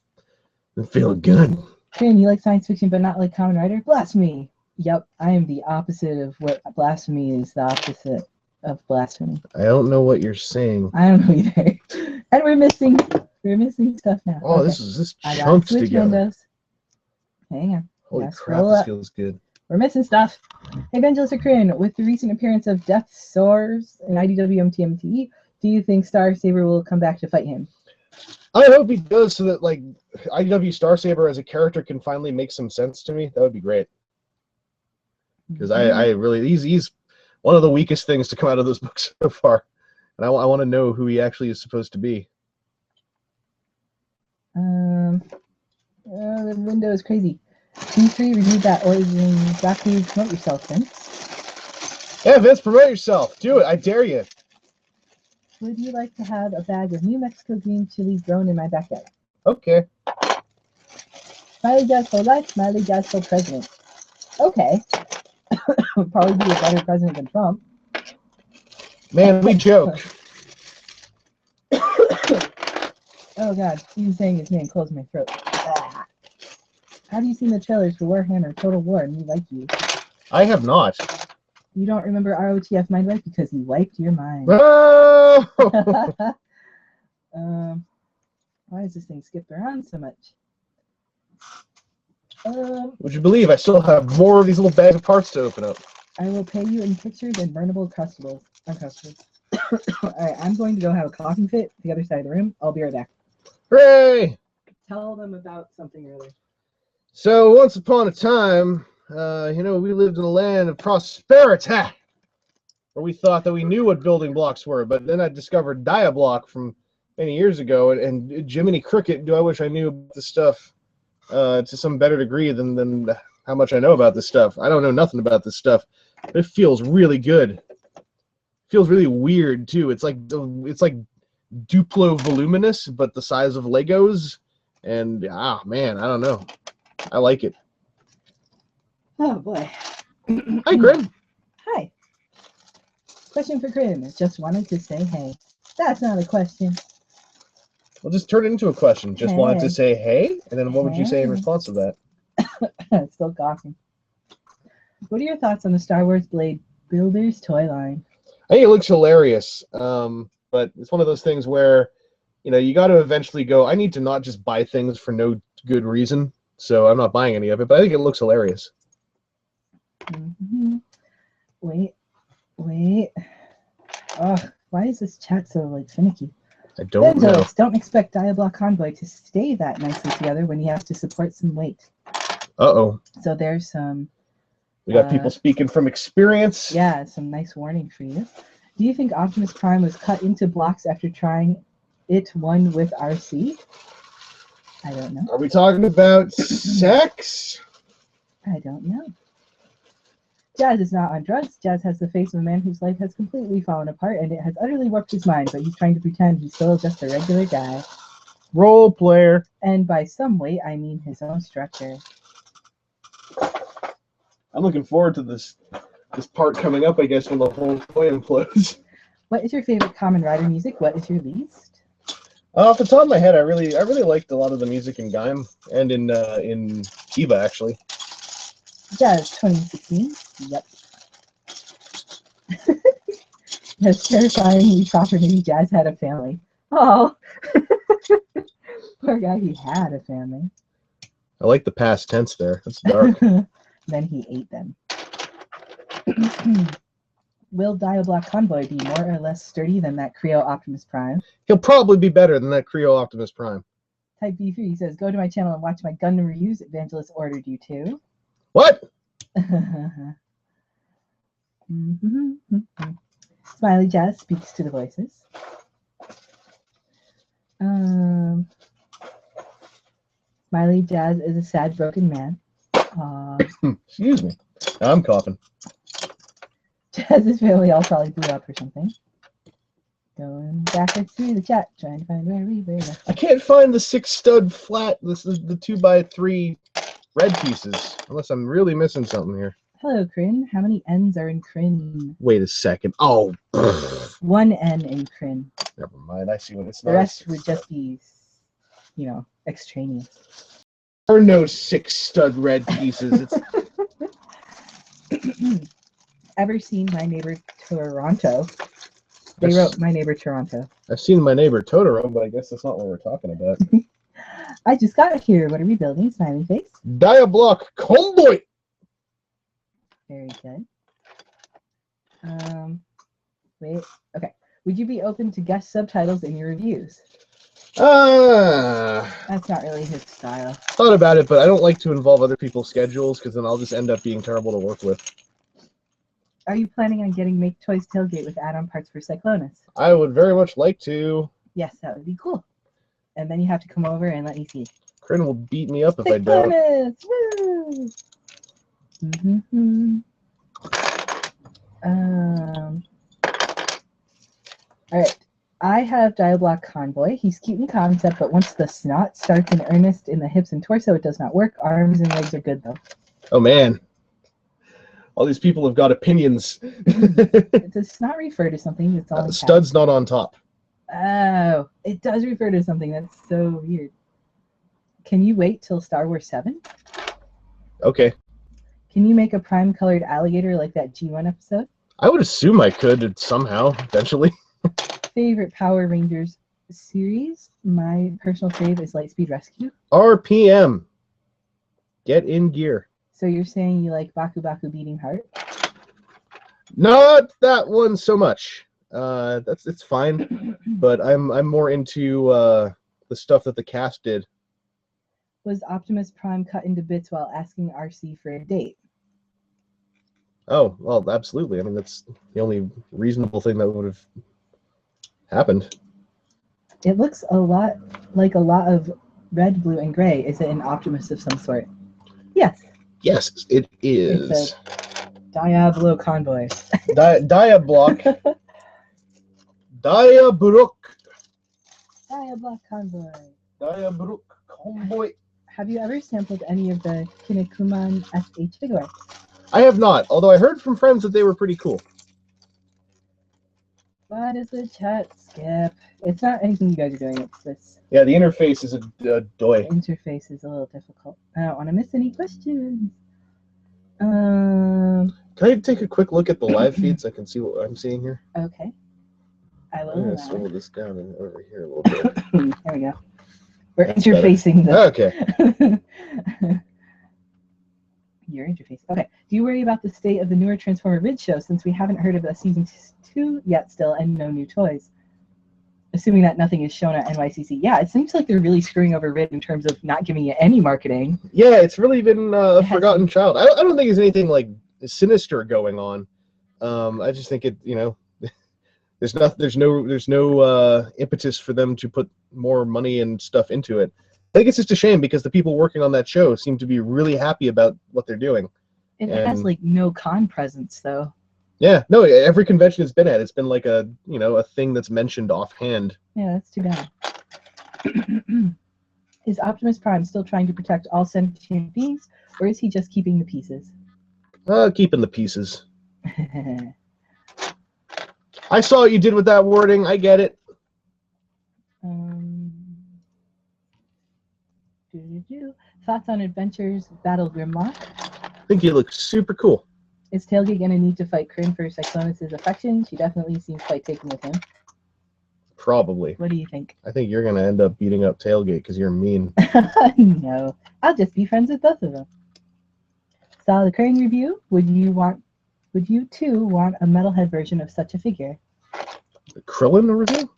feels good. Karen, you like science fiction but not like Kamen Rider? Blasphemy. Yep, I am the opposite of what blasphemy is. The opposite of blasphemy. I don't know what you're saying. I don't know either. And we're missing stuff now. Oh, okay. this I got chunks switch together. windows. Hang on. Holy Yeah, crap, scroll this up. feels good. We're missing stuff. Evangelist Corinne, with the recent appearance of Death Soars in IDW MTMTE, do you think Star Saber will come back to fight him? I hope he does, so that like IDW Star Saber as a character can finally make some sense to me. That would be great. Because I really he's one of the weakest things to come out of those books so far, and I want to know who he actually is supposed to be. The window is crazy. D3 reviewed that Origin Zaku. Promote yourself, Vince. Yeah, Vince, promote yourself. Do it. I dare you. Would you like to have a bag of New Mexico green chili grown in my backyard? Okay. Smiley Jazz for life, Smiley Jazz for president. Okay. Would probably be a better president than Trump. Man, we joke. Oh god, even saying his name closed my throat. Ah. Have you seen the trailers for Warhammer Total War? Me like you. I have not. You don't remember ROTF Mind Wipe because he wiped your mind. Oh! Why is this thing skipped around so much? Would you believe I still have more of these little bags of parts to open up? I will pay you in pictures and burnable Uncrustables. Alright, I'm going to go have a coughing fit the other side of the room. I'll be right back. Hooray! Tell them about something or other. So once upon a time, we lived in a land of prosperity, where we thought that we knew what building blocks were, but then I discovered Diablock from many years ago, and Jiminy Cricket, do I wish I knew about this stuff to some better degree than how much I know about this stuff. I don't know nothing about this stuff. It feels really good. It feels really weird too. It's like Duplo voluminous, but the size of Legos, and man, I don't know. I like it. Oh boy. Hi, Grim. Hi. Question for Grim. Just wanted to say hey. That's not a question. Well, just turn it into a question. Just wanted to Hey. say hey, and then what would you say in Hey. response to that? Still coughing. What are your thoughts on the Star Wars Blade Builders toy line? I think it looks hilarious, but it's one of those things where, you got to eventually go, I need to not just buy things for no good reason, so I'm not buying any of it, but I think it looks hilarious. Mm-hmm. Wait. Oh, why is this chat so finicky? I don't know. Bentos, don't expect Diablock Convoy to stay that nicely together when he has to support some weight. Uh-oh. So there's some... We got people speaking from experience. Yeah, some nice warning for you. Do you think Optimus Prime was cut into blocks after trying it one with RC? I don't know. Are we talking about sex? I don't know. Jazz is not on drugs. Jazz has the face of a man whose life has completely fallen apart and it has utterly warped his mind, but he's trying to pretend he's still just a regular guy. Role player. And by some weight, I mean his own structure. I'm looking forward to this part coming up, I guess, when the whole toy implodes. What is your favorite Kamen Rider music? What is your least? Off the top of my head, I really liked a lot of the music in Gaim and in Kiva, actually. Jazz 2016. Yep. That's terrifyingly proper. Maybe Jazz had a family. Oh, poor guy. He had a family. I like the past tense there. That's dark. Then he ate them. Will Diablock Convoy be more or less sturdy than that Creo Optimus Prime? He'll probably be better than that Creo Optimus Prime. Type B3 says, go to my channel and watch my Gundam reviews. Evangelist ordered you to. What? Smiley Jazz speaks to the voices. Smiley Jazz is a sad, broken man. Excuse me. I'm coughing. Jazz's family all probably blew up or something. Going backwards through the chat, trying to find where we were. I can't find the 6-stud flat. This is the 2x3 red pieces. Unless I'm really missing something here. Hello, Kryn. How many N's are in Kryn? Wait a second. Oh. One N in Kryn. Never mind. I see what it's The rest would just be, you know, extraneous. There are no 6-stud red pieces. It's... Ever seen My Neighbor Toronto? They wrote My Neighbor Toronto. I've seen My Neighbor Totoro, but I guess that's not what we're talking about. I just got here. What are we building? Smiley face. Diablock Convoy. Very good. Wait. Okay. Would you be open to guest subtitles in your reviews? That's not really his style. Thought about it, but I don't like to involve other people's schedules because then I'll just end up being terrible to work with. Are you planning on getting Make Toys Tailgate with add-on parts for Cyclonus? I would very much like to. Yes, that would be cool. And then you have to come over and let me see. Kryn will beat me up if I don't. Woo! All right. I have Diablock Convoy. He's cute in concept, but once the snot starts in earnest in the hips and torso, it does not work. Arms and legs are good, though. Oh, man. All these people have got opinions. Does snot refer to something? It's all stud's not on top. Oh, it does refer to something. That's so weird. Can you wait till Star Wars 7? Okay. Can you make a prime-colored alligator like that G1 episode? I would assume I could somehow, eventually. Favorite Power Rangers series? My personal fave is Lightspeed Rescue. RPM. Get in gear. So you're saying you like Baku Baku Beating Heart? Not that one so much. It's fine, but I'm more into the stuff that the cast did. Was Optimus Prime cut into bits while asking RC for a date? Oh, well, absolutely. I mean, that's the only reasonable thing that would have happened. It looks a lot like a lot of red, blue, and gray. Is it an Optimus of some sort? Yes. Yes, it is. It's a Diablo Convoy. Diablock. Diabrook. Diablock Convoy. Diabrook Convoy. Have you ever sampled any of the Kinnikuman SH figure? I have not, although I heard from friends that they were pretty cool. What is the chat skip? It's not anything you guys are doing, it's this. Yeah, the interface is a doy. The interface is a little difficult. I don't want to miss any questions. Can I take a quick look at the live feed so I can see what I'm seeing here? Okay. I will. I'm going to slow this down and over here a little bit. There we go. We're That's interfacing better. the... Okay. Your interface. Okay. Do you worry about the state of the newer Transformer Ridge show since we haven't heard of a season 2 yet still and no new toys? Assuming that nothing is shown at NYCC. Yeah, it seems like they're really screwing over Rid in terms of not giving it any marketing. Yeah, it's really been a forgotten child. I don't think there's anything like sinister going on. I just think it, you know, there's no impetus for them to put more money and stuff into it. I think it's just a shame because the people working on that show seem to be really happy about what they're doing. It has like no con presence though. Yeah, no, every convention it's been at, it's been like a, you know, a thing that's mentioned offhand. Yeah, that's too bad. Is Optimus Prime still trying to protect all sentient beings, or is he just keeping the pieces? Keeping the pieces. I saw what you did with that wording. I get it. Thoughts on Adventures Battle Grimlock? I think he looks super cool. Is Tailgate going to need to fight Kryn for Cyclonus' affection? She definitely seems quite taken with him. Probably. What do you think? I think you're going to end up beating up Tailgate because you're mean. No, I'll just be friends with both of them. Saw the Crane review. Would you too want a metalhead version of such a figure? The Krillin review?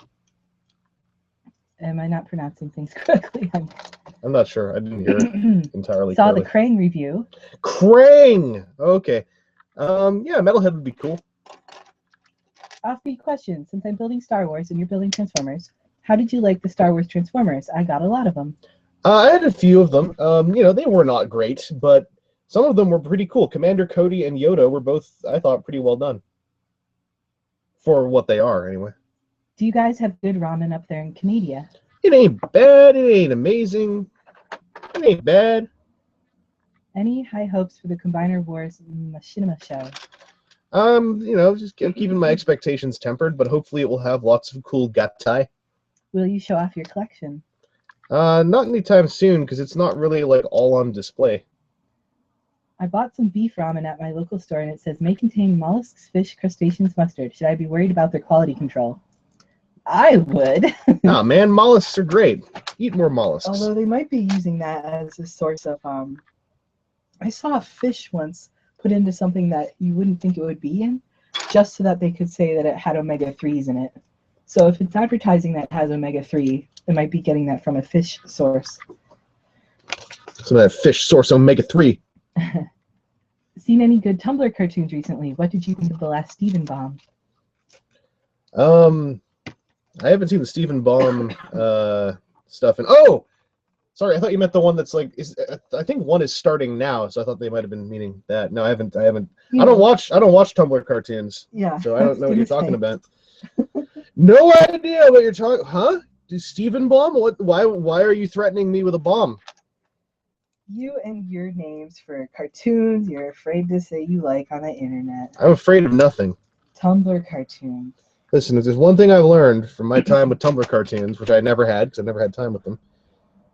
Am I not pronouncing things correctly? I'm not sure. I didn't hear it entirely Saw clearly. the Crane review. Krang! Okay. Yeah, Metalhead would be cool. Offbeat question. Since I'm building Star Wars and you're building Transformers, how did you like the Star Wars Transformers? I got a lot of them. I had a few of them. They were not great, but some of them were pretty cool. Commander Cody and Yoda were both, I thought, pretty well done. For what they are, anyway. Do you guys have good ramen up there in Canada? It ain't bad. It ain't amazing. It ain't bad. Any high hopes for the Combiner Wars Machinima show? Just keeping my expectations tempered, but hopefully it will have lots of cool gattai. Will you show off your collection? Not anytime soon, because it's not really like all on display. I bought some beef ramen at my local store and it says may contain mollusks, fish, crustaceans, mustard. Should I be worried about their quality control? I would. Nah, man, mollusks are great. Eat more mollusks. Although they might be using that as a source of I saw a fish once put into something that you wouldn't think it would be in, just so that they could say that it had omega-3s in it. So if it's advertising that it has omega-3, it might be getting that from a fish source. Some of that fish source omega-3. Seen any good Tumblr cartoons recently? What did you think of the last Stephen Bomb? I haven't seen the Stephen Baum stuff. Sorry, I thought you meant the one that's like. I think one is starting now, so I thought they might have been meaning that. No, I haven't. I don't watch Tumblr cartoons. Yeah. So I don't know what you're talking about. No idea what you're talking. Huh? Stephen Baum? What? Why are you threatening me with a bomb? You and your names for cartoons you're afraid to say you like on the internet. I'm afraid of nothing. Tumblr cartoons. Listen, if there's one thing I've learned from my time with Tumblr cartoons, which I never had because I never had time with them,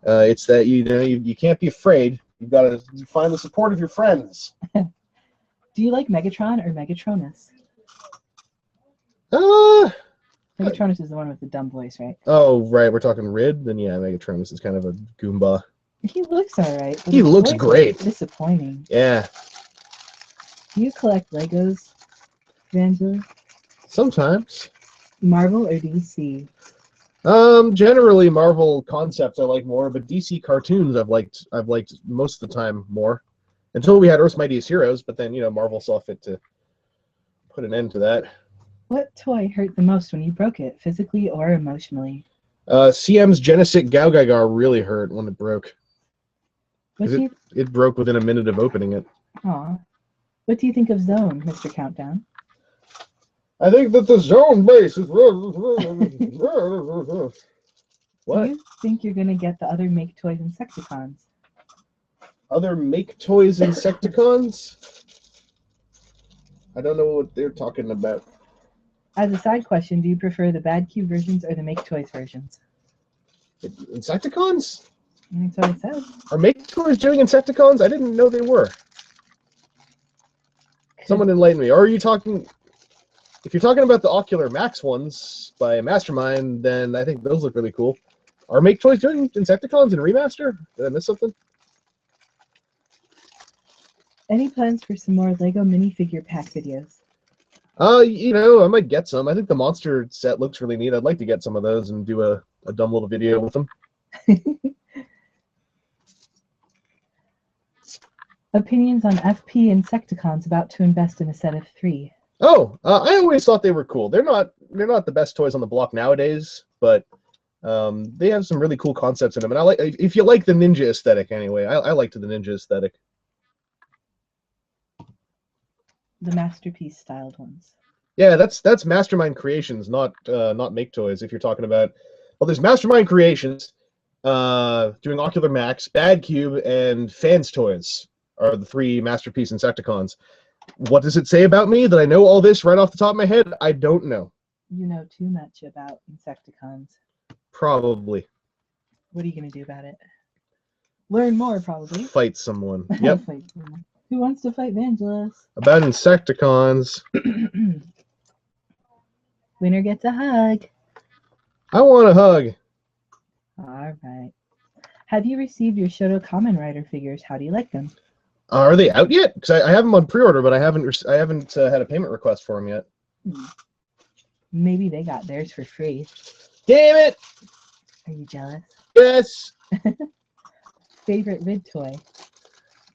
it's that you can't be afraid. You've got to find the support of your friends. Do you like Megatron or Megatronus? Megatronus is the one with the dumb voice, right? Oh, right. We're talking Rid? Then yeah, Megatronus is kind of a Goomba. He looks alright. He looks great. Disappointing. Yeah. Do you collect Legos, Angela? Sometimes. Marvel or DC? Generally Marvel concepts I like more, but DC cartoons I've liked most of the time more. Until we had Earth's Mightiest Heroes, but then Marvel saw fit to put an end to that. What toy hurt the most when you broke it, physically or emotionally? CM's Genesis Gaugagar really hurt when it broke. It broke within a minute of opening it. Aw. What do you think of Zone, Mr. Countdown? I think that the Zone base is... What? Do you think you're going to get the other Make Toys Insecticons? Other Make Toys Insecticons? I don't know what they're talking about. As a side question, do you prefer the Bad Cube versions or the Make Toys versions? Insecticons? That's what it says. Are Make Toys doing Insecticons? I didn't know they were. Someone enlighten me. Or are you talking... If you're talking about the Ocular Max ones by Mastermind, then I think those look really cool. Are Make Toys doing Insecticons in Remaster? Did I miss something? Any plans for some more Lego minifigure pack videos? I might get some. I think the monster set looks really neat. I'd like to get some of those and do a dumb little video with them. Opinions on FP Insecticons about to invest in a set of 3. Oh, I always thought they were cool. They're not the best toys on the block nowadays, but they have some really cool concepts in them. And if you like the ninja aesthetic anyway, I liked the ninja aesthetic. The Masterpiece styled ones. Yeah, that's Mastermind Creations, not Make Toys. If you're talking about, well, there's Mastermind Creations, doing Ocular Max, Bad Cube, and Fans Toys are the 3 Masterpiece Insecticons. What does it say about me that I know all this right off the top of my head? I don't know. You know too much about Insecticons. Probably. What are you going to do about it? Learn more, probably. Fight someone. Yep. Fight someone. Who wants to fight Vangelis? About Insecticons. Winner gets a hug. I want a hug. All right. Have you received your Shoto Kamen Rider figures? How do you like them? Are they out yet? Because I have them on pre-order, but I haven't had a payment request for them yet. Maybe they got theirs for free. Damn it! Are you jealous? Yes. Favorite Rid toy?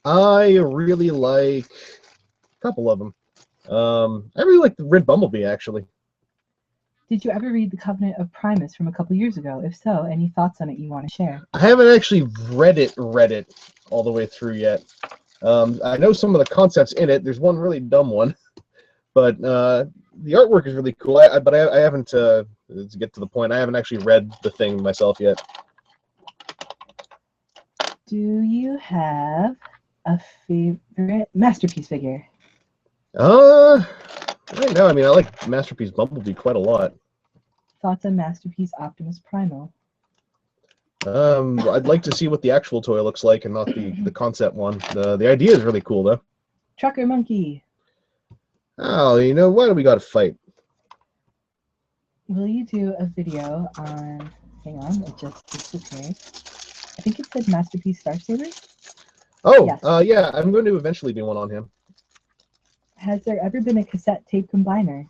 I really like a couple of them. I really like the Rid Bumblebee, actually. Did you ever read The Covenant of Primus from a couple years ago? If so, any thoughts on it you want to share? I haven't actually read it all the way through yet. I know some of the concepts in it. There's one really dumb one, but the artwork is really cool. But I haven't, to get to the point, I haven't actually read the thing myself yet. Do you have a favorite Masterpiece figure? Right now, I mean, I like Masterpiece Bumblebee quite a lot. Thoughts on Masterpiece Optimus Primal? I'd like to see what the actual toy looks like and not the concept one. The idea is really cool, though. Trucker Monkey. Oh, you know, why do we got to fight? Will you do a video on... Hang on, it just disappeared. I think it said Masterpiece Star Saber? Oh, Yes. yeah, I'm going to eventually do one on him. Has there ever been a cassette tape combiner?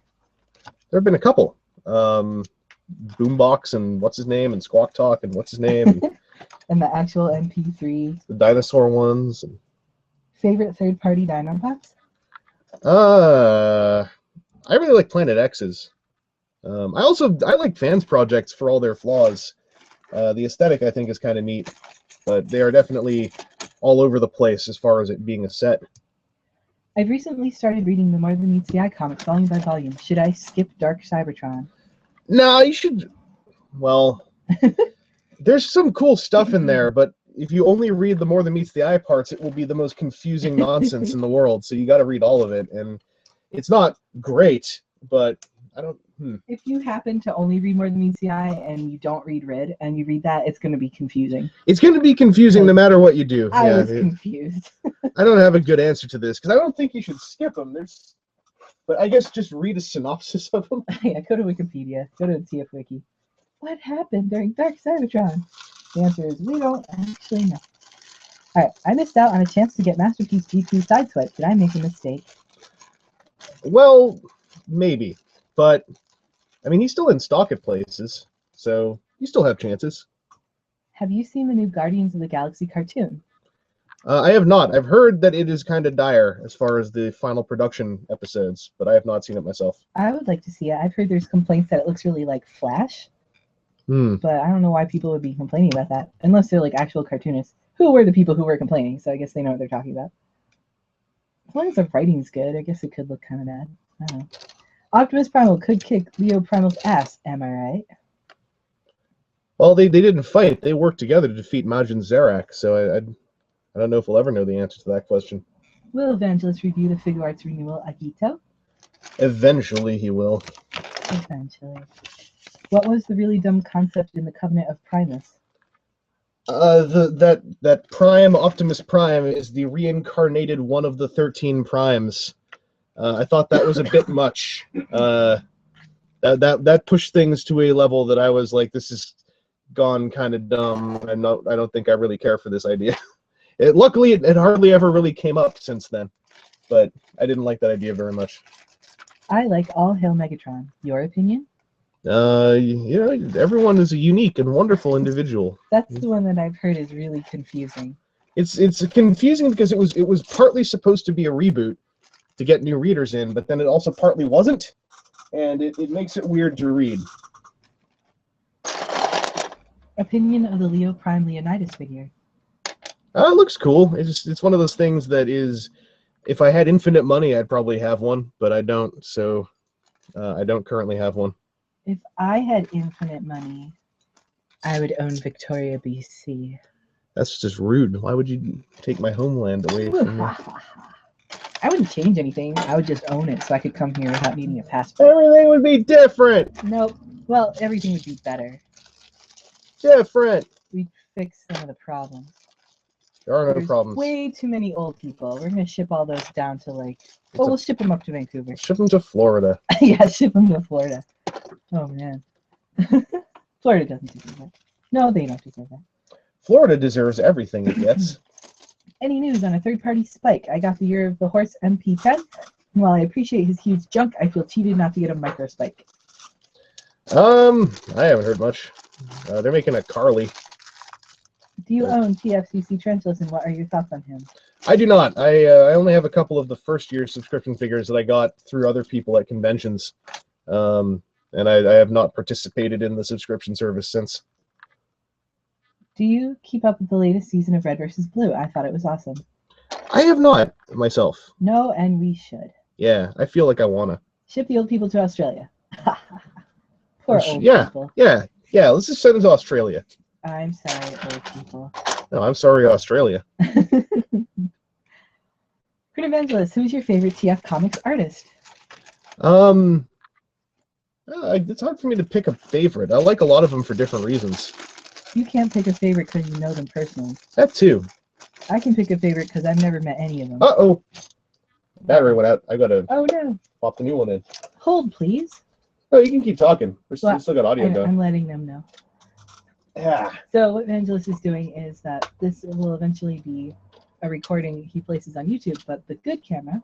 There have been a couple. Boombox and what's his name, and Squawk Talk and what's his name, and And the actual MP3? the dinosaur ones. Favorite third-party Dinobots? I really like Planet X's. I like Fans Projects for all their flaws. The aesthetic, I think, is kind of neat, but they are definitely all over the place as far as it being a set. I've recently started reading the More Than Meets the Eye comics volume by volume. Should I skip Dark Cybertron? No, you should. Well, there's some cool stuff in there, but if you only read the More Than Meets the Eye parts, it will be the most confusing nonsense in the world. So you got to read all of it, and it's not great, but I don't. If you happen to only read More Than Meets the Eye and you don't read Rid, and you read that, it's going to be confusing. It's going to be confusing no matter what you do. I was confused. I don't have a good answer to this because I don't think you should skip them. But I guess just read a synopsis of them. Yeah, go to Wikipedia. Go to TF Wiki. What happened during Dark Cybertron? The answer is we don't actually know. All right, I missed out on a chance to get Masterpiece G2 Sideswipe. Did I make a mistake? Well, maybe, but I mean he's still in stock at places, so you still have chances. Have you seen the new Guardians of the Galaxy cartoon? I have not. I've heard that it is kind of dire as far as the final production episodes, but I have not seen it myself. I would like to see it. I've heard there's complaints that it looks really like Flash, but I don't know why people would be complaining about that, unless they're like actual cartoonists. Who were the people who were complaining? So I guess they know what they're talking about. As long as the writing's good, I guess it could look kind of bad. I don't know. Optimus Primal could kick Leo Primal's ass, am I right? Well, they didn't fight. They worked together to defeat Majin Zarak, so I don't know if we'll ever know the answer to that question. Will Evangelist review the Figuarts Renewal Agito? Eventually he will. Eventually. What was the really dumb concept in the Covenant of Primus? That Prime, Optimus Prime, is the reincarnated one of the 13 primes. I thought that was a bit much. That pushed things to a level that I was like, this is gone kind of dumb. I don't think I really care for this idea. Luckily, it hardly ever really came up since then, but I didn't like that idea very much. I like All Hail Megatron. Your opinion? You know, everyone is a unique and wonderful individual. That's the one that I've heard is really confusing. It's confusing because it was partly supposed to be a reboot to get new readers in, but then it also partly wasn't, and it makes it weird to read. Opinion of the Leo Prime Leonidas figure? It looks cool. It's one of those things that is, if I had infinite money, I'd probably have one, but I don't, so I don't currently have one. If I had infinite money, I would own Victoria, BC. That's just rude. Why would you take my homeland away from me? I wouldn't change anything. I would just own it so I could come here without needing a passport. Everything would be different. Nope. Well, everything would be better. Different. We'd fix some of the problems. There are no There's problems. way too many old people. We're gonna ship all those down to like. Oh, we'll ship them up to Vancouver. Ship them to Florida. Yeah, ship them to Florida. Oh man, Florida doesn't deserve that. No, they don't deserve that. Florida deserves everything it gets. Any news on a third-party Spike? I got the Year of the Horse MP10. And while I appreciate his huge junk, I feel cheated not to get a micro Spike. I haven't heard much. They're making a Carly. Do you own TFCC Trenchless, and what are your thoughts on him? I do not. I only have a couple of the first-year subscription figures that I got through other people at conventions, and I have not participated in the subscription service since. Do you keep up with the latest season of Red vs. Blue? I thought it was awesome. I have not myself. No, and we should. Yeah, I feel like I wanna. Ship the old people to Australia. Poor old Yeah, people. yeah. Let's just send them to Australia. I'm sorry, old people. No, I'm sorry, Australia. Green Evangelist, who's your favorite TF Comics artist? It's hard for me to pick a favorite. I like a lot of them for different reasons. You can't pick a favorite because you know them personally. That too. I can pick a favorite because I've never met any of them. Uh-oh. Battery went out. I gotta Oh no. pop the new one in. Hold, please. Oh, you can keep talking. We Well, still got audio going. I'm letting them know. Yeah. So what Evangelist is doing is that this will eventually be a recording he places on YouTube, but the good camera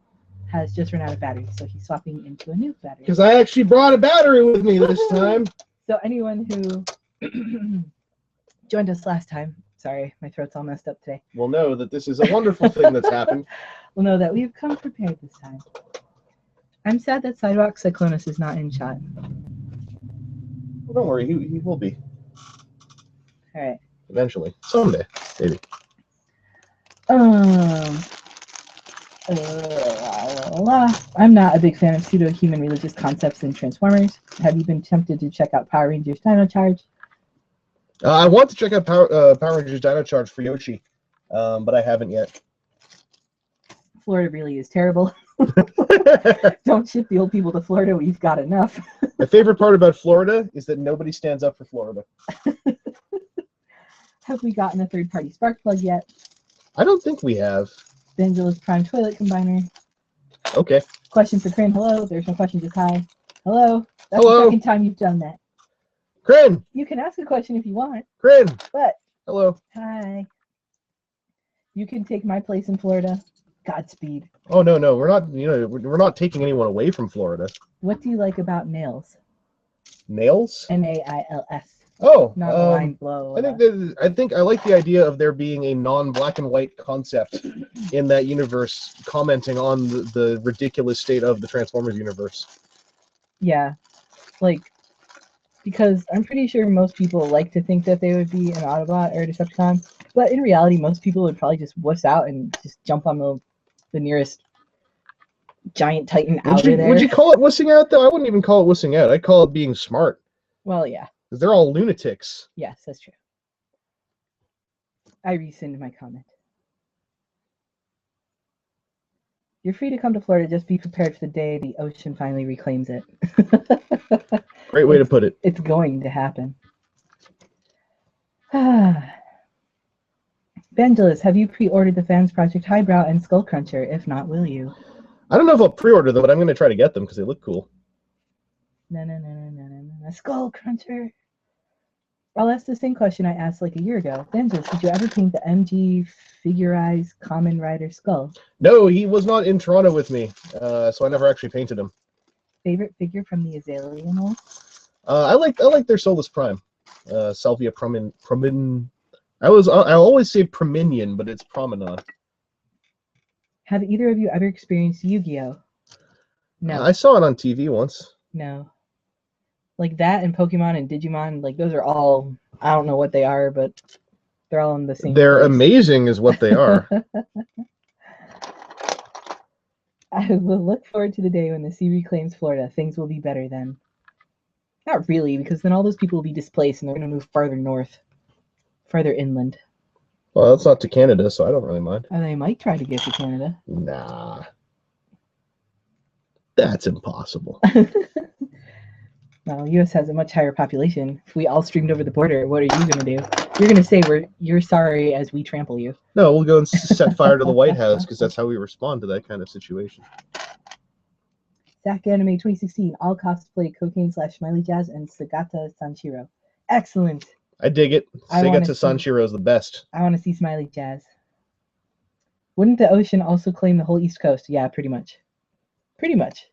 has just run out of battery, so he's swapping into a new battery. Because I actually brought a battery with me this time. So anyone who joined us last time, sorry, my throat's all messed up today, Will know that this is a wonderful thing that's happened. will know that we've come prepared this time. I'm sad that Sidewalk Cyclonus is not in shot. Well, don't worry, he will be All right. eventually. Someday, maybe. I'm not a big fan of pseudo-human religious concepts in Transformers. Have you been tempted to check out Power Rangers Dino Charge? I want to check out Power Rangers Dino Charge for Yoshi, but I haven't yet. Florida really is terrible. Don't ship the old people to Florida. We've got enough. My favorite part about Florida is that nobody stands up for Florida. Have we gotten a third-party spark plug yet? I don't think we have. Vangelis Prime Toilet Combiner. Okay. Question for Crin. Hello. There's no question, just hi. Hello. That's Hello. the second time you've done that. Crin! You can ask a question if you want, Crin! but Hello. hi. You can take my place in Florida. Godspeed. Oh, no, we're not, we're not taking anyone away from Florida. What do you like about nails? Nails? Nails. Oh, Not a line blow. I think I like the idea of there being a non-black and white concept in that universe, commenting on the ridiculous state of the Transformers universe. Yeah, like, because I'm pretty sure most people like to think that they would be an Autobot or a Decepticon, but in reality, most people would probably just wuss out and just jump on the nearest giant Titan out of there. Would you call it wussing out, though? I wouldn't even call it wussing out. I'd call it being smart. Well, yeah. Because they're all lunatics. Yes, that's true. I rescind my comment. You're free to come to Florida. Just be prepared for the day the ocean finally reclaims it. Great way to put it. It's going to happen. Vangelis, have you pre-ordered the Fans Project Highbrow and Skull Cruncher? If not, will you? I don't know if I'll pre-order them, but I'm going to try to get them because they look cool. No. Skull Cruncher. I'll ask the same question I asked like a year ago. Vangelis, did you ever paint the MG Figurized Common Rider skull? No, he was not in Toronto with me, so I never actually painted him. Favorite figure from the Azalea mold? I like their Solus Prime, Salvia Promin. I always say Prominion, but it's Promenon. Have either of you ever experienced Yu-Gi-Oh? No. I saw it on TV once. No. Like that and Pokemon and Digimon, like those are all, I don't know what they are, but they're all in the same They're place. amazing is what they are. I will look forward to the day when the sea reclaims Florida. Things will be better then. Not really, because then all those people will be displaced and they're going to move farther north, farther inland. Well, that's not to Canada, so I don't really mind. And they might try to get to Canada. Nah. That's impossible. Well, U.S. has a much higher population. If we all streamed over the border, what are you going to do? You're going to say you're sorry as we trample you. No, we'll go and set fire to the White House because that's how we respond to that kind of situation. Zach Anime 2016, all cosplay Cocaine / Smiley Jazz and Sagata Sanshiro. Excellent. I dig it. Sagata Sanshiro is the best. I want to see Smiley Jazz. Wouldn't the ocean also claim the whole East Coast? Yeah, pretty much. Pretty much.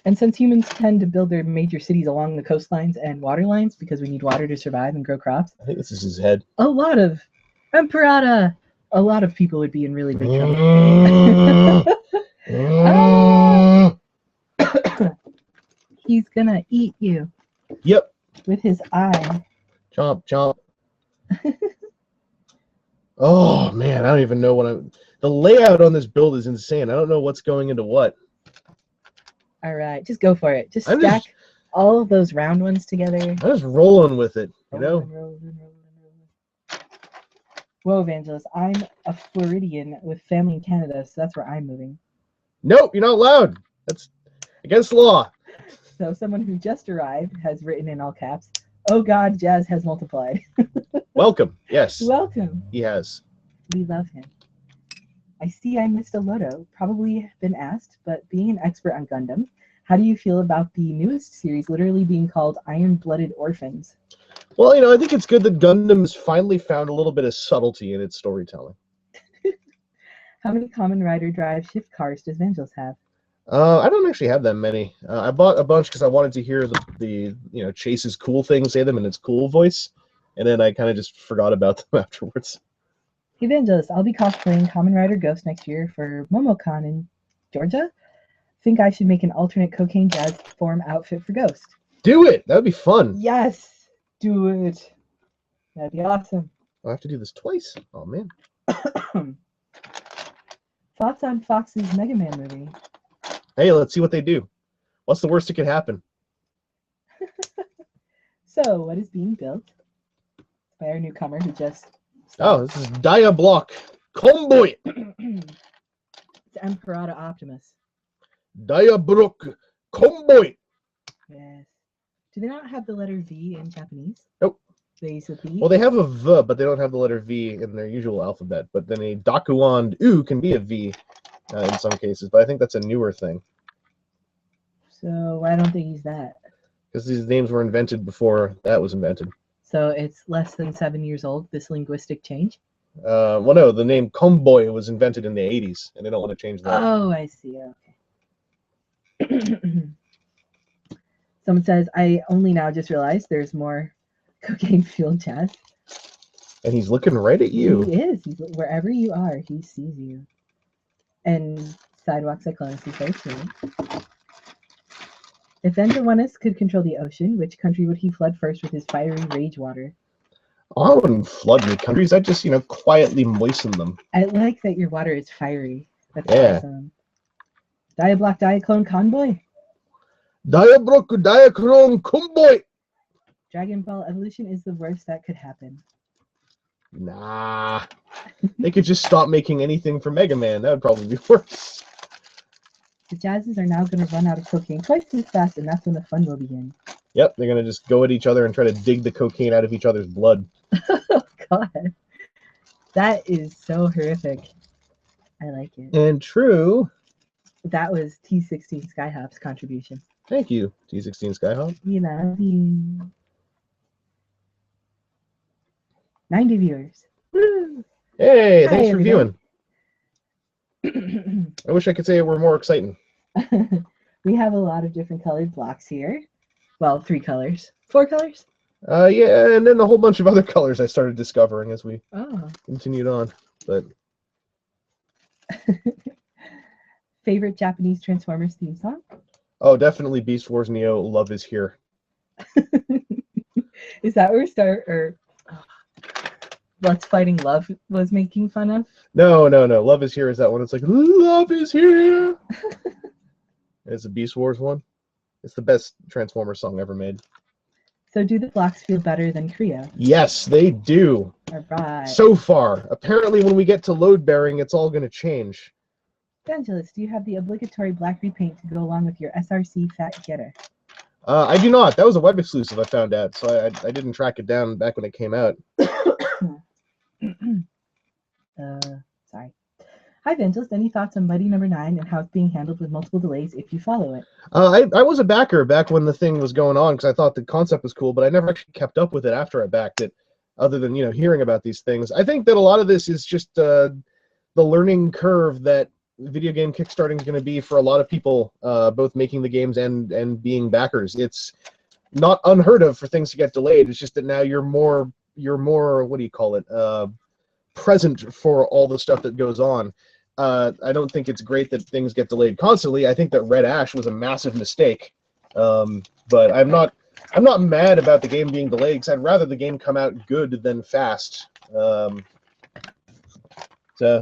And since humans tend to build their major cities along the coastlines and waterlines because we need water to survive and grow crops. I think this is his head. A lot of people would be in really big trouble. He's gonna eat you. Yep. With his eye. Chomp, chomp. Oh man, I don't even know the layout on this build is insane. I don't know what's going into what. All right, just go for it. Just stack all of those round ones together. I'm just rolling with it, you know? Rolling. Whoa, Evangelist, I'm a Floridian with family in Canada, so that's where I'm moving. Nope, you're not allowed. That's against the law. So someone who just arrived has written in all caps, "Oh God, Jazz has multiplied." Welcome. Yes. Welcome. He has. We love him. I see I missed a Loto. Probably been asked, but being an expert on Gundam, how do you feel about the newest series literally being called Iron-Blooded Orphans? Well, you know, I think it's good that Gundam's finally found a little bit of subtlety in its storytelling. How many Kamen Rider Drive shift cars does Vangelis have? I don't actually have that many. I bought a bunch because I wanted to hear the Chase's cool thing say them in its cool voice, and then I kind of just forgot about them afterwards. Evangelist, I'll be cosplaying Kamen Rider Ghost next year for MomoCon in Georgia. Think I should make an alternate Cocaine Jazz form outfit for Ghost. Do it! That would be fun. Yes! Do it. That'd be awesome. I'll have to do this twice. Oh, man. Thoughts on Fox's Mega Man movie? Hey, let's see what they do. What's the worst that could happen? So, what is being built by our newcomer who just... Oh, this is Diablock Comboy. It's Emperata Optimus. Diablock Comboy. Yes. Do they not have the letter V in Japanese? Nope. They use a V? Well, they have a V, but they don't have the letter V in their usual alphabet. But then a Dakuan U can be a V in some cases. But I think that's a newer thing. So why don't they use that? Because these names were invented before that was invented. So it's less than 7 years old, this linguistic change? Well, no, the name Comboy was invented in the 80s, and they don't want to change that. Oh, I see. Okay. Someone says, I only now just realized there's more cocaine-fueled Jazz. And he's looking right at you. He is. Wherever you are, he sees you. And Sidewalk Cyclonus is very true. If Vengewanus could control the ocean, which country would he flood first with his fiery rage water? Oh, I wouldn't flood the countries. I'd just, quietly moisten them. I like that your water is fiery. That's awesome. Diablock Diaclone Convoy? Diablock Diaclone Convoy! Dragon Ball Evolution is the worst that could happen. Nah. They could just stop making anything for Mega Man. That would probably be worse. The Jazzes are now going to run out of cocaine twice as fast, and that's when the fun will begin. Yep, they're going to just go at each other and try to dig the cocaine out of each other's blood. Oh, God. That is so horrific. I like it. And true. That was T16 Skyhop's contribution. Thank you, T16 Skyhop. We love you. 90 viewers. Woo! Hey, Hi, thanks for everybody. viewing. I wish I could say it were more exciting. We have a lot of different colored blocks here. Well, 3 colors. 4 colors? Yeah, and then a whole bunch of other colors I started discovering as we Oh. continued on. But Favorite Japanese Transformers theme song? oh, definitely Beast Wars Neo, Love Is Here. Is that where we start, or Let's Fighting Love was making fun of? No, Love Is Here is that one. It's like, Love Is Here. It's the Beast Wars one. It's the best Transformers song ever made. So do the blocks feel better than Creo? Yes, they do. All right. So far. Apparently when we get to load bearing, it's all going to change. Vangelis, do you have the obligatory black repaint to go along with your SRC Fat Getter? I do not. That was a web exclusive, I found out, so I didn't track it down back when it came out. Sorry. Hi, Vangelist. Any thoughts on Mighty Number 9 and how it's being handled with multiple delays if you follow it? I was a backer back when the thing was going on because I thought the concept was cool, but I never actually kept up with it after I backed it, other than hearing about these things. I think that a lot of this is just the learning curve that video game kickstarting is going to be for a lot of people, both making the games and being backers. It's not unheard of for things to get delayed. It's just that now you're more what do you call it, present for all the stuff that goes on. I don't think it's great that things get delayed constantly. I think that Red Ash was a massive mistake, but I'm not mad about the game being delayed because I'd rather the game come out good than fast. So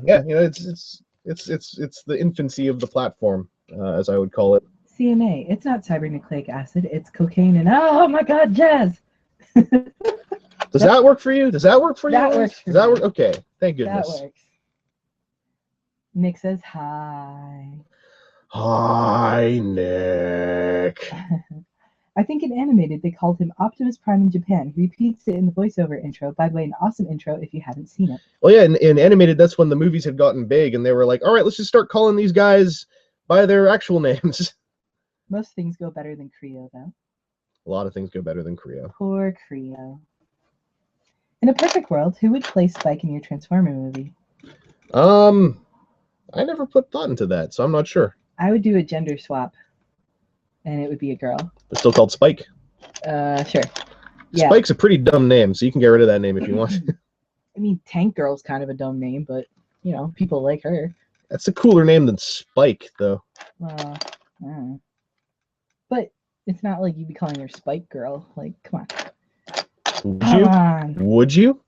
yeah, it's the infancy of the platform, as I would call it. CNA, it's not cybernucleic acid, it's cocaine and oh my god, Jazz! Does that work for you? Does that work for you? That works for Does that me. work? Okay, thank goodness. That works. Nick says hi. Hi, Nick. I think in animated they called him Optimus Prime in Japan. He repeats it in the voiceover intro. By the way, an awesome intro if you haven't seen it. Well, yeah, in animated, that's when the movies had gotten big, and they were like, all right, let's just start calling these guys by their actual names. Most things go better than Creo, though. A lot of things go better than Creo. Poor Creo. In a perfect world, who would play Spike in your Transformer movie? I never put thought into that, so I'm not sure. I would do a gender swap, and it would be a girl. It's still called Spike. Sure. Yeah. Spike's a pretty dumb name, so you can get rid of that name if you want. I mean, Tank Girl's kind of a dumb name, but, people like her. That's a cooler name than Spike, though. Well, I don't know. But it's not like you'd be calling her Spike Girl. Like, come on. Come on. Would you?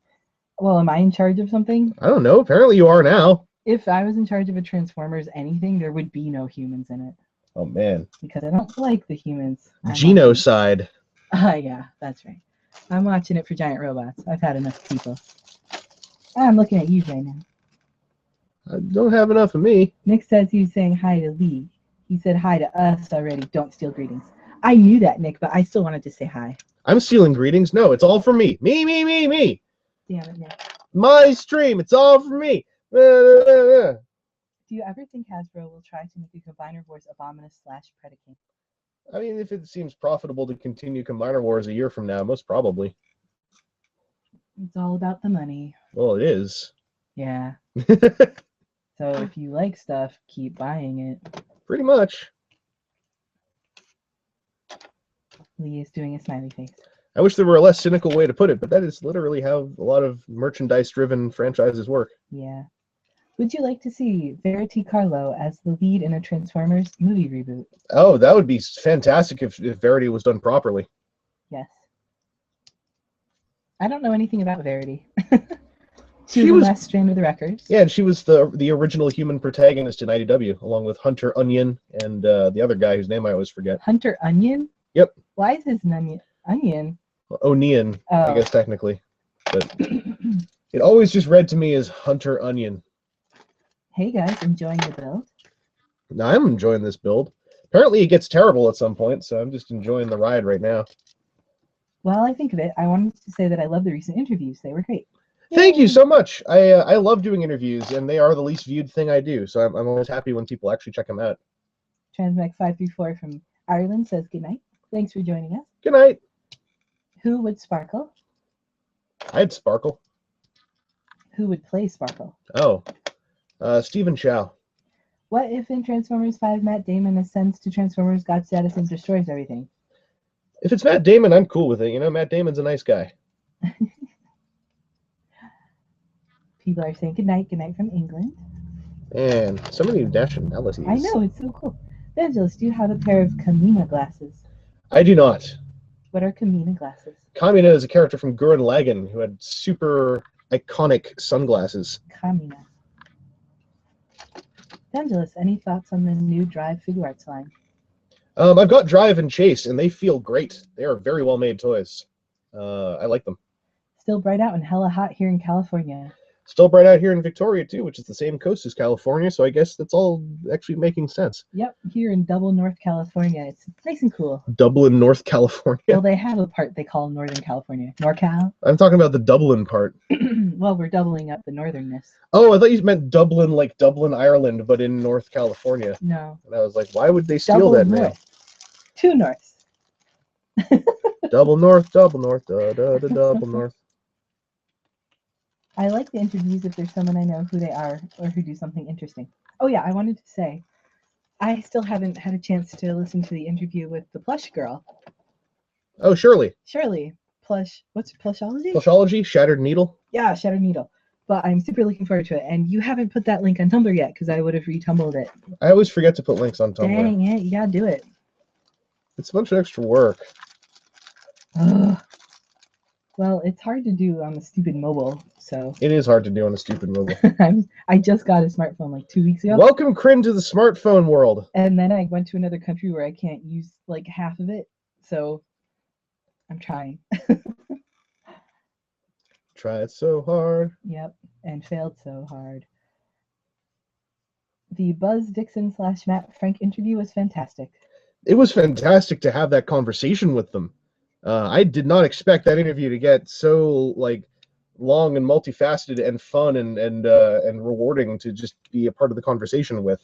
Well, am I in charge of something? I don't know. Apparently you are now. If I was in charge of a Transformers anything, there would be no humans in it. Oh, man. Because I don't like the humans. Genocide. Yeah, that's right. I'm watching it for giant robots. I've had enough people. I'm looking at you right now. I don't have enough of me. Nick says he was saying hi to Lee. He said hi to us already. Don't steal greetings. I knew that, Nick, but I still wanted to say hi. I'm stealing greetings. No, it's all for me. Me. Damn it, Nick. My stream. It's all for me. Do you ever think Hasbro will try to make a Combiner Wars Abominus / Predicate? I mean, if it seems profitable to continue Combiner Wars a year from now, most probably. It's all about the money. Well, it is. Yeah. So if you like stuff, keep buying it. Pretty much. Lee is doing a smiley face. I wish there were a less cynical way to put it, but that is literally how a lot of merchandise-driven franchises work. Yeah. Would you like to see Verity Carlo as the lead in a Transformers movie reboot? Oh, that would be fantastic if Verity was done properly. Yes. I don't know anything about Verity. She was was the last strand of the records. Yeah, and she was the original human protagonist in IDW, along with Hunter Onion and the other guy whose name I always forget. Hunter Onion? Yep. Why is his Onion? O'Nean, Oh. I guess technically. But it always just read to me as Hunter Onion. Hey guys, enjoying the build? Now I'm enjoying this build. Apparently it gets terrible at some point, so I'm just enjoying the ride right now. While I think of it, I wanted to say that I love the recent interviews. They were great. Thank you so much. I love doing interviews, and they are the least viewed thing I do, so I'm always happy when people actually check them out. Transmech534 from Ireland says good night. Thanks for joining us. Good night. Who would Sparkle? I'd Sparkle. Who would play Sparkle? Oh, Stephen Chow. What if in Transformers 5 Matt Damon ascends to Transformers God status and destroys everything? If it's Matt Damon, I'm cool with it. Matt Damon's a nice guy. People are saying good night from England. And so many nationalities. I know, it's so cool. Vangelis, do you have a pair of Kamina glasses? I do not. What are Kamina glasses? Kamina is a character from Gurren Lagann who had super iconic sunglasses. Kamina. Vangelis, any thoughts on the new Drive Figuarts line? I've got Drive and Chase, and they feel great. They are very well made toys. I like them. Still bright out and hella hot here in California. Still bright out here in Victoria too, which is the same coast as California, so I guess that's all actually making sense. Yep, here in Dublin, North California. It's nice and cool. Dublin, North California. Well, they have a part they call Northern California. NorCal. I'm talking about the Dublin part. Well, we're doubling up the northernness. Oh, I thought you meant Dublin, like Dublin, Ireland, but in North California. No. And I was like, why would they steal Double that name? north. Two norths. Double North, double North. I like the interviews if there's someone I know who they are or who do something interesting. Oh yeah, I wanted to say, I still haven't had a chance to listen to the interview with the plush girl. Oh, Shirley. Shirley. Plush. What's Plushology? Plushology, Shattered Needle. Yeah, Shattered Needle. But I'm super looking forward to it. And you haven't put that link on Tumblr yet because I would have retumbled it. I always forget to put links on Tumblr. Dang it, you gotta do it. It's a bunch of extra work. Ugh. Well, it's hard to do on the stupid mobile, so It is hard to do on a stupid mobile. I just got a smartphone like 2 weeks ago. Welcome, Kryn, to the smartphone world. And then I went to another country where I can't use like half of it, so I'm trying. Tried so hard. Yep, and failed so hard. The Buzz Dixon / Matt Frank interview was fantastic. It was fantastic to have that conversation with them. I did not expect that interview to get so like long and multifaceted and fun and rewarding to just be a part of the conversation with.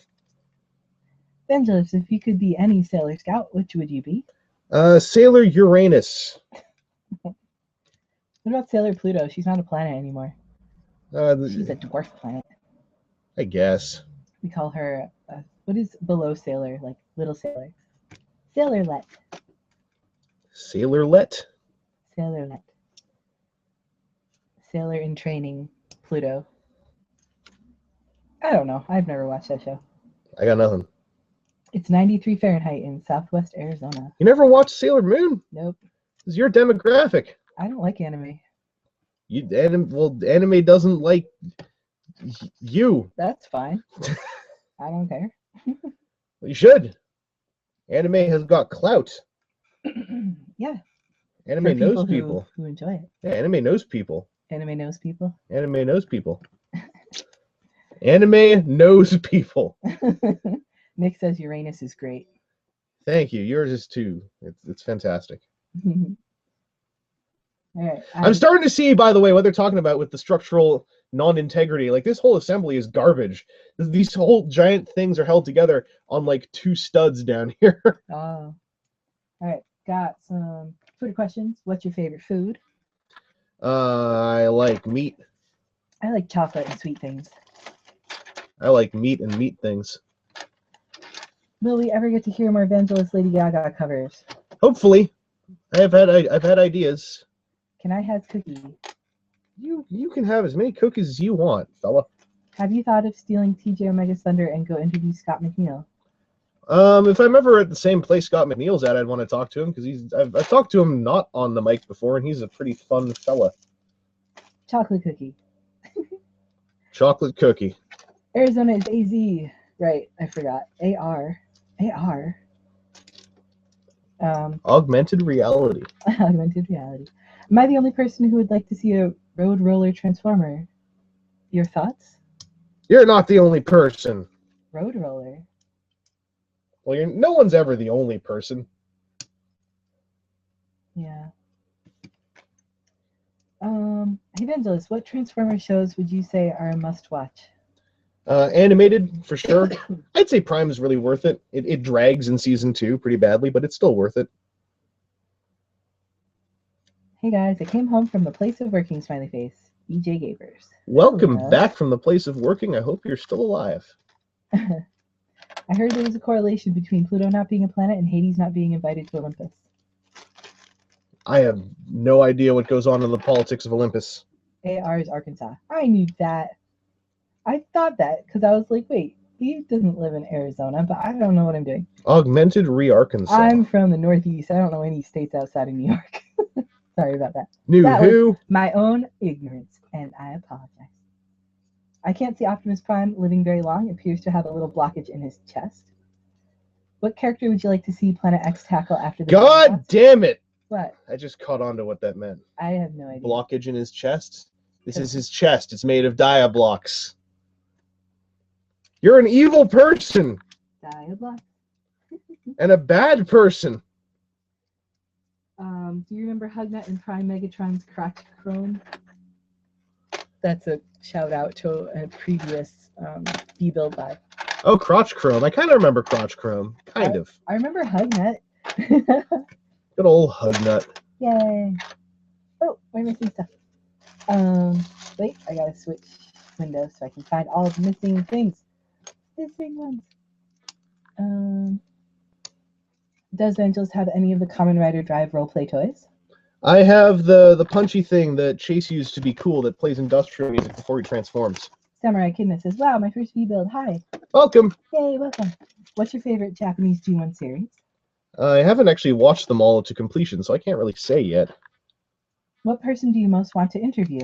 Vangelis, if you could be any Sailor Scout, which would you be? Sailor Uranus. What about Sailor Pluto? She's not a planet anymore. She's a dwarf planet. I guess. We call her, what is below Sailor? Like little Sailor. Sailorlet. Sailorlet? Sailorlet. Sailor in Training, Pluto. I don't know. I've never watched that show. I got nothing. It's 93 Fahrenheit in Southwest Arizona. You never watched Sailor Moon? Nope. This is your demographic. I don't like anime. Anime doesn't like you. That's fine. I don't care. You should. Anime has got clout. Yeah. Anime knows people. Who enjoy it. Yeah, anime knows people. Anime knows people. Anime knows people. Anime knows people. Nick says Uranus is great. Thank you. Yours is too. It's fantastic. All right. I'm starting to see, by the way, what they're talking about with the structural non-integrity. Like, this whole assembly is garbage. These whole giant things are held together on like 2 studs down here. Oh. All right. Got some Twitter questions. What's your favorite food? I like meat. I like chocolate and sweet things. I like meat and meat things. Will we ever get to hear more Vangelis Lady Gaga covers? Hopefully. I've had ideas. Can I have cookie? You can have as many cookies as you want, fella. Have you thought of stealing TJ Omega's thunder and go interview Scott McNeil? If I'm ever at the same place Scott McNeil's at, I'd want to talk to him because I've talked to him not on the mic before, and he's a pretty fun fella. Chocolate cookie. Chocolate cookie. Arizona is AZ. Right, I forgot. AR. Augmented reality. Augmented reality. Am I the only person who would like to see a road roller transformer? Your thoughts? You're not the only person. Road roller. Well, no one's ever the only person. Yeah. Hey, Vangelis, what Transformer shows would you say are a must-watch? Animated, for sure. I'd say Prime is really worth it. It drags in season 2 pretty badly, but it's still worth it. Hey guys, I came home from the place of working, smiley face. EJ Gavers. Welcome back from the place of working. I hope you're still alive. I heard there was a correlation between Pluto not being a planet and Hades not being invited to Olympus. I have no idea what goes on in the politics of Olympus. AR is Arkansas. I knew that. I thought that because I was like, wait, he doesn't live in Arizona, but I don't know what I'm doing. Augmented Arkansas. I'm from the Northeast. I don't know any states outside of New York. Sorry about that. That was my own ignorance, and I apologize. I can't see Optimus Prime living very long. It appears to have a little blockage in his chest. What character would you like to see Planet X tackle after the God damn it! What? I just caught on to what that meant. I have no idea. Blockage in his chest? This is his chest. It's made of Diablocks. You're an evil person Diablock. and a bad person. Do you remember Hugnut and Prime Megatron's Crotch Chrome? That's a shout out to a previous V-Build Live. Oh, Crotch Chrome. I kind of remember Crotch Chrome. Kind of. I remember Hugnut. Good old Hugnut. Yay. Oh, we're missing stuff. Wait, I gotta switch windows so I can find all the missing things. Missing ones. Does Vangelis have any of the Kamen Rider Drive roleplay toys? I have the punchy thing that Chase used to be cool that plays industrial music before he transforms. Samurai Kidna says, wow, my first V-Build. Hi. Welcome. Yay, welcome. What's your favorite Japanese G1 series? I haven't actually watched them all to completion, so I can't really say yet. What person do you most want to interview?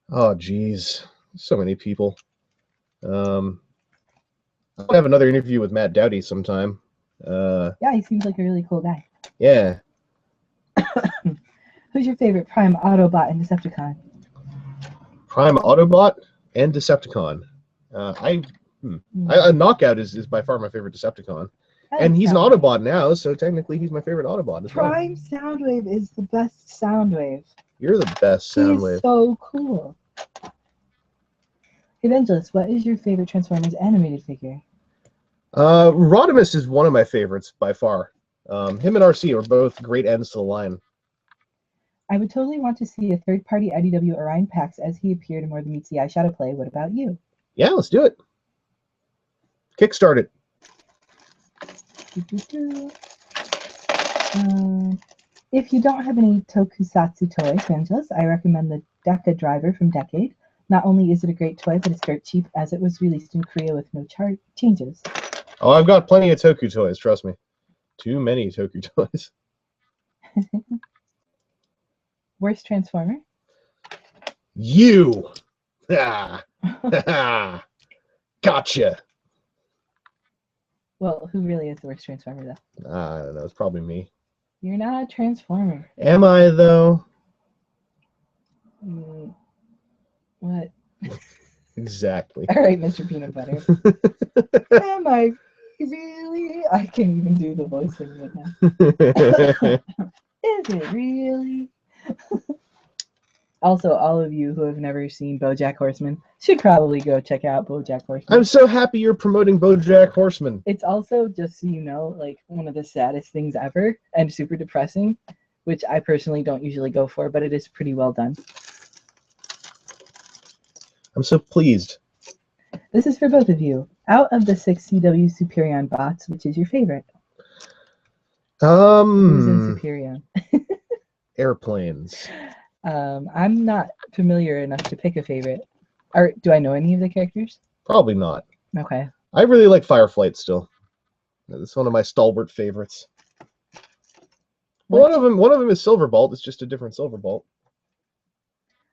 Oh, geez. So many people. I'll have another interview with Matt Doughty sometime. Yeah, he seems like a really cool guy. Yeah. Who's your favorite Prime Autobot and Decepticon? Prime Autobot and Decepticon. Knockout is by far my favorite Decepticon. And he's an Autobot now, so technically he's my favorite Autobot as well. Prime Soundwave is the best Soundwave. You're the best Soundwave. He's so cool. Evangelist, what is your favorite Transformers animated figure? Rodimus is one of my favorites by far. Him and RC are both great ends to the line. I would totally want to see a third-party IDW Orion Pax as he appeared in More Than Meets the Eye Shadow play. What about you? Yeah, let's do it. Kickstart it. If you don't have any tokusatsu toys, Vangelis, I recommend the Deca Driver from Decade. Not only is it a great toy, but it's dirt cheap as it was released in Korea with no changes. Oh, I've got plenty of Toku toys, trust me. Too many Toku toys. Worst Transformer? You! Ah. Gotcha! Well, who really is the worst Transformer, though? I don't know, it's probably me. You're not a Transformer. Am I, though? What? Exactly. All right, Mr. Peanut Butter. Am I really? I can't even do the voice thing right now. Is it really? Also, all of you who have never seen BoJack Horseman should probably go check out BoJack Horseman. I'm so happy you're promoting BoJack Horseman. It's also, just so you know, like one of the saddest things ever and super depressing, which I personally don't usually go for, but it is pretty well done. I'm so pleased. This is for both of you. Out of the 6 CW Superion bots, which is your favorite? Who's in Superion? Airplanes. I'm not familiar enough to pick a favorite. Or do I know any of the characters? Probably not. Okay. I really like Fireflight still. It's one of my stalwart favorites. One of them is Silverbolt. It's just a different Silverbolt.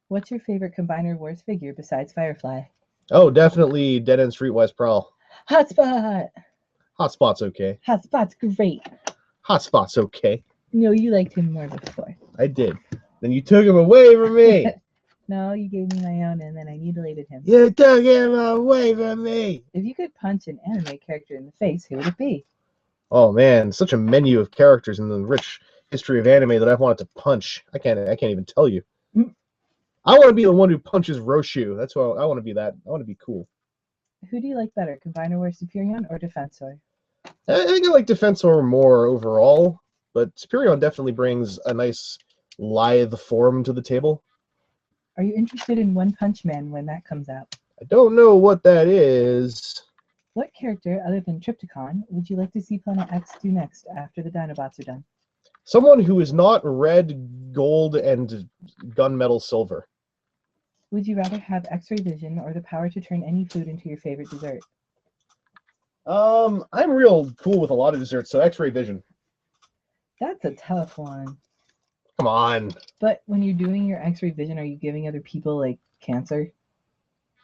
What's your favorite Combiner Wars figure besides Firefly? Oh, definitely Dead End Streetwise Prowl. Hotspot! Hotspot's okay. Hotspot's great. Hotspot's okay. No, you liked him more before. I did. Then you took him away from me. No, you gave me my own and then I mutilated him. You took him away from me. If you could punch an anime character in the face, who would it be? Oh man, such a menu of characters in the rich history of anime that I've wanted to punch. I can't even tell you. I want to be the one who punches Roshu. That's what I want to be. I want to be cool. Who do you like better, Combiner Wars Superion or Defensor? I think I like Defensor more overall, but Superion definitely brings a nice lithe form to the table. Are you interested in One Punch Man when that comes out? I don't know what that is. What character, other than Trypticon, would you like to see Planet X do next after the Dinobots are done? Someone who is not red, gold, and gunmetal silver. Would you rather have X-ray vision or the power to turn any food into your favorite dessert? I'm real cool with a lot of desserts, so X-ray vision. That's a tough one. Come on. But when you're doing your X-ray vision, are you giving other people, like, cancer?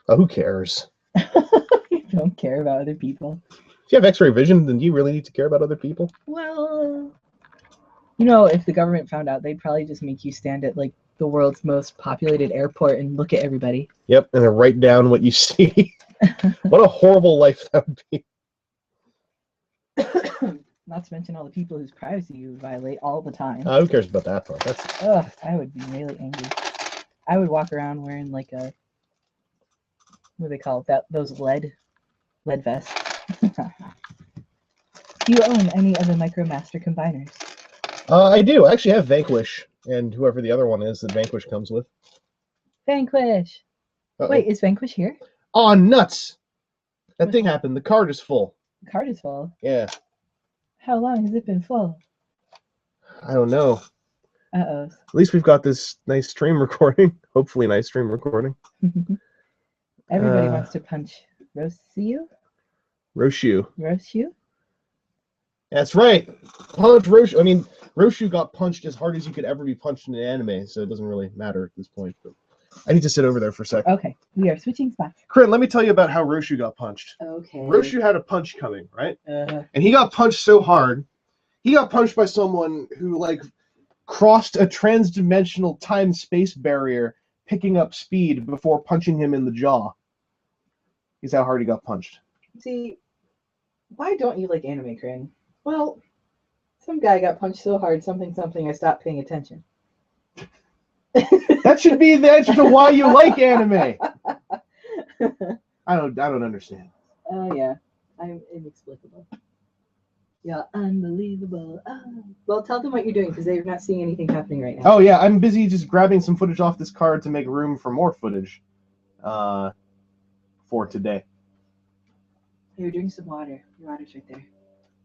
Oh, who cares? You don't care about other people. If you have X-ray vision, then do you really need to care about other people? Well, you know, if the government found out, they'd probably just make you stand at, like, the world's most populated airport and look at everybody. Yep, and then write down what you see. What a horrible life that would be. Not to mention all the people whose privacy you violate all the time. Who cares about that part? That's Ugh, I would be really angry. I would walk around wearing like a, what do they call it? Those lead vests. Do you own any of the MicroMaster combiners? I do. I actually have Vanquish, and whoever the other one is that Vanquish comes with. Vanquish. Uh-oh. Wait, is Vanquish here? Oh, nuts! That What's thing that? happened. The card is full. The card is full. Yeah. How long has it been full? I don't know. Uh-oh. At least we've got this nice stream recording. Hopefully nice stream recording. Everybody wants to punch Roshu? Roshu? That's right. Punch Roshu. I mean, Roshu got punched as hard as you could ever be punched in an anime, so it doesn't really matter at this point. But I need to sit over there for a second. Okay, we are switching spots. Corinne, let me tell you about how Roshu got punched. Okay. Roshu had a punch coming, right? Uh, And he got punched so hard. He got punched by someone who, like, crossed a trans-dimensional time-space barrier, picking up speed before punching him in the jaw. Is how hard he got punched. see, why don't you like anime, Corinne? Well, some guy got punched so hard, something, I stopped paying attention. That should be the answer to why you like anime. I don't understand. Oh, yeah. I'm inexplicable. Yeah, unbelievable. Oh. Well, tell them what you're doing, because they're not seeing anything happening right now. Oh, yeah, I'm busy just grabbing some footage off this card to make room for more footage for today. You're drinking some water. Your water's right there.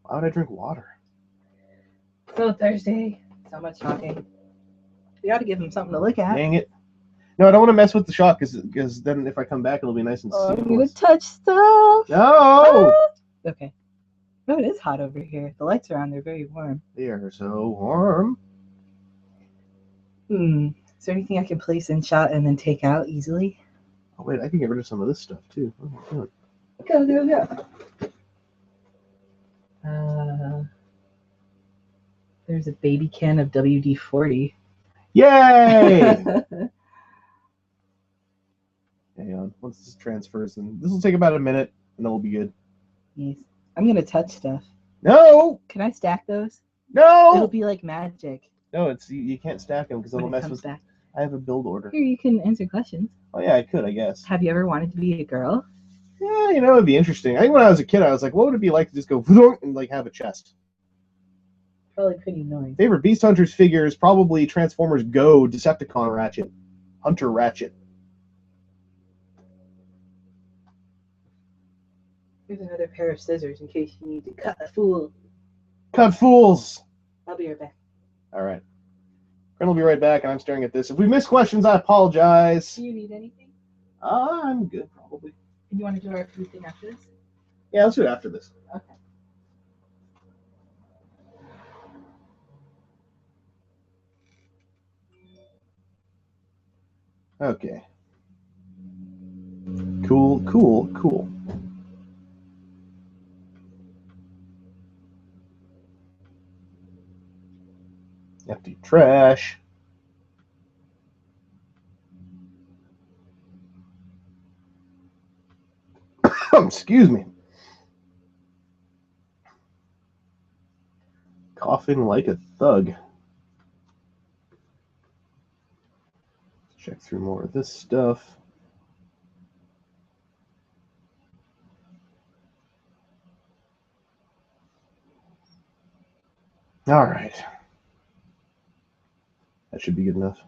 Why would I drink water? So Thursday, so much talking. We ought to give him something to look at. Dang it. No, I don't want to mess with the shot, because then if I come back, it'll be nice and Oh, I'm seamless. going to touch stuff. No! Okay. Oh, it is hot over here. The lights are on. They're very warm. They are so warm. Is there anything I can place in shot and then take out easily? Oh, wait, I can get rid of some of this stuff, too. What am I doing? Go. There's a baby can of WD-40. Yay! Hang on. Once this transfers, and this will take about a minute, and then we'll be good. Yes. I'm going to touch stuff. No! Can I stack those? No! It'll be like magic. No, you can't stack them because when it'll it mess comes with. back. I have a build order. Here, you can answer questions. Oh yeah, I could, I guess. Have you ever wanted to be a girl? Yeah, it'd be interesting. I think when I was a kid, I was like, what would it be like to just go and like have a chest? Probably pretty annoying. Favorite Beast Hunters figure is probably Transformers Go Decepticon Ratchet, Hunter Ratchet. Here's another pair of scissors in case you need to cut a fool. Cut fools. I'll be right back. All right. Corinne will be right back, and I'm staring at this. If we miss questions, I apologize. Do you need anything? I'm good, probably. Do you want to do our food thing after this? Yeah, let's do it after this. Okay. Okay. Cool. Empty trash. Excuse me. Coughing like a thug. Check through more of this stuff. All right. That should be good enough.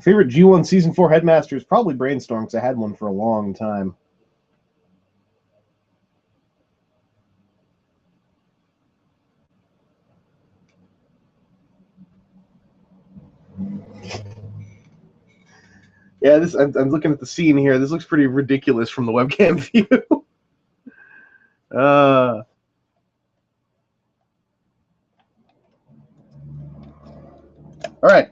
Favorite G1 Season 4 Headmaster is probably Brainstorm, because I had one for a long time. Yeah, I'm looking at the scene here. This looks pretty ridiculous from the webcam view. All right.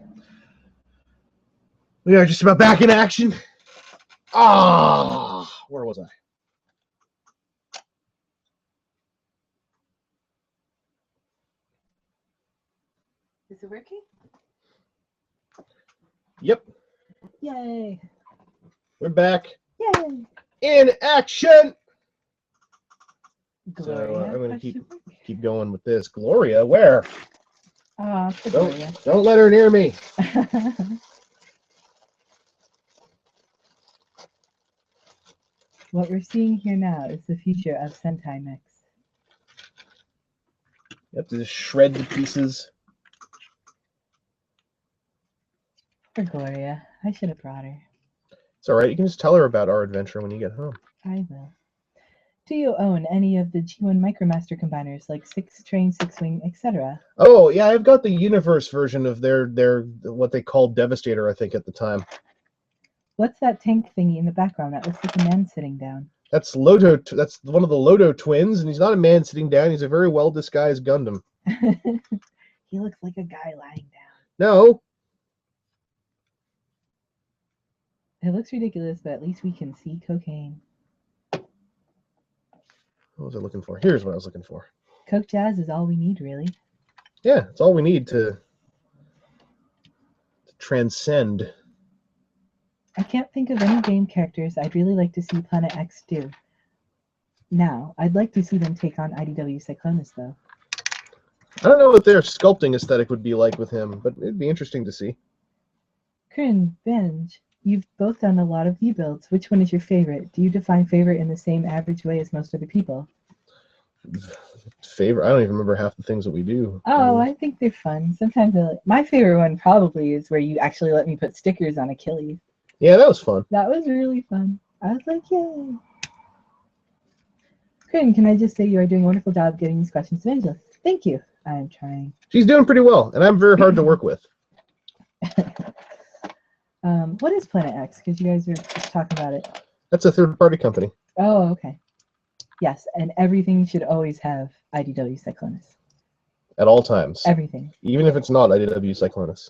We are just about back in action. Where was I? Is it working? Yep, Yay! we're back Yay! in action. Gloria. I'm gonna question mark? keep going with this. Gloria, where? For Gloria. Don't let her near me. What we're seeing here now is the future of Sentai Mix. You have to just shred the pieces. For Gloria. I should have brought her. It's all right. You can just tell her about our adventure when you get home. I will. Do you own any of the G1 Micromaster combiners like 6-train, 6-wing, etc.? Oh yeah, I've got the universe version of their what they called Devastator, I think, at the time. What's that tank thingy in the background that looks like a man sitting down? That's Loto. That's one of the Loto twins, and he's not a man sitting down. He's a very well disguised Gundam. He looks like a guy lying down. No. It looks ridiculous, but at least we can see cocaine. What was I looking for? Here's what I was looking for. Coke Jazz is all we need, really. Yeah, it's all we need to transcend. I can't think of any game characters I'd really like to see Planet X do. Now, I'd like to see them take on IDW Cyclonus, though. I don't know what their sculpting aesthetic would be like with him, but it'd be interesting to see. Kryn, Benj, you've both done a lot of V-builds. Which one is your favorite? Do you define favorite in the same average way as most other people? Favorite? I don't even remember half the things that we do. Oh, I think they're fun. Sometimes my favorite one probably is where you actually let me put stickers on Achilles. Yeah, that was fun. That was really fun. I was like, yay. Kryn, can I just say you are doing a wonderful job getting these questions to Angela. Thank you. I'm trying. She's doing pretty well, and I'm very hard to work with. What is Planet X? Because you guys were just talking about it. That's a third-party company. Oh, okay. Yes, and everything should always have IDW Cyclonus. At all times. Everything. Even if it's not IDW Cyclonus.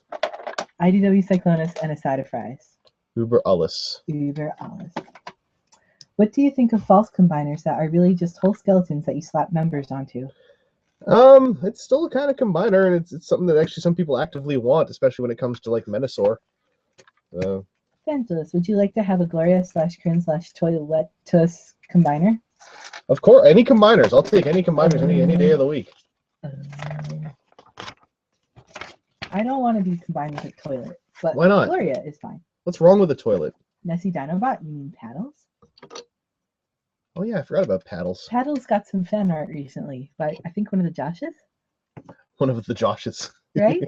IDW Cyclonus and a side of fries. Uber alles. Uber alles. What do you think of false combiners that are really just whole skeletons that you slap members onto? It's still a kind of combiner, and it's something that actually some people actively want, especially when it comes to like Menasor. Vangelis, would you like to have a Gloria /Kryn/Toiletus combiner? Of course, any combiners. I'll take any combiners any day of the week. I don't want to be combined with a toilet, but why not? Gloria is fine. What's wrong with a toilet? Nessie Dinobot, you mean Paddles? Oh yeah, I forgot about Paddles. Paddles got some fan art recently by I think one of the Joshes. One of the Joshes. Right?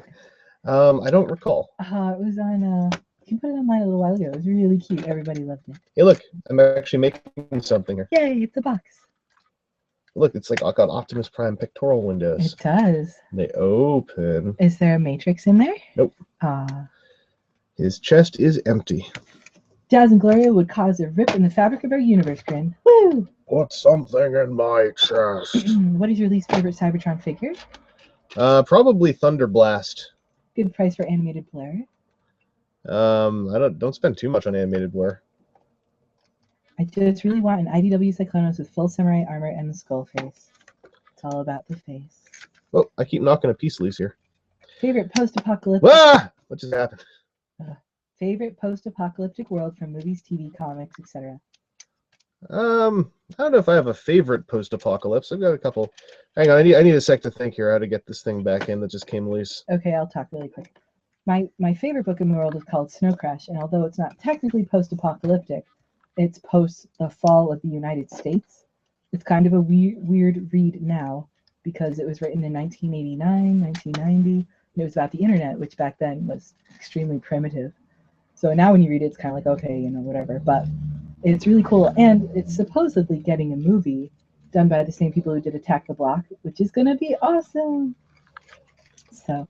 I don't recall. It was on you put it online a little while ago. It was really cute. Everybody loved it. Hey, look, I'm actually making something here. Yay, it's a box. Look, it's like I've got Optimus Prime pictorial windows. It does. They open. Is there a matrix in there? Nope. His chest is empty. Jazz and Gloria would cause a rip in the fabric of our universe, Kryn. Woo! Put something in my chest. What is your least favorite Cybertron figure? Probably Thunderblast. Good price for animated Blair. I don't spend too much on animated Blair. I just really want an IDW Cyclonus with full samurai armor and the skull face. It's all about the face. Oh, I keep knocking a piece loose here. Favorite post-apocalyptic. Ah! What just happened? Favorite post-apocalyptic world from movies, TV, comics, etc. I don't know if I have a favorite post-apocalypse. I've got a couple. Hang on, I need a sec to think here how to get this thing back in that just came loose. Okay, I'll talk really quick. My favorite book in the world is called Snow Crash, and although it's not technically post-apocalyptic, it's post the fall of the United States. It's kind of a weird read now because it was written in 1989, 1990, and it was about the internet, which back then was extremely primitive. So now when you read it, it's kind of like, okay, you know, whatever. But it's really cool, and it's supposedly getting a movie done by the same people who did Attack the Block, which is going to be awesome. So.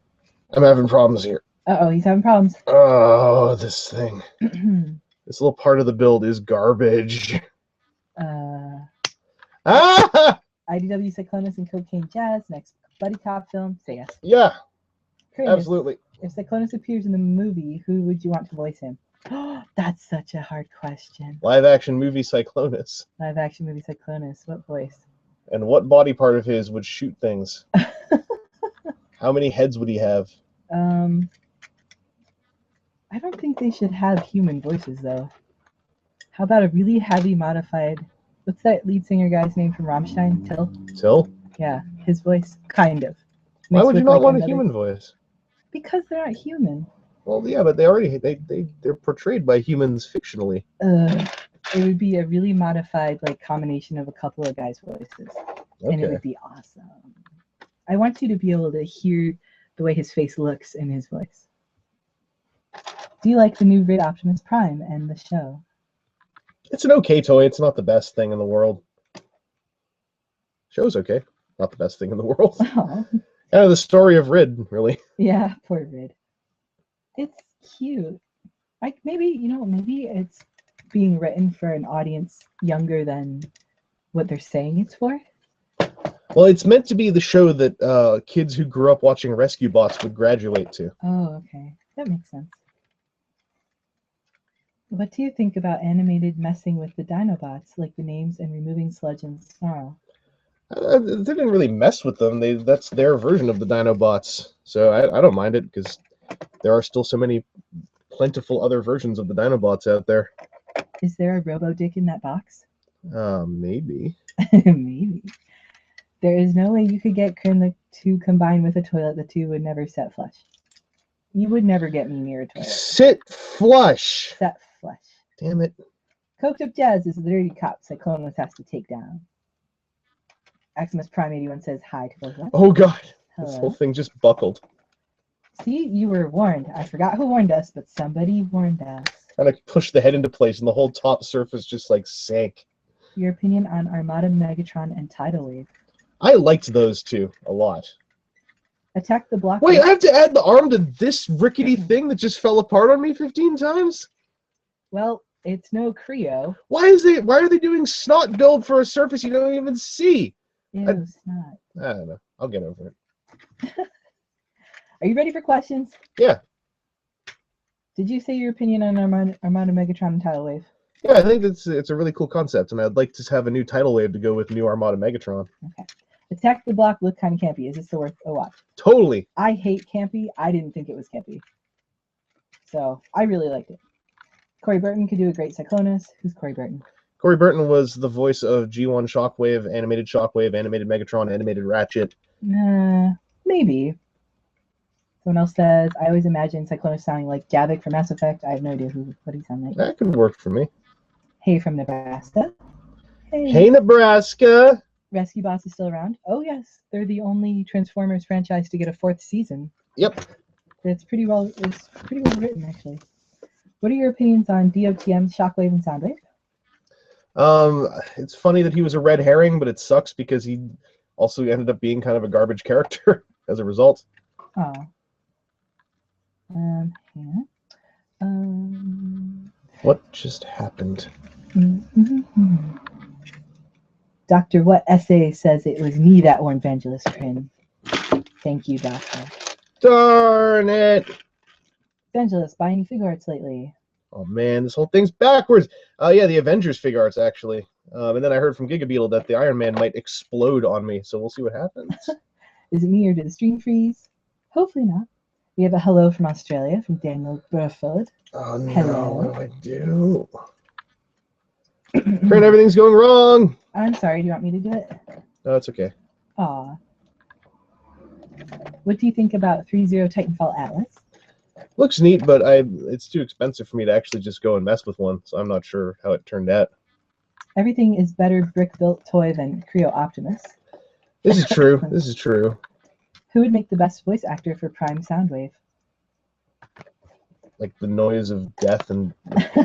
I'm having problems here. Uh-oh, he's having problems. Oh, this thing. This little part of the build is garbage. IDW Cyclonus and Cocaine Jazz, next buddy cop film, say yes. Yeah, Kryn, absolutely. If Cyclonus appears in the movie, who would you want to voice him? That's such a hard question. Live action movie Cyclonus. Live action movie Cyclonus, what voice? And what body part of his would shoot things? How many heads would he have? I don't think they should have human voices though. How about a really heavy modified? What's that lead singer guy's name from Rammstein? Till? Till? Yeah, his voice, kind of. Why Mixed would you with, not like, want a another- human voice? Because they're not human. Well, yeah, but they're portrayed by humans fictionally. It would be a really modified like combination of a couple of guys' voices, and it Okay. would be awesome. I want you to be able to hear the way his face looks in his voice. Do you like the new Rid Optimus Prime and the show? It's an okay toy. It's not the best thing in the world. Show's okay. Not the best thing in the world. Oh, Kind of the story of Rid, really. yeah, poor Rid. It's cute. Like maybe maybe it's being written for an audience younger than what they're saying it's for. Well, it's meant to be the show that kids who grew up watching Rescue Bots would graduate to. Oh, okay, that makes sense. What do you think about animated messing with the Dinobots, like the names and removing Sludge and Snarl? They didn't really mess with them. That's their version of the Dinobots. So I don't mind it because there are still so many plentiful other versions of the Dinobots out there. Is there a Robo-Dick in that box? Maybe. Maybe. There is no way you could get Kryn the two combined with a toilet. The two would never set flush. You would never get me near a toilet. Sit flush. Set flush. Damn it. Coked Up Jazz is the dirty cop Cyclonus has to take down. Maximus Prime 81 says hi to both of us. Oh God. This Hello. whole thing just buckled. See, you were warned. I forgot who warned us, but somebody warned us. And I pushed the head into place and the whole top surface just like sank. Your opinion on Armada, Megatron, and Tidal Wave? I liked those two a lot. Attack the Block. Wait, I have to add the arm to this rickety thing that just fell apart on me 15 times? Well, it's no Creo. Why are they doing snot build for a surface you don't even see? Ew, snot. I don't know. I'll get over it. Are you ready for questions? Yeah. Did you say your opinion on Armada, Megatron, and Tidal Wave? Yeah, I think it's a really cool concept, and I'd like to have a new tidal wave to go with new Armada Megatron. Okay. Attack the Block looked kind of campy. Is this worth a watch? Totally. I hate campy. I didn't think it was campy. So I really liked it. Corey Burton could do a great Cyclonus. Who's Corey Burton? Corey Burton was the voice of G1 Shockwave, animated Megatron, animated Ratchet. Maybe. Someone else says, I always imagine Cyclonus sounding like Javik from Mass Effect. I have no idea what he sounds like. That could work for me. Hey from Nebraska. Hey, Nebraska. Rescue Bots is still around. Oh yes, they're the only Transformers franchise to get a 4th season. Yep. It's pretty well written actually. What are your opinions on DOTM, Shockwave, and Soundwave? It's funny that he was a red herring, but it sucks because he also ended up being kind of a garbage character as a result. Oh. Yeah. What just happened? Dr. What Essay says it was me that warned Vangelis Kryn. Thank you, Doctor. Darn it! Vangelis, buy any figure arts lately? Oh man, this whole thing's backwards. Yeah, the Avengers figure arts actually. And then I heard from Gigabeetle that the Iron Man might explode on me, so we'll see what happens. Is it me or did the stream freeze? Hopefully not. We have a hello from Australia from Daniel Burford. Oh no, Hello. what do I do? Kryn, everything's going wrong. I'm sorry, do you want me to do it? No, it's okay. Aw. What do you think about 3-0 Titanfall Atlas? Looks neat, but it's too expensive for me to actually just go and mess with one, so I'm not sure how it turned out. Everything is better brick-built toy than Creo Optimus. This is true. This is true. Who would make the best voice actor for Prime Soundwave? Like the noise of death and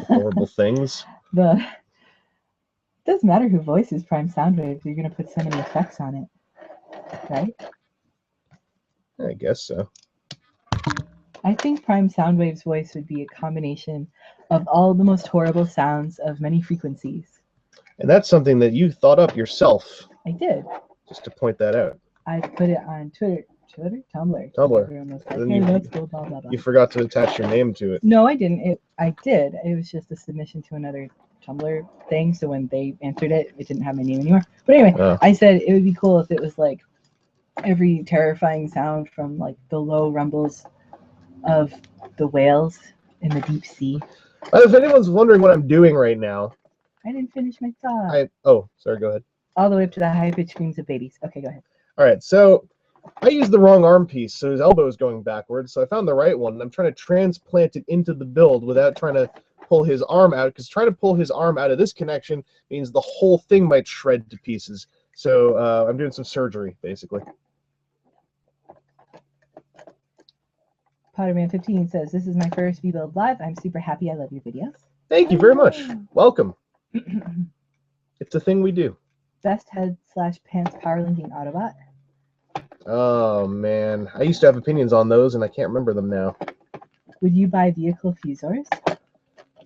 horrible things. It doesn't matter who voices Prime Soundwave, you're going to put so many effects on it, right? I guess so. I think Prime Soundwave's voice would be a combination of all the most horrible sounds of many frequencies. And that's something that you thought up yourself, I did. just to point that out. I put it on Twitter, Tumblr. Tumblr. Everyone was like, Then hey, you- that's cool, blah, blah, blah. You forgot to attach your name to it. No, I didn't. I did. It was just a submission to another Tumblr thing. So when they answered it, it didn't have my name anymore. But anyway, Oh. I said it would be cool if it was like every terrifying sound from like the low rumbles of the whales in the deep sea. If anyone's wondering what I'm doing right now, I didn't finish my thought. Sorry, go ahead. All the way up to the high-pitched screams of babies. Okay, go ahead. All right, so I used the wrong arm piece, so his elbow is going backwards. So I found the right one, and I'm trying to transplant it into the build without trying to pull his arm out, because trying to pull his arm out of this connection means the whole thing might shred to pieces. So I'm doing some surgery, basically. Potterman15 says, this is my first V-Build Live. I'm super happy. I love your videos. Thank you very much. Welcome. It's a thing we do. Best head/pants powerlinking Autobot. Oh, man. I used to have opinions on those, and I can't remember them now. Would you buy vehicle fusors?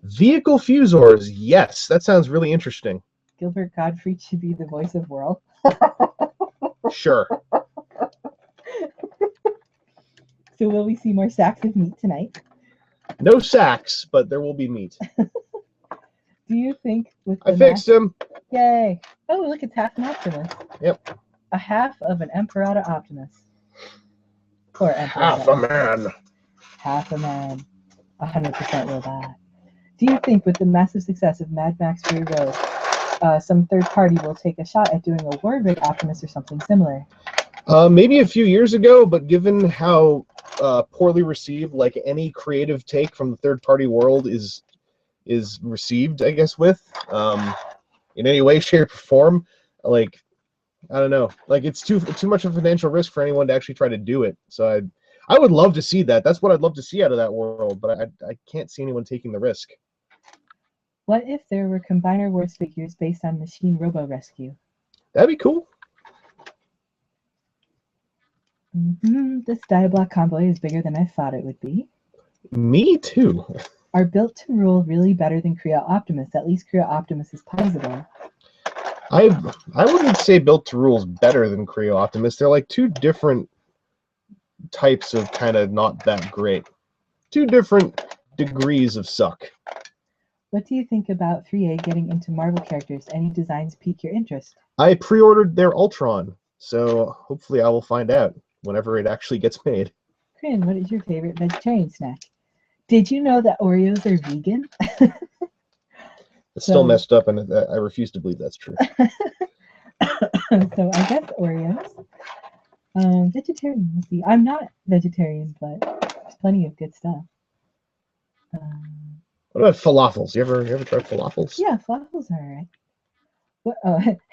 Vehicle fusors, yes. That sounds really interesting. Gilbert Gottfried should be the voice of Whirl. Sure. So will we see more sacks of meat tonight? No sacks, but there will be meat. Do you think with I fixed him. Yay. Oh, look, it's half an Optimus. Yep. A half of an Emperata Optimus. Or Emperata. Half a man. Half a man. 100% robot. Do you think with the massive success of Mad Max Fury Road, some third party will take a shot at doing a Warwick Optimus or something similar? Maybe a few years ago, but given how poorly received, like any creative take from the third-party world is received, I guess, with in any way, shape, or form, like, I don't know, like it's too much of a financial risk for anyone to actually try to do it. So I would love to see that. That's what I'd love to see out of that world, but I can't see anyone taking the risk. What if there were Combiner Wars figures based on Machine Robo Rescue? That'd be cool. This Diablock convoy is bigger than I thought it would be. Me too. Are Built to Rule really better than Creo Optimus? At least Creo Optimus is possible. I wouldn't say Built to Rule is better than Creo Optimus. They're like two different types of kind of not that great. Two different degrees of suck. What do you think about 3A getting into Marvel characters? Any designs pique your interest? I pre-ordered their Ultron, so hopefully I will find out whenever it actually gets made. Corinne, what is your favorite vegetarian snack? Did you know that Oreos are vegan? It's still messed up, and I refuse to believe that's true. So I guess Oreos. Vegetarian, let's see. I'm not vegetarian, but there's plenty of good stuff. What about falafels? You ever tried falafels? Yeah, falafels are alright. What?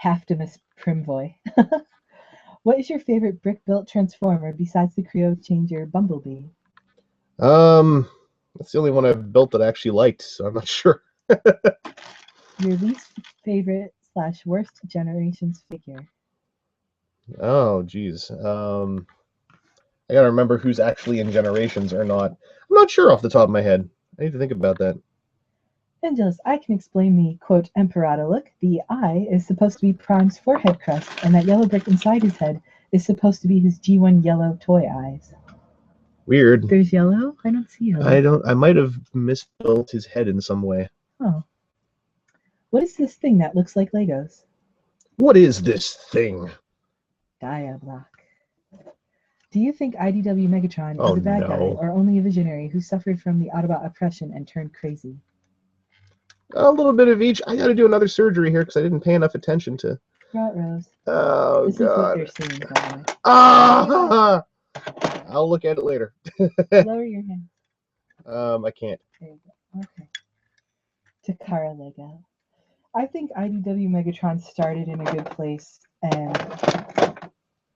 Halftimus Primboy. What is your favorite brick-built Transformer besides the Creo Changer Bumblebee? That's the only one I've built that I actually liked, so I'm not sure. Your least favorite / worst Generations figure? Oh, geez. I gotta remember who's actually in Generations or not. I'm not sure off the top of my head. I need to think about that. Angelus, I can explain the, quote, Emperata look. The eye is supposed to be Prime's forehead crest, and that yellow brick inside his head is supposed to be his G1 yellow toy eyes. Weird. There's yellow? I don't see yellow. I might have misbuilt his head in some way. Oh. What is this thing that looks like Legos? What is this thing? Diablock. Do you think IDW Megatron is a bad guy or only a visionary who suffered from the Autobot oppression and turned crazy? A little bit of each. I got to do another surgery here because I didn't pay enough attention to. Rose. Oh, this God. This is what they're seeing, by the way. Ah! I'll look at it later. Lower your hand. I can't. There you go. Okay. Takara Lego. I think IDW Megatron started in a good place,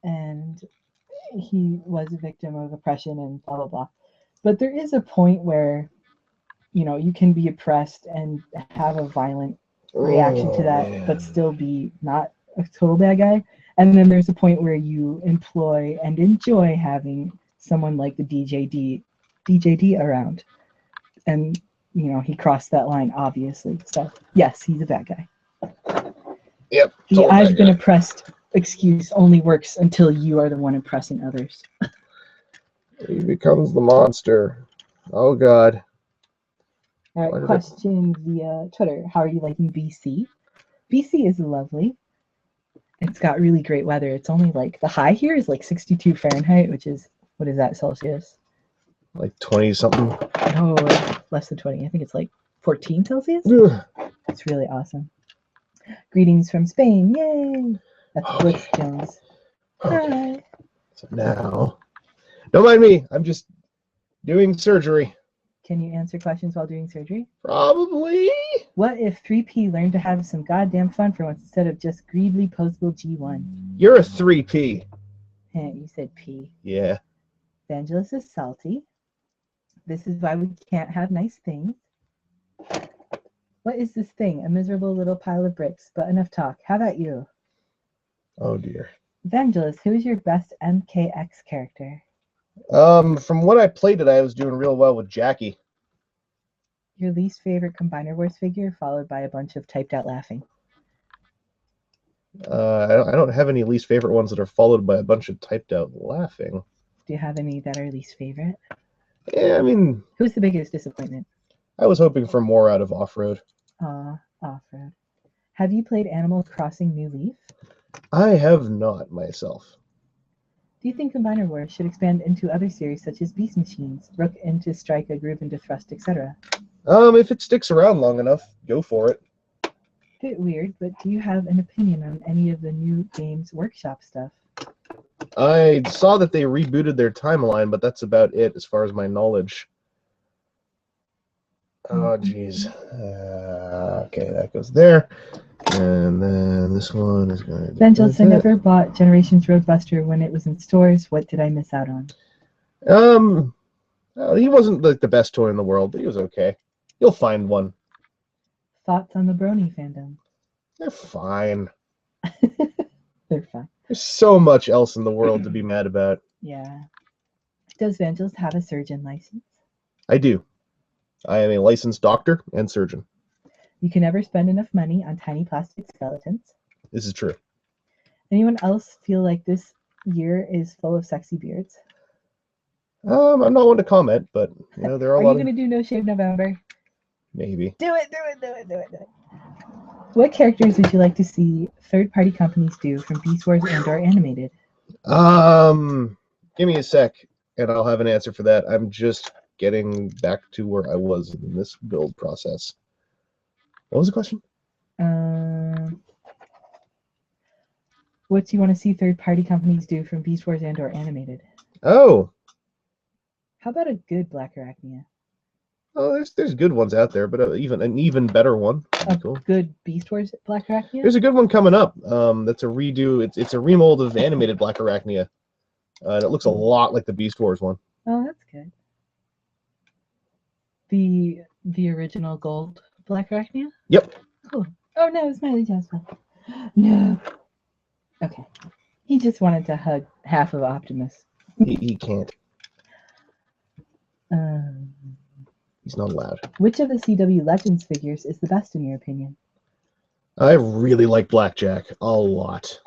and he was a victim of oppression and blah blah blah. But there is a point where, you know, you can be oppressed and have a violent reaction to that, but still be not a total bad guy. And then there's a point where you employ and enjoy having someone like the DJD around, and you know he crossed that line obviously. So yes, he's a bad guy. Yep. The I've been oppressed excuse only works until you are the one oppressing others. He becomes the monster. Oh God. All right, question via Twitter. How are you liking BC? BC is lovely. It's got really great weather. It's only like the high here is like 62 Fahrenheit, which is, what is that, Celsius? Like 20 something. No, less than 20. I think it's like 14 Celsius. It's really awesome. Greetings from Spain. Yay! That's Okay. Blitz Jones. Okay. Hi. So now, don't mind me. I'm just doing surgery. Can you answer questions while doing surgery? Probably. What if 3P learned to have some goddamn fun for once instead of just greedily posable G1? You're a 3P. You said P. Yeah. Vangelis is salty. This is why we can't have nice things. What is this thing? A miserable little pile of bricks, but enough talk. How about you? Oh dear. Vangelis, who is your best MKX character? From what I played it, I was doing real well with Jackie. Your least favorite Combiner Wars figure, followed by a bunch of typed out laughing. I don't have any least favorite ones that are followed by a bunch of typed out laughing. Do you have any that are least favorite? Yeah, I mean, Who's the biggest disappointment? I was hoping for more out of Off-Road. Off-Road. Have you played Animal Crossing New Leaf? I have not myself. Do you think Combiner Wars should expand into other series such as Beast Machines, Rook into Strike, a Groove into Thrust, etc.? If it sticks around long enough, go for it. Bit weird, but do you have an opinion on any of the new Games Workshop stuff? I saw that they rebooted their timeline, but that's about it as far as my knowledge. Oh, geez. Okay, that goes there. And then this one is going to... Vangelis, I never bought Generations Roadbuster when it was in stores. What did I miss out on? He wasn't like the best toy in the world, but he was okay. You'll find one. Thoughts on the Brony fandom? They're fine. They're fine. There's so much else in the world to be mad about. Yeah. Does Vangelis have a surgeon license? I do. I am a licensed doctor and surgeon. You can never spend enough money on tiny plastic skeletons. This is true. Anyone else feel like this year is full of sexy beards? I'm not one to comment, but you know there are a lot you going to do No Shave November? Maybe. Do it. What characters would you like to see third-party companies do from Beast Wars and/or animated? Give me a sec, and I'll have an answer for that. I'm just getting back to where I was in this build process. What was the question? What do you want to see third-party companies do from Beast Wars and/or animated? Oh. How about a good Black Arachnia? Oh, there's good ones out there, but an even better one. Cool. Good Beast Wars Black Arachnia? There's a good one coming up. That's a redo. It's a remold of animated Black Arachnia. And it looks a lot like the Beast Wars one. Oh, that's good. The original gold Black Arachnia? Yep. Cool. Oh no, Smiley Jasper. No. Okay. He just wanted to hug half of Optimus. He can't. He's not allowed. Which of the CW Legends figures is the best in your opinion? I really like Blackjack a lot.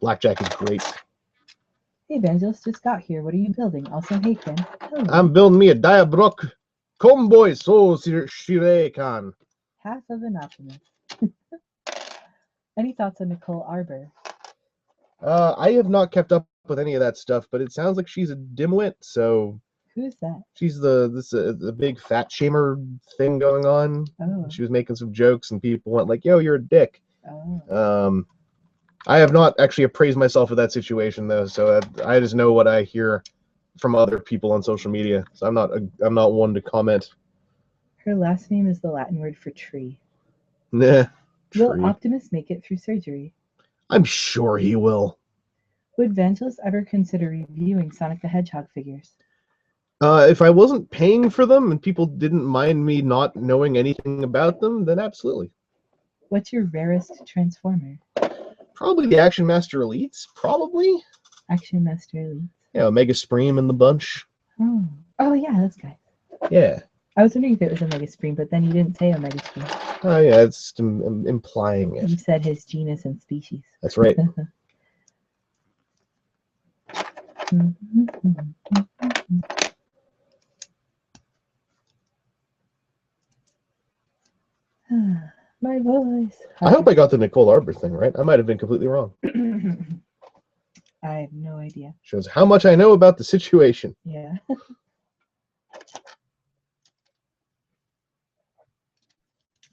Blackjack is great. Hey, Vangelis just got here. What are you building? Also, hey, Ken. Hello. I'm building me a Diabrok Comboy Soul Shire-kan. Half of an Optimus. Any thoughts on Nicole Arbor? I have not kept up with any of that stuff, but it sounds like she's a dimwit, so... Who is that? She's the big fat shamer thing going on. Oh. She was making some jokes, and people went like, "Yo, you're a dick." Oh. I have not actually appraised myself of that situation though, so I just know what I hear from other people on social media. So I'm not one to comment. Her last name is the Latin word for tree. Nah. Will Optimus make it through surgery? I'm sure he will. Would Vangelis ever consider reviewing Sonic the Hedgehog figures? If I wasn't paying for them and people didn't mind me not knowing anything about them, then absolutely. What's your rarest Transformer? Probably the Action Master Elites. Probably. Action Master Elites. Yeah, Omega Supreme and the bunch. Oh yeah, those guys. Yeah. I was wondering if it was Omega Supreme, but then you didn't say Omega Supreme. Oh yeah, it's implying it. You said his genus and species. That's right. My voice. I hope I got the Nicole Arbor thing right. I might have been completely wrong. I have no idea. Shows how much I know about the situation. Yeah.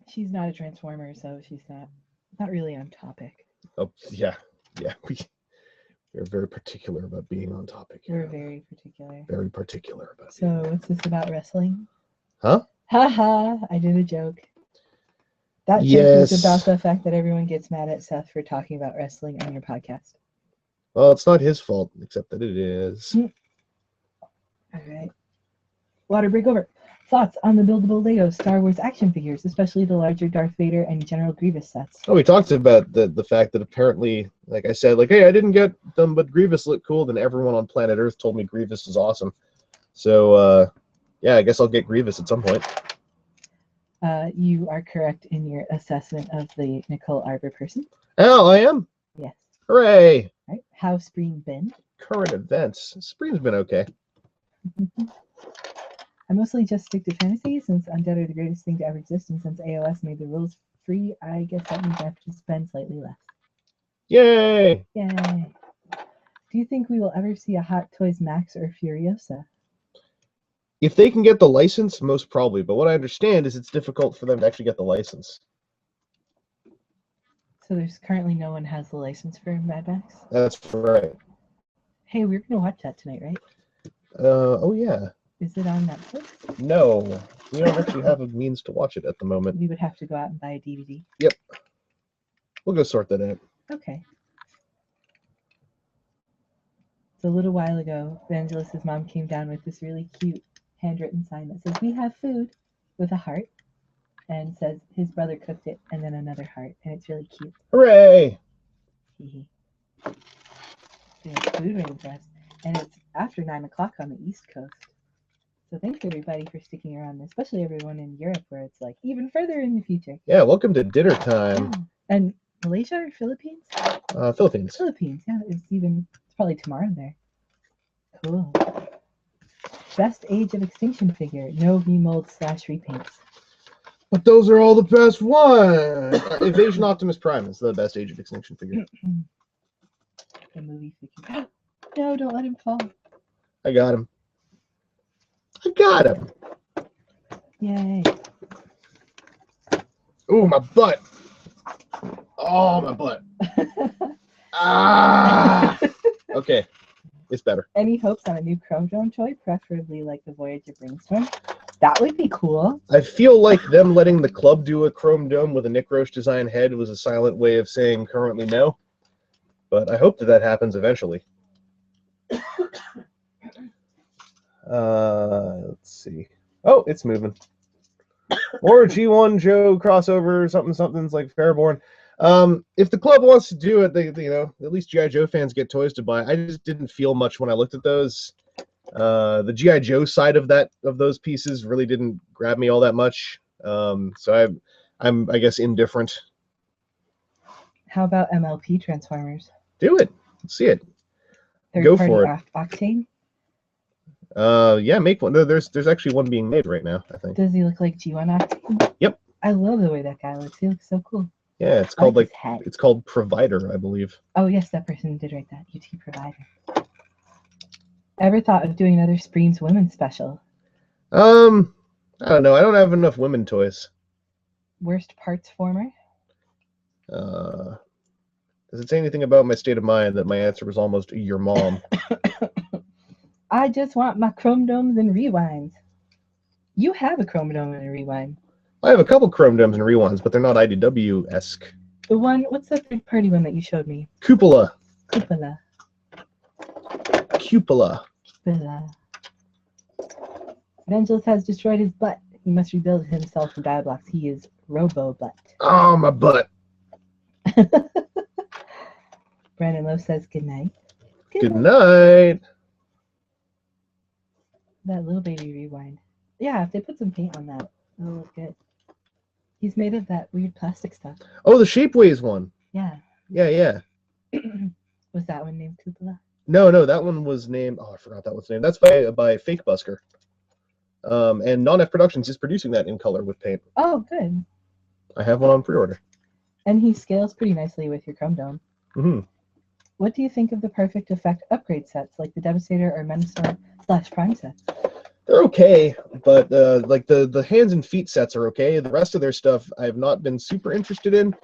She's not a Transformer, so she's not really on topic. Oh, yeah. Yeah. We're very particular about being on topic. We're very particular. Very particular about So what's this about wrestling? Huh? Haha, I did a joke. That joke Yes. is about the fact that everyone gets mad at Seth for talking about wrestling on your podcast. Well, it's not his fault, except that it is. All right. Water break over. Thoughts on the buildable Lego Star Wars action figures, especially the larger Darth Vader and General Grievous sets? Oh, we talked about the fact that apparently, like I said, like, hey, I didn't get them, but Grievous looked cool. Then everyone on planet Earth told me Grievous is awesome. So, yeah, I guess I'll get Grievous at some point. You are correct in your assessment of the Nicole Arbor person. Oh, I am? Yes. Hooray! Right. How's spring been? Current events. Spring's been okay. I mostly just stick to fantasy since undead are the greatest thing to ever exist, and since AOS made the rules free, I guess that means I have to spend slightly less. Yay! Yay! Do you think we will ever see a Hot Toys Max or Furiosa? If they can get the license, most probably. But what I understand is it's difficult for them to actually get the license. So there's currently no one has the license for Mad Max? That's right. Hey, we're going to watch that tonight, right? Oh, yeah. Is it on Netflix? No. We don't actually have a means to watch it at the moment. We would have to go out and buy a DVD. Yep. We'll go sort that out. Okay. So a little while ago, Vangelis' mom came down with this really cute handwritten sign that says, "We have food," with a heart, and says his brother cooked it, and then another heart, and it's really cute. Hooray! Hee It's food waiting for us, and it's after 9 o'clock on the East Coast. So thanks everybody for sticking around, especially everyone in Europe where it's like even further in the future. Yeah, welcome to dinner time. Yeah. And Malaysia or Philippines? Philippines. Philippines, yeah. It's probably tomorrow there. Cool. Best Age of Extinction figure. No remolds / repaints. But those are all the best ones. Invasion Optimus Prime is the best Age of Extinction figure. The movie figure. No, don't let him fall. I got him. I got him. Yay. Ooh, my butt. Oh, my butt. Ah. Okay, it's better. Any hopes on a new Chrome Dome toy, preferably like the Voyager Brainstorm? That would be cool. I feel like them letting the club do a Chrome Dome with a Nick Roche design head was a silent way of saying currently no. But I hope that happens eventually. Let's see. Oh, it's moving. Or G1 Joe crossover, something's like Fairborn. If the club wants to do it, they at least G.I. Joe fans get toys to buy. I just didn't feel much when I looked at those. The G.I. Joe side of those pieces really didn't grab me all that much. So I'm I guess indifferent. How about MLP Transformers? Do it. Let's see it. Third Go party for it. Octane? Yeah, make one. There's actually one being made right now, I think. Does he look like G1 Octane? Yep. I love the way that guy looks. He looks so cool. Yeah, it's called his head. It's called Provider, I believe. Oh yes, that person did write that. UT Provider. Ever thought of doing another Spreens Women's special? I don't know. I don't have enough women toys. Worst parts former? Does it say anything about my state of mind that my answer was almost your mom? I just want my Chrome Domes and Rewinds. You have a Chrome Dome and a Rewind. I have a couple Chrome Domes and Rewinds, but they're not IDW-esque. The one, what's the third party one that you showed me? Cupola. Cupola. Cupola. Cupola. Vangelis has destroyed his butt. He must rebuild himself from Diablocks. He is Robo-Butt. Oh, my butt. Brandon Lowe says good night. Good night. That little baby Rewind. Yeah, if they put some paint on that, it'll look good. He's made of that weird plastic stuff. Oh, the Shapeways one. Yeah. Yeah. Was that one named Cupola? No, that one was named. Oh, I forgot that one's name. That's by Fake Busker. And Non-F Productions is producing that in color with paint. Oh, good. I have one on pre-order. And he scales pretty nicely with your Chrome Dome. Mm-hmm. What do you think of the Perfect Effect upgrade sets, like the Devastator or Menasor / Prime sets? They're okay, but like the hands and feet sets are okay. The rest of their stuff I have not been super interested in.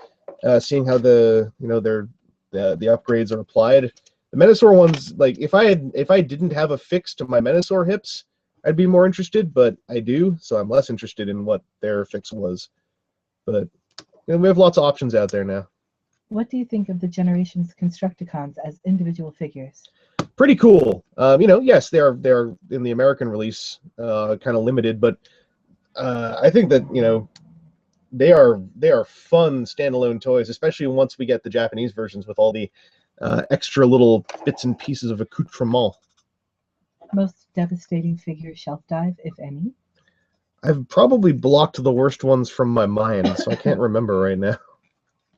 Seeing how the upgrades are applied. The Menasor ones, like if I didn't have a fix to my Menasor hips, I'd be more interested, but I do, so I'm less interested in what their fix was. But we have lots of options out there now. What do you think of the Generations Constructicons as individual figures? Pretty cool. Yes, they're in the American release, kind of limited, but I think that they are fun standalone toys, especially once we get the Japanese versions with all the extra little bits and pieces of accoutrement. Most devastating figure shelf dive, if any? I've probably blocked the worst ones from my mind, so I can't remember right now.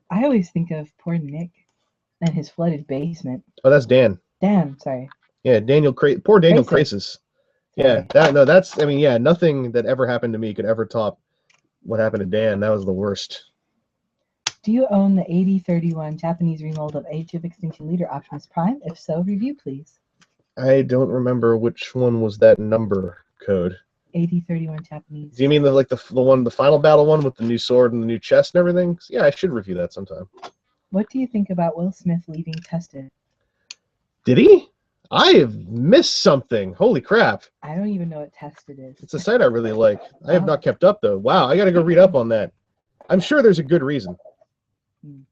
I always think of poor Nick and his flooded basement. Oh, that's Dan. Dan, sorry. Yeah, poor Daniel Krasis. Yeah, nothing that ever happened to me could ever top what happened to Dan. That was the worst. Do you own the 8031 Japanese remold of Age of Extinction Leader Optimus Prime? If so, review please. I don't remember which one was that number code. 8031 Japanese. Do you mean the final battle one with the new sword and the new chest and everything? Yeah, I should review that sometime. What do you think about Will Smith leaving Tested? Did he? I have missed something. Holy crap. I don't even know what Tested is. It's a site I really like. I have not kept up, though. Wow, I got to go read up on that. I'm sure there's a good reason. Do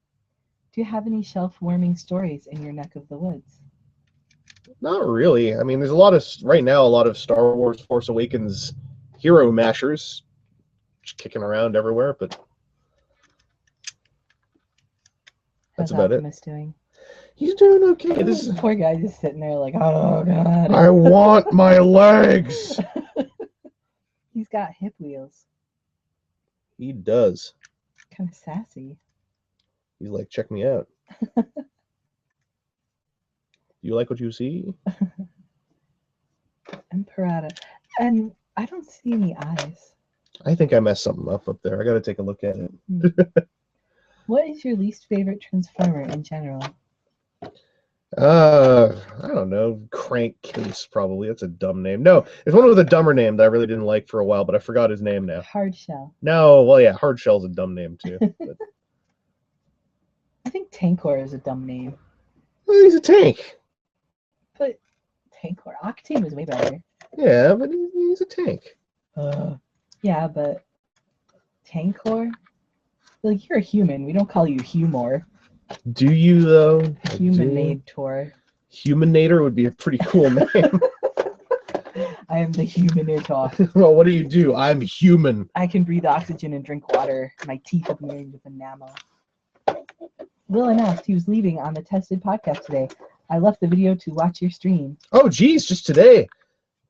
you have any shelf-warming stories in your neck of the woods? Not really. I mean, there's a lot of Star Wars Force Awakens hero mashers kicking around everywhere, but that's about it. Optimus doing? He's doing okay. This poor guy just sitting there like, oh god. I want my legs. He's got hip wheels. He does. Kind of sassy. He's like, check me out. You like what you see? Imperator. And I don't see any eyes. I think I messed something up there. I got to take a look at it. What is your least favorite Transformer in general? I don't know. Crankcase, probably. That's a dumb name. No, it's one with a dumber name that I really didn't like for a while, but I forgot his name now. Hardshell. No, well, yeah, Hardshell's a dumb name too. But... I think Tankor is a dumb name. Well, he's a tank. But Tankor. Octane was way better. Yeah, but he's a tank. Yeah, but Tankor? Like, you're a human. We don't call you Humor. Do you, though? Humanator. Humanator would be a pretty cool name. I am the Humanator. Well, what do? I'm human. I can breathe oxygen and drink water. My teeth are made with enamel. Will announced he was leaving on the Tested podcast today. I left the video to watch your stream. Oh, geez, just today.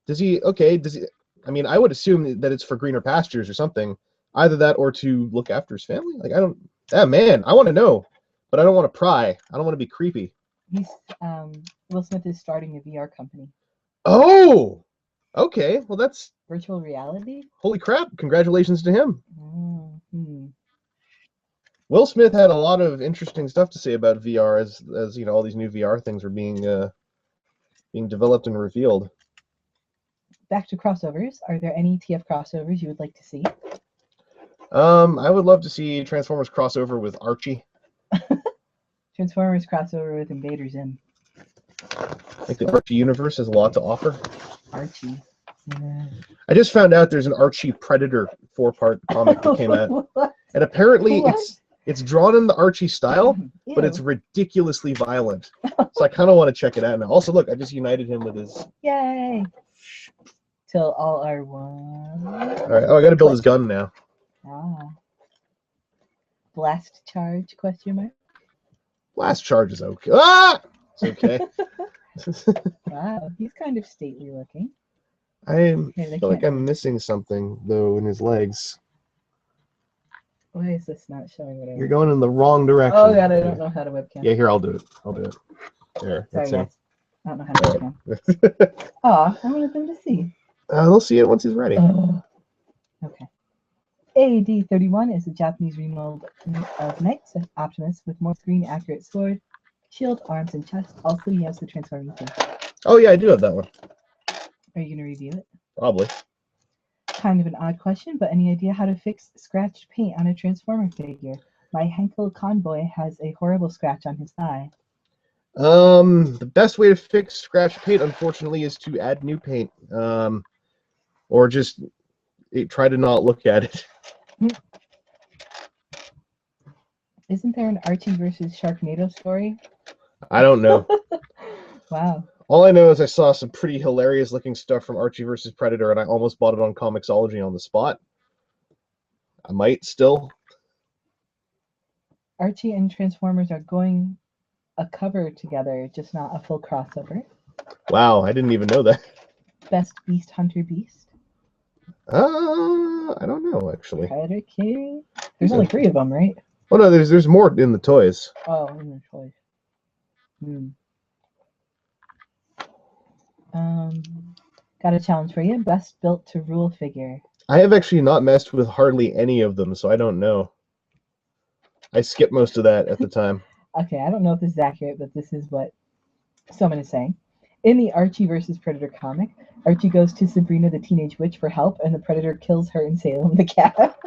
Does he? I mean, I would assume that it's for greener pastures or something. Either that or to look after his family. Like, I don't... man, I want to know. But I don't want to pry. I don't want to be creepy. He's Will Smith is starting a VR company. Oh, okay. Well, that's virtual reality. Holy crap! Congratulations to him. Mm-hmm. Will Smith had a lot of interesting stuff to say about VR as all these new VR things are being developed and revealed. Back to crossovers. Are there any TF crossovers you would like to see? I would love to see Transformers crossover with Archie. Transformers crossover with Invader Zim. I think the Archie universe has a lot to offer. Archie. Yeah. I just found out there's an Archie Predator 4-part comic that came out. And apparently it's drawn in the Archie style, but it's ridiculously violent. So I kind of want to check it out now. Also, look, I just united him with his... Yay! Till all are one. All right. Oh, I got to build his gun now. Ah. Blast charge, question mark? Blast charge is okay. Ah! It's okay. Wow, he's kind of stately looking. I feel like I'm missing something, though, in his legs. Why is this not showing what I want? You're going in the wrong direction. Oh, God, I don't know how to webcam. Yeah, here, I'll do it. There, sorry, that's guys. I don't know how to webcam. Aw, I wanted them to see. They'll see it once he's ready. Okay. AD-31 is a Japanese remold of Knights Optimus with more screen-accurate sword, shield, arms, and chest. Also, he has the transforming thing. Oh, yeah, I do have that one. Are you going to review it? Probably. Kind of an odd question, but any idea how to fix scratched paint on a Transformer figure? My Henkel Convoy has a horrible scratch on his thigh. The best way to fix scratch paint, unfortunately, is to add new paint. Or just try to not look at it. Isn't there an Archie versus Sharknado story? I don't know. Wow. All I know is I saw some pretty hilarious looking stuff from Archie versus Predator, and I almost bought it on Comixology on the spot. I might still. Archie and Transformers are going a cover together, just not a full crossover. Wow, I didn't even know that. Best Beast Hunter Beast. I don't know actually. Predator. There's only 3 of them, right? Oh no, there's more in the toys. Oh, in the toys. Got a challenge for you. Best built to rule figure. I have actually not messed with hardly any of them, so I don't know. I skipped most of that at the time. Okay, I don't know if this is accurate, but this is what someone is saying. In the Archie versus Predator comic, Archie goes to Sabrina the Teenage Witch for help, and the Predator kills her and Salem the cat.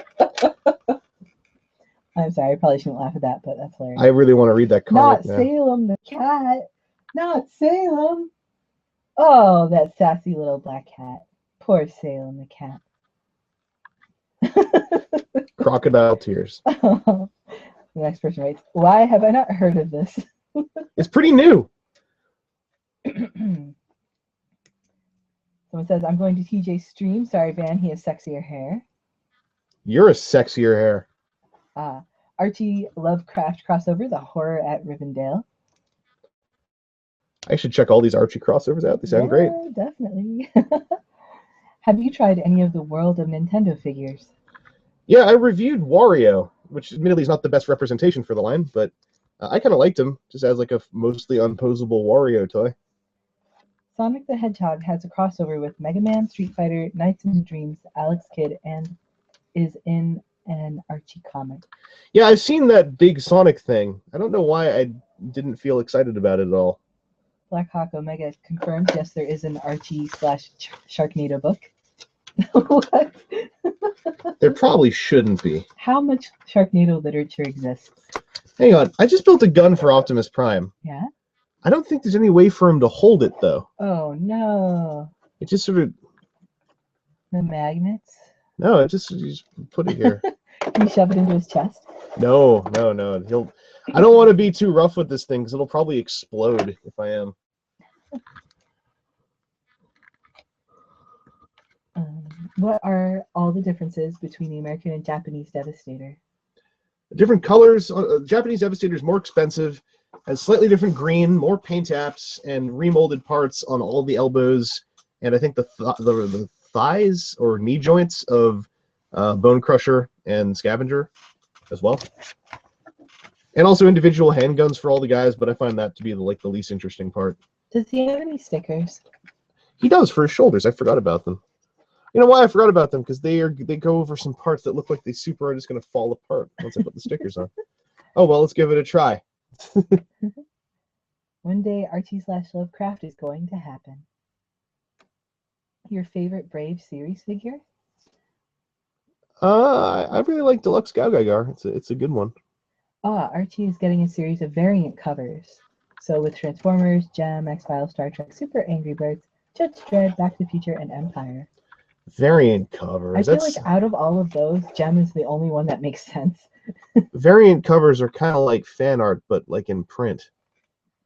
I'm sorry, I probably shouldn't laugh at that, but that's hilarious. I really want to read that comic now. Not Salem the cat. Not Salem. Oh, that sassy little black cat. Poor Salem the cat. Crocodile tears. The next person writes, why have I not heard of this? It's pretty new. Someone says, I'm going to TJ's stream. Sorry, Van, he has sexier hair. You're a sexier hair. Archie Lovecraft crossover, The Horror at Rivendell. I should check all these Archie crossovers out. They sound great. Definitely. Have you tried any of the World of Nintendo figures? Yeah, I reviewed Wario, which admittedly is not the best representation for the line, but I kind of liked him just as like a mostly unposable Wario toy. Sonic the Hedgehog has a crossover with Mega Man, Street Fighter, Nights into Dreams, Alex Kidd, and is in an Archie comic. Yeah, I've seen that big Sonic thing. I don't know why I didn't feel excited about it at all. Black Hawk Omega confirmed, yes, there is an Archie / Sharknado book. What? There probably shouldn't be. How much Sharknado literature exists? Hang on, I just built a gun for Optimus Prime. Yeah? I don't think there's any way for him to hold it, though. Oh, no. It just sort of... The magnets? No, you just put it here. Can you shove it into his chest? No. I don't want to be too rough with this thing, because it'll probably explode if I am. What are all the differences between the American and Japanese Devastator? Different colors. Japanese Devastator is more expensive, has slightly different green, more paint apps, and remolded parts on all the elbows, and I think the thighs or knee joints of Bone Crusher and Scavenger as well. And also individual handguns for all the guys, but I find that to be the least interesting part. Does he have any stickers? He does for his shoulders. I forgot about them. You know why I forgot about them? Because they go over some parts that look like they are just going to fall apart once I put the stickers on. Oh, well, let's give it a try. One day, Archie / Lovecraft is going to happen. Your favorite Brave series figure? I really like Deluxe Gaugagar. It's a good one. Archie is getting a series of variant covers. So with Transformers, Gem, X-Files, Star Trek, Super Angry Birds, Judge Dredd, Back to the Future, and Empire. Variant covers. I feel like out of all of those, Gem is the only one that makes sense. Variant covers are kind of like fan art, but like in print.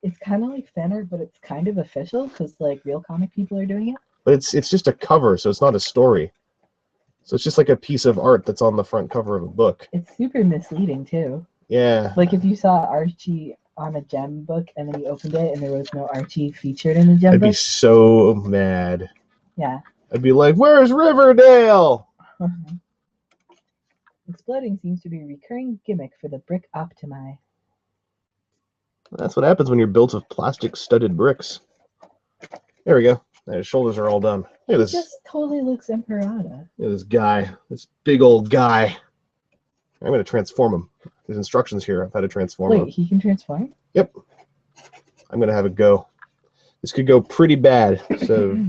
It's kind of like fan art, but it's kind of official because like real comic people are doing it. But it's just a cover, so it's not a story. So it's just like a piece of art that's on the front cover of a book. It's super misleading too. Yeah. Like if you saw Archie on a Gem book and then you opened it and there was no Archie featured in the Gem book. I'd be so mad. Yeah. I'd be like, where's Riverdale? Exploding seems to be a recurring gimmick for the Brick Optimi. That's what happens when you're built of plastic studded bricks. There we go. His shoulders are all done. Look at this. It just totally looks Imperator. Look at this guy. This big old guy. I'm going to transform him. There's instructions here of how to transform him. Wait, he can transform? Yep. I'm going to have it go. This could go pretty bad. So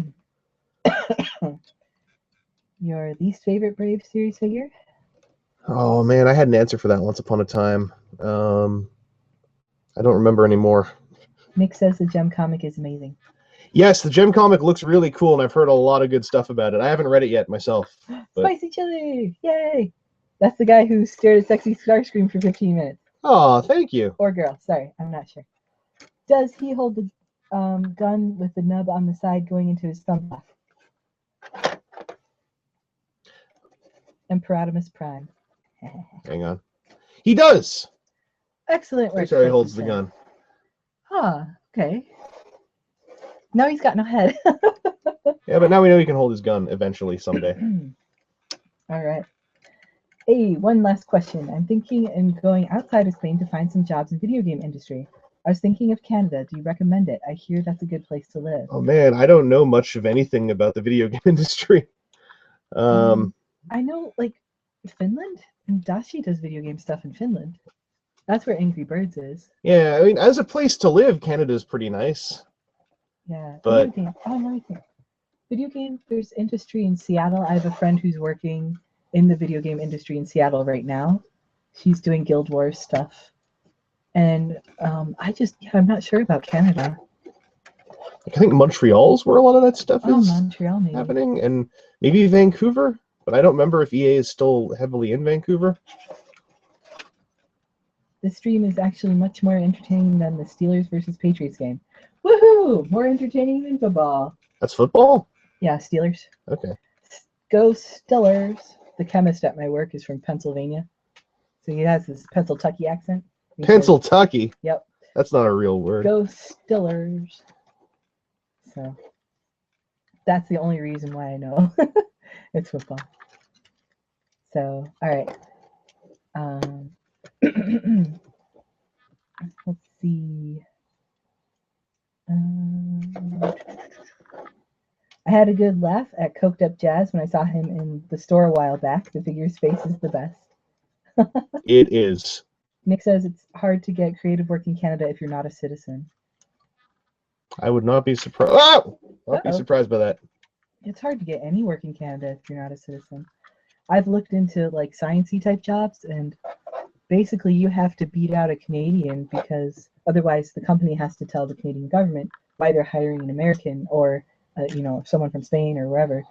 Your least favorite Brave series figure? Oh man, I had an answer for that once upon a time. I don't remember anymore. Nick says the Gem comic is amazing. Yes, the Gem comic looks really cool, and I've heard a lot of good stuff about it. I haven't read it yet myself. But... Spicy chili! Yay! That's the guy who stared at Sexy Starscream for 15 minutes. Oh, thank you. Or girl, sorry, I'm not sure. Does he hold the gun with the nub on the side going into his thumb? Emperatimus Prime. Hang on. He does! Excellent work. That's how he holds the gun. Huh, okay. Now he's got no head. Yeah, but now we know he can hold his gun eventually someday. All right. Hey, one last question. I'm thinking and going outside of Spain to find some jobs in video game industry. I was thinking of Canada. Do you recommend it? I hear that's a good place to live. Oh man, I don't know much of anything about the video game industry. I know, like, Finland, and Dashi does video game stuff in Finland. That's where Angry Birds is. Yeah, I mean, as a place to live, Canada's pretty nice. Yeah. But video game. Oh, let me think. Video game. There's industry in Seattle. I have a friend who's working in the video game industry in Seattle right now. She's doing Guild Wars stuff, and I'm not sure about Canada. I think Montreal's where a lot of that stuff is Montreal, maybe. happening, and maybe Vancouver. But I don't remember if EA is still heavily in Vancouver. This stream is actually much more entertaining than the Steelers versus Patriots game. Woohoo! More entertaining than football. That's football? Yeah, Steelers. Okay. Go Steelers. The chemist at my work is from Pennsylvania. So he has this Pennsyltucky accent. Pennsyltucky? Yep. That's not a real word. Go Steelers. So that's the only reason why I know it's football. So, all right. Let's see. I had a good laugh at Coked Up Jazz when I saw him in the store a while back. The figure's face is the best. It is. Nick says it's hard to get creative work in Canada if you're not a citizen. I would not be surprised. Oh! Not be surprised by that. It's hard to get any work in Canada if you're not a citizen. I've looked into like sciencey type jobs, and basically you have to beat out a Canadian because otherwise the company has to tell the Canadian government why they're hiring an American or someone from Spain or wherever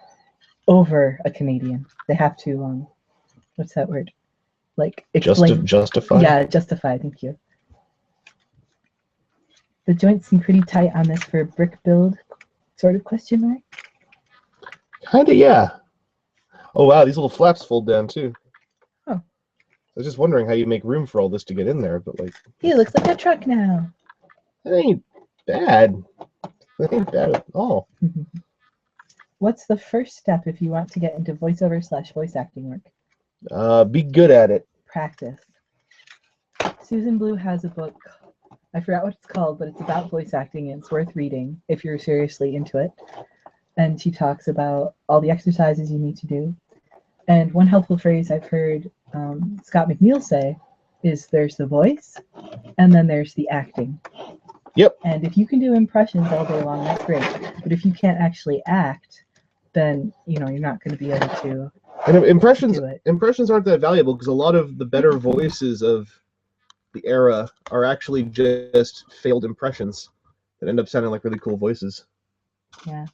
over a Canadian. They have to what's that word? Like explain. Justify. Yeah, justify. Thank you. The joints seem pretty tight on this for a brick build, sort of question mark. Kinda, yeah. Oh wow, these little flaps fold down too. Oh. I was just wondering how you make room for all this to get in there, but like. He looks like a truck now. That ain't bad. That ain't bad at all. What's the first step if you want to get into voiceover/voice acting work? Be good at it. Practice. Susan Blue has a book. I forgot what it's called, but it's about voice acting, and it's worth reading if you're seriously into it. And she talks about all the exercises you need to do. And one helpful phrase I've heard Scott McNeil say is there's the voice, and then there's the acting. Yep. And if you can do impressions all day long, that's great. But if you can't actually act, then you're not going to be able to. And impressions aren't that valuable because a lot of the better voices of the era are actually just failed impressions that end up sounding like really cool voices. Yeah.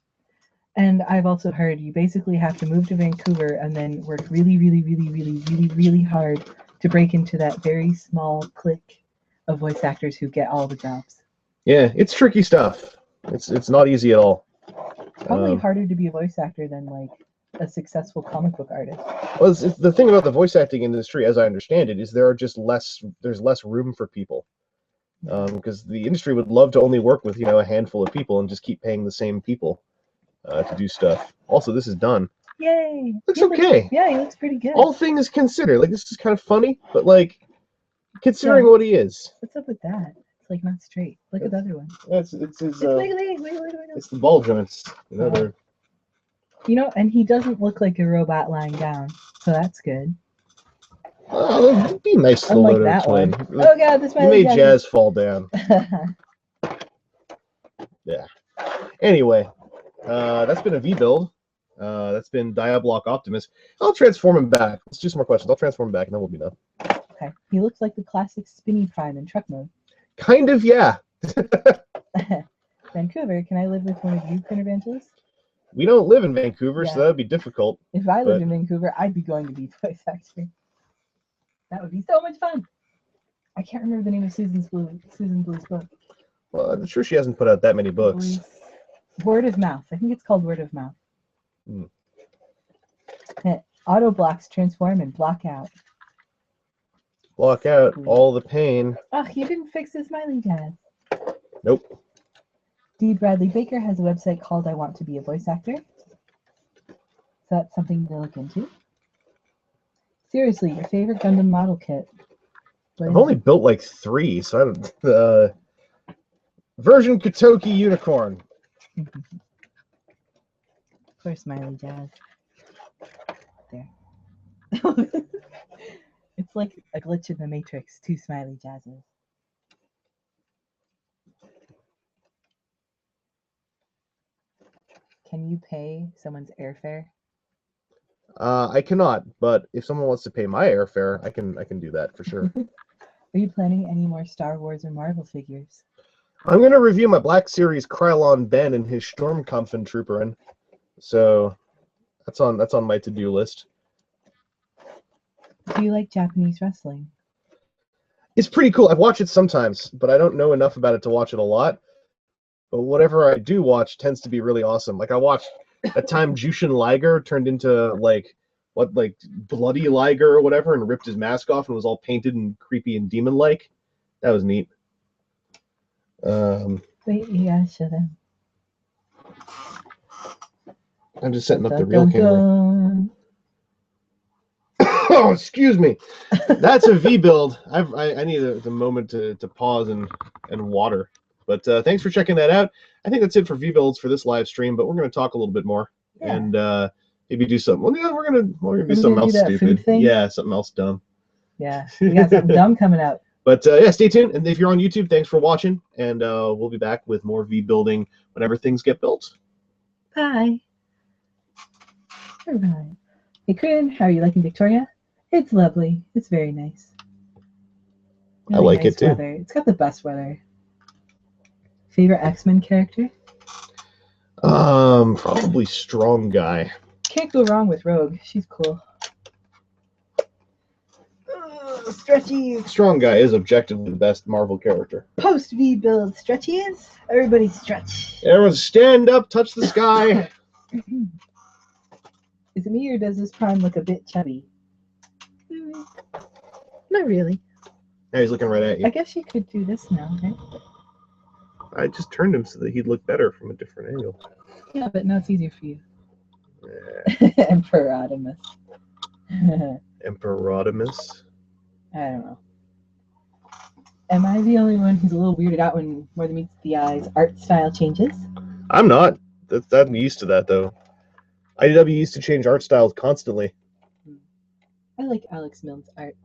And I've also heard you basically have to move to Vancouver and then work really, really, really, really, really, really hard to break into that very small clique of voice actors who get all the jobs. Yeah, it's tricky stuff. It's not easy at all. Probably harder to be a voice actor than like a successful comic book artist. Well, it's the thing about the voice acting industry, as I understand it, is there's less room for people. Because the industry would love to only work with a handful of people and just keep paying the same people to do stuff. Also, this is done. Yay! Looks okay. Yeah, he looks pretty good. All things considered, like this is kind of funny, but like considering what he is. What's up with that? It's like not straight. Look at the other one. It's his. Wait. It's the ball joints. They're. And he doesn't look like a robot lying down, so that's good. Oh, it'd be nice to Unlike load that twin. one. Oh god, this You made Jazz fall down. Yeah. Anyway, that's been a V-Build. That's been Diablock Optimus. I'll transform him back. Let's do some more questions. I'll transform him back, and then we'll be done. Okay. He looks like the classic Spinny Prime in truck mode. Kind of, yeah. Vancouver, can I live with one of you, Print Evangelists? We don't live in Vancouver, Yeah. so that would be difficult. If I lived But- in Vancouver, I'd be going to be voice actor. That would be so much fun. I can't remember the name of Susan Blue's book. Well, I'm sure she hasn't put out that many books. Word of Mouth. I think it's called Word of Mouth. Hmm. Auto blocks transform and block out. Block out all the pain. Oh, you didn't fix the smiley jazz. Nope. D. Bradley Baker has a website called I Want to Be a Voice Actor. So that's something to look into. Seriously, your favorite Gundam model kit? I've only built like 3, so I don't. Version Kotoki Unicorn. Poor smiley jazz. There. It's like a glitch in the Matrix. 2 smiley jazzes. Can you pay someone's airfare? I cannot, but if someone wants to pay my airfare, I can do that for sure. Are you planning any more Star Wars or Marvel figures? I'm going to review my Black Series Krylon Ben and his Sturmkampfen Trooperin. So that's on my to-do list. Do you like Japanese wrestling? It's pretty cool. I've watched it sometimes, but I don't know enough about it to watch it a lot. But whatever I do watch tends to be really awesome. Like I watched a time Jushin Liger turned into like Bloody Liger or whatever and ripped his mask off and was all painted and creepy and demon-like. That was neat. Wait, you gotta show them. I'm just setting up the real camera. Oh, excuse me. That's a V build. I need the moment to pause and water. But thanks for checking that out. I think that's it for V builds for this live stream. But we're going to talk a little bit more and maybe do something. Well, yeah, we're gonna do something else stupid. Yeah, something else dumb. Yeah, we got something dumb coming up. But yeah, stay tuned. And if you're on YouTube, thanks for watching. And we'll be back with more V building whenever things get built. Bye. Bye. Hey, Corinne, how are you liking Victoria? It's lovely. It's very nice. I like nice it too. Weather. It's got the best weather. Favorite X-Men character? Probably Strong Guy. Can't go wrong with Rogue. She's cool. Stretchies. Strong Guy is objectively the best Marvel character. Post V build stretchies. Everybody stretch. Everyone stand up, touch the sky. Is it me or does this Prime look a bit chubby? Not really. Now he's looking right at you. I guess you could do this now, right? I just turned him so that he'd look better from a different angle. Yeah, but now it's easier for you. Yeah. Emperodimus. Emperodimus. I don't know. Am I the only one who's a little weirded out when More Than Meets the Eye's art style changes? I'm not. I'm used to that though. IDW used to change art styles constantly. I like Alex Milne's art.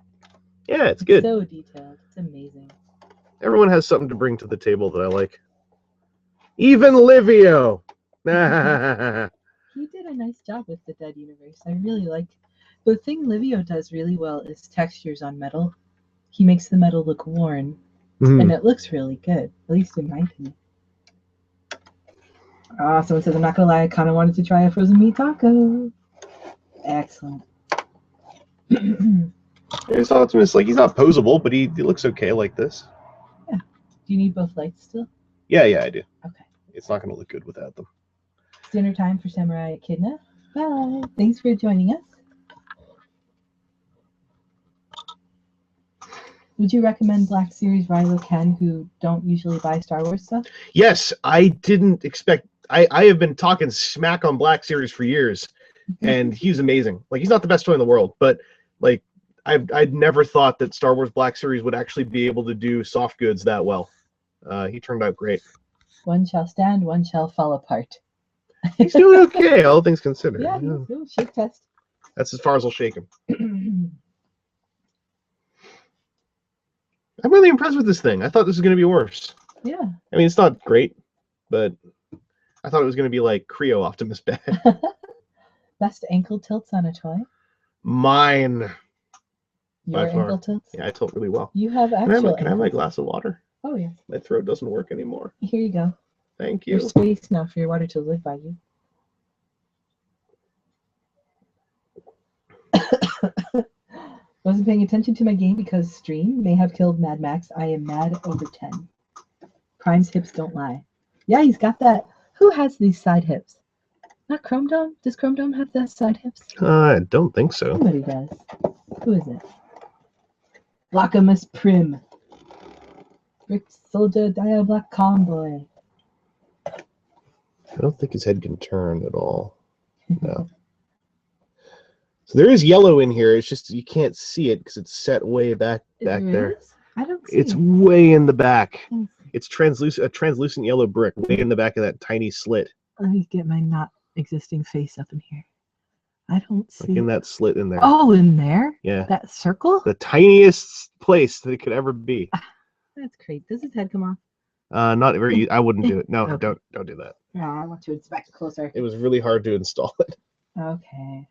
Yeah, it's good. So detailed. It's amazing. Everyone has something to bring to the table that I like. Even Livio. He did a nice job with the Dead Universe. I really like the thing Livio does really well is textures on metal. He makes the metal look worn, and it looks really good, at least in my opinion. Someone says, I'm not gonna lie, I kind of wanted to try a frozen meat taco. Excellent. It's Optimus, like he's not posable, but he looks okay like this. Yeah. Do you need both lights still? Yeah, I do. Okay. It's not going to look good without them. It's dinner time for Samurai Echidna. Bye. Thanks for joining us. Would you recommend Black Series Rilo Ken who don't usually buy Star Wars stuff? Yes, I didn't expect. I have been talking smack on Black Series for years, and he's amazing. Like he's not the best toy in the world, but like I'd never thought that Star Wars Black Series would actually be able to do soft goods that well. He turned out great. One shall stand, one shall fall apart. He's doing okay, all things considered. Yeah, he's doing shake test. That's as far as I'll shake him. I'm really impressed with this thing. I thought this was going to be worse. Yeah. I mean, it's not great, but I thought it was going to be like Creo Optimus bad. Best ankle tilts on a toy. Mine. Your By far. ankle tilts. Yeah, I tilt really well. You have Can I actual. have my glass of water? Oh yes. My throat doesn't work anymore. Here you go. Thank you. There's space now for your water to live by you. Wasn't paying attention to my game because stream may have killed Mad Max. I am mad over 10. Prime's hips don't lie. Yeah, he's got that. Who has these side hips? Not Chrome Dome? Does Chrome Dome have the side hips? I don't think so. Somebody does. Who is it? Lockamus Prim. Brick Soldier Dial Black Convoy. I don't think his head can turn at all. No. So there is yellow in here. It's just you can't see it because it's set way back there. Is? I don't see It's it. way in the back. It's a translucent yellow brick way in the back of that tiny slit. Let me get my not existing face up in here. I don't see. Like in that slit in there. Oh, in there? Yeah. That circle? The tiniest place that it could ever be. That's great. Does his head come off? Not very. I wouldn't do it. No, Okay. don't do that. No, I want to inspect closer. It was really hard to install it. Okay.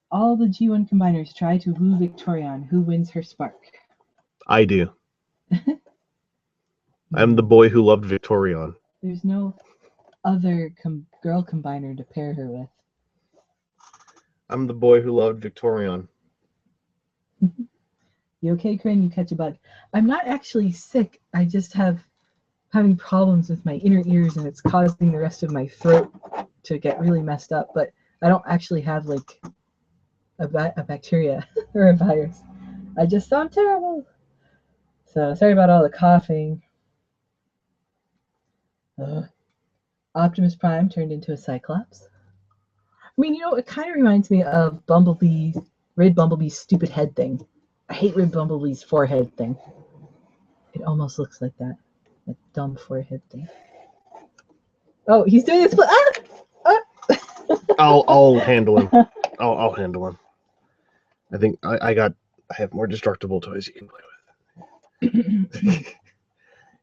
All the G1 combiners try to woo Victorion. Who wins her spark? I do. I'm the boy who loved Victorion. There's no other girl combiner to pair her with. I'm the boy who loved Victorion. You okay, Corinne? You catch a bug. I'm not actually sick. I just having problems with my inner ears, and it's causing the rest of my throat to get really messed up. But I don't actually have like a bacteria or a virus. I just sound terrible. So sorry about all the coughing. Optimus Prime turned into a Cyclops. I mean, it kind of reminds me of Red Bumblebee's stupid head thing. I hate Red Bumblebee's forehead thing. It almost looks like that. That dumb forehead thing. Oh, he's doing this. I'll handle him. I'll handle him. I think I have more destructible toys you can play with.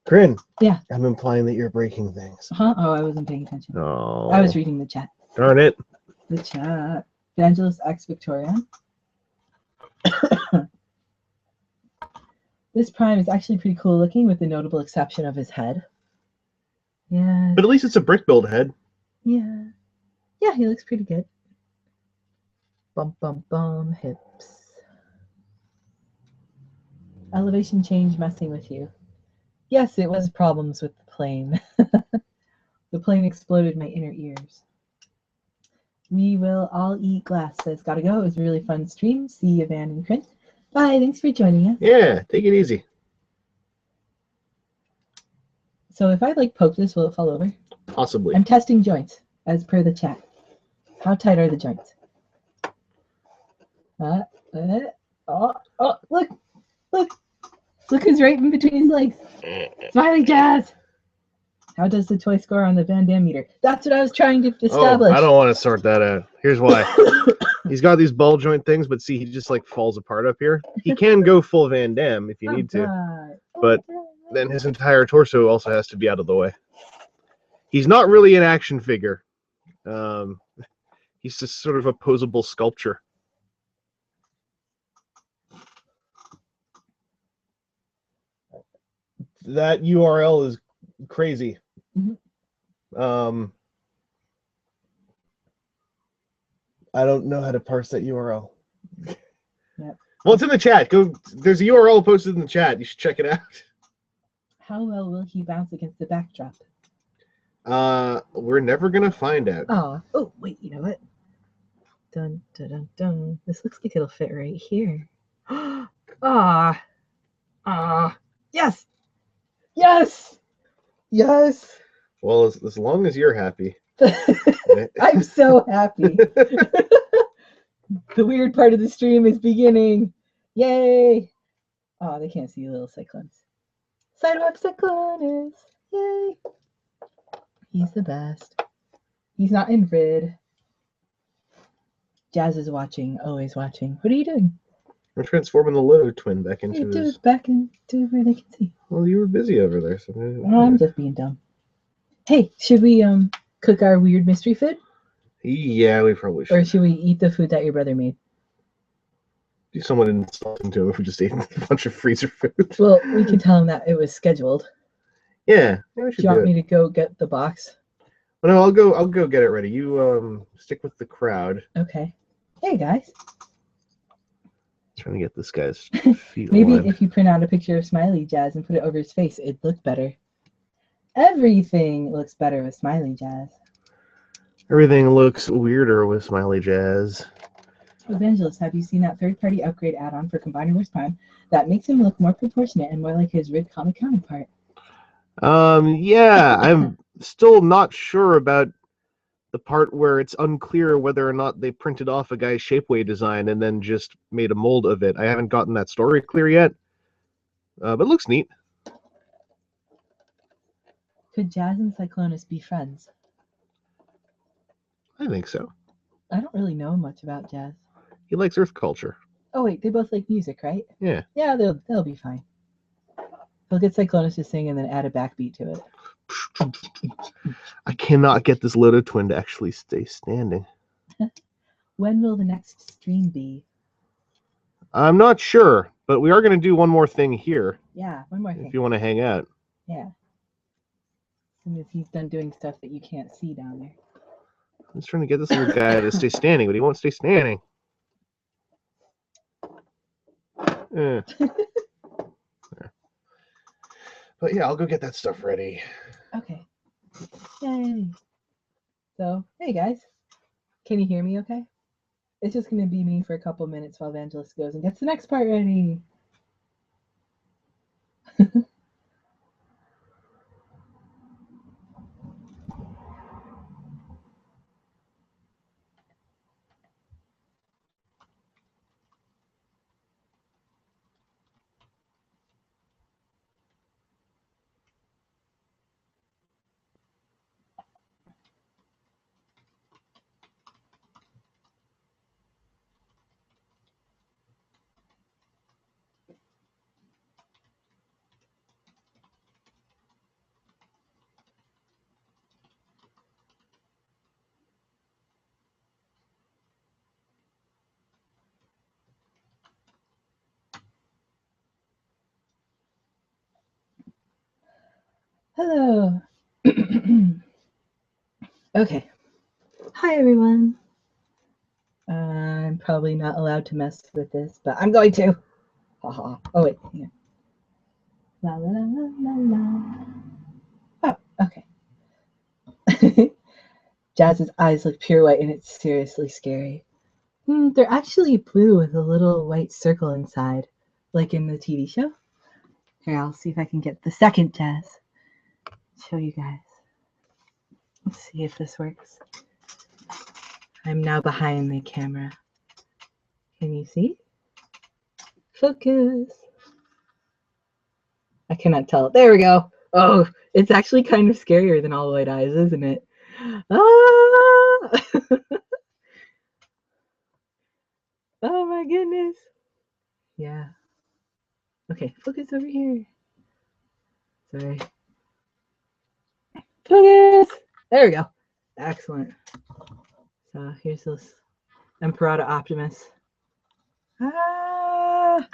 Corinne. Yeah. I'm implying that you're breaking things. Huh? Oh, I wasn't paying attention. Oh. I was reading the chat. Darn it. The chat. Evangelist X Victorian. This Prime is actually pretty cool looking, with the notable exception of his head. Yeah. But at least it's a brick build head. Yeah. Yeah, he looks pretty good. Bum, bum, bum, hips. Elevation change messing with you. Yes, it was problems with the plane. The plane exploded my inner ears. We will all eat glass. Says, gotta go. It was a really fun stream. See you, Van and Chris. Bye. Thanks for joining us. Yeah, take it easy. So if I poke this, will it fall over? Possibly. I'm testing joints as per the chat. How tight are the joints? Look who's right in between his legs. Smiley Jazz. How does the toy score on the Van Damme meter? That's what I was trying to establish. I don't want to sort that out. Here's why. He's got these ball joint things, but see, he just falls apart up here. He can go full Van Damme if you need to, but then his entire torso also has to be out of the way. He's not really an action figure. He's just sort of a posable sculpture. That URL is crazy. Mm-hmm. I don't know how to parse that URL. Yep. Well, it's in the chat. There's a URL posted in the chat. You should check it out. How well will he bounce against the backdrop? We're never gonna find out. Oh, wait, you know what? Dun, dun, dun, dun. This looks like it'll fit right here. Yes! Yes! Yes! Well, as long as you're happy. I'm so happy. The weird part of the stream is beginning. Yay! Oh, they can't see little cyclones. Sidewalk cyclones! Yay! He's the best. He's not in red. Jazz is watching, always watching. What are you doing? I'm transforming the Loto twin back into Do his... it back into where they can see. Well, you were busy over there. So I'm just being dumb. Hey, should we cook our weird mystery food? Yeah, we probably Or should. should we eat the food that your brother made? Someone insulting to him if we just ate a bunch of freezer food. Well, we can tell him that it was scheduled. Yeah, we Do should you do want it. me to go get the box? Well, no, I'll go get it ready. You stick with the crowd. Okay. Hey guys. Trying to get this guy's feet Maybe aligned. if you print out a picture of Smiley Jazz and put it over his face, it'd look better. Everything looks better with Smiley Jazz. Everything looks weirder with Smiley Jazz. Evangelist, have you seen that third-party upgrade add-on for Combiner Wars Prime that makes him look more proportionate and more like his Rid comic counterpart? Yeah, I'm still not sure about the part where it's unclear whether or not they printed off a guy's Shapeway design and then just made a mold of it. I haven't gotten that story clear yet, but it looks neat. Could Jazz and Cyclonus be friends? I think so. I don't really know much about Jazz. He likes Earth culture. Oh wait, they both like music, right? Yeah. Yeah, they'll be fine. He'll get Cyclonus to sing and then add a backbeat to it. I cannot get this Loto twin to actually stay standing. When will the next stream be? I'm not sure, but we are going to do one more thing here. Yeah, one more thing. If you want to hang out. Yeah. As soon as he's done doing stuff that you can't see down there. I'm just trying to get this little guy to stay standing, but he won't stay standing. But yeah, I'll go get that stuff ready. Okay. Yay. So, hey guys. Can you hear me okay? It's just going to be me for a couple minutes while Evangelist goes and gets the next part ready. Hello. Okay. Hi, everyone. I'm probably not allowed to mess with this, but I'm going to. Haha. Oh, wait. Yeah. La la la la la. Oh, okay. Jazz's eyes look pure white, and it's seriously scary. They're actually blue with a little white circle inside, like in the TV show. Here, I'll see if I can get the second Jazz. Show you guys. Let's see if this works. I'm now behind the camera. Can you see? Focus. I cannot tell. There we go. Oh, it's actually kind of scarier than All White Eyes, isn't it? Ah! Oh my goodness. Yeah. Okay, focus over here. Sorry. Focus! There we go. Excellent. So here's this Emperata Optimus. Ah!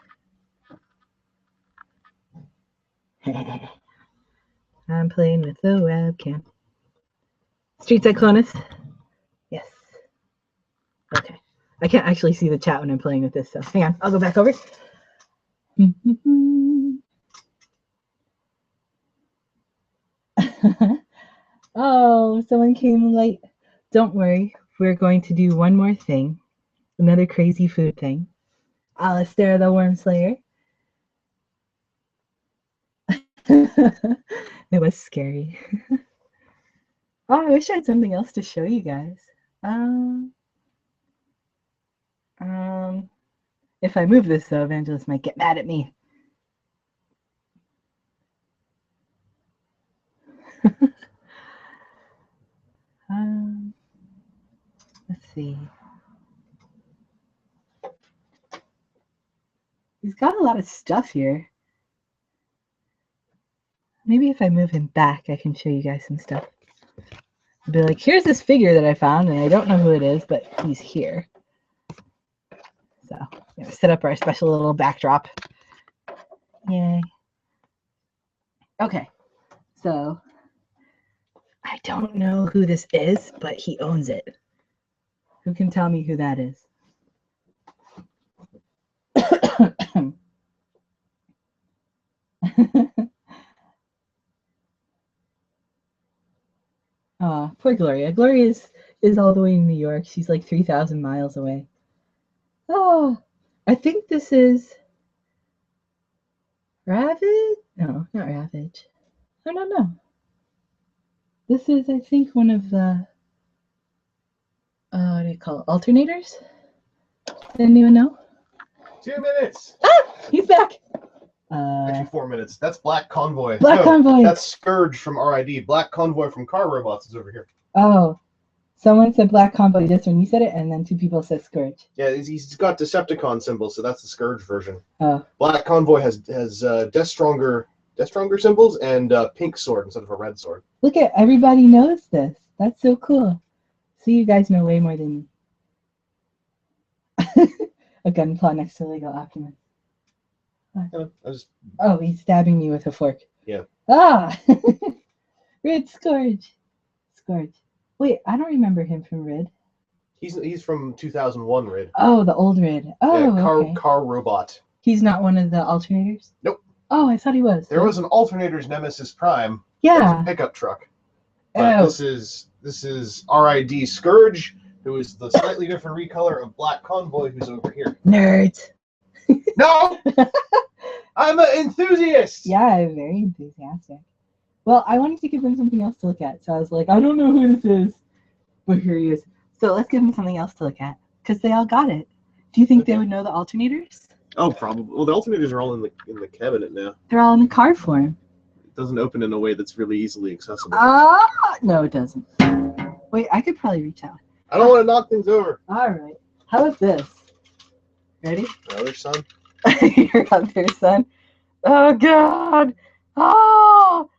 I'm playing with the webcam. Street Cyclonus. Yes. Okay. I can't actually see the chat when I'm playing with this, so hang on. I'll go back over. Oh, someone came late. Don't worry. We're going to do one more thing. Another crazy food thing. Alistair the Worm Slayer. It was scary. Oh, I wish I had something else to show you guys. If I move this, though, Evangelist might get mad at me. Let's see. He's got a lot of stuff here. Maybe if I move him back, I can show you guys some stuff. Be like, here's this figure that I found, and I don't know who it is, but he's here. So, set up our special little backdrop. Yay. Okay, so I don't know who this is, but he owns it. Who can tell me who that is? Oh, poor Gloria. Gloria is all the way in New York. She's like 3,000 miles away. Oh, I think this is Ravage? No, not Ravage. I don't know. This is, I think, one of the, what do you call it? Alternators? Didn't even know. 2 minutes. Ah, he's back. Actually, 4 minutes. That's Black Convoy. Black Convoy. That's Scourge from RID. Black Convoy from Car Robots is over here. Oh, someone said Black Convoy just when you said it, and then 2 people said Scourge. Yeah, he's got Decepticon symbols, so that's the Scourge version. Oh. Black Convoy has Death Stronger symbols and pink sword instead of a red sword. Look at everybody knows this. That's so cool. See, you guys know way more than me. A gunpla next to Lego Optimus. Oh, he's stabbing me with a fork. Yeah. Ah! Rid Scourge. Scourge. Wait, I don't remember him from Rid. He's from 2001 Rid. Oh, the old Rid. Oh, yeah, okay. Car Robot. He's not one of the alternators? Nope. Oh, I thought he was. There was an Alternator's Nemesis Prime. Yeah. That was a pickup truck. But this is RID Scourge, who is the slightly different recolor of Black Convoy, who's over here. Nerds. No! I'm an enthusiast! Yeah, very enthusiastic. Well, I wanted to give him something else to look at, so I was like, I don't know who this is, but here he is. So let's give him something else to look at, because they all got it. Do you think they would know the alternators? Oh, probably. Well, the alternators are all in the cabinet now. They're all in the card form. It doesn't open in a way that's really easily accessible. No, it doesn't. Wait, I could probably reach out. I don't want to knock things over. All right. How about this? Ready? My other son. Your other son. Oh, God. Oh!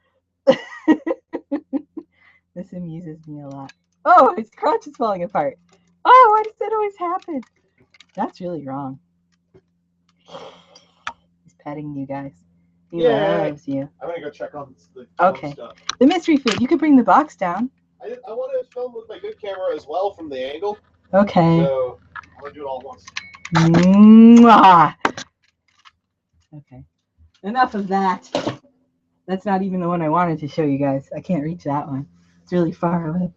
This amuses me a lot. Oh, his crotch is falling apart. Oh, why does that always happen? That's really wrong. He's petting you guys. He loves you. I'm going to go check on the Okay. stuff. The mystery food. You could bring the box down. I want to film with my good camera as well from the angle. Okay. So I'm going to do it all at once. Mwah! Okay. Enough of that. That's not even the one I wanted to show you guys. I can't reach that one. It's really far away.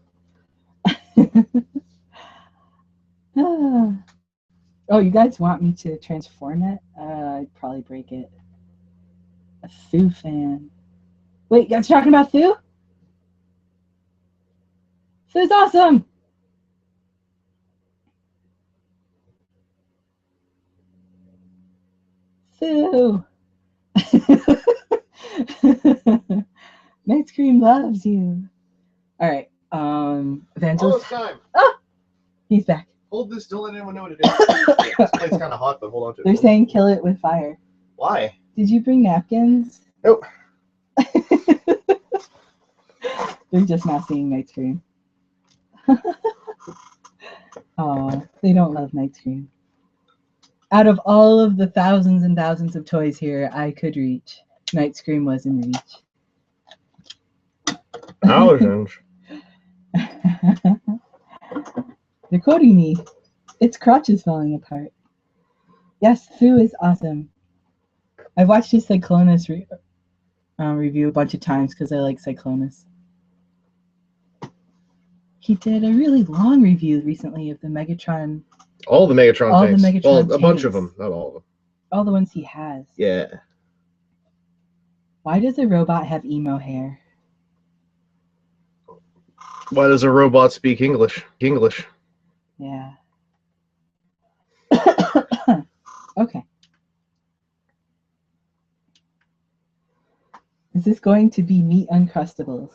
Oh, you guys want me to transform it? I'd probably break it. A Thu fan. Wait, you guys talking about Thu? Thu's awesome! Thu! Night Scream loves you. All right. Evangelist. Almost time. Ah! He's back. Hold this. Don't let anyone know what it is. This plate's kind of hot, but hold on to it. They're saying kill it with fire. Why? Did you bring napkins? Nope. They're just not seeing Night Scream. Oh, they don't love Night Scream. Out of all of the thousands and thousands of toys here I could reach, Night Scream was in reach. Thousands. They're quoting me. Its crotch is falling apart. Yes, Thu is awesome. I've watched his Cyclonus review a bunch of times because I like Cyclonus. He did a really long review recently of the Megatron. All the Megatron All tanks. the Megatron Well, a tanks. bunch of them, not all of them. All the ones he has. Yeah. Why does a robot have emo hair? Why does a robot speak English? English. Yeah. Okay. Is this going to be meat Uncrustables?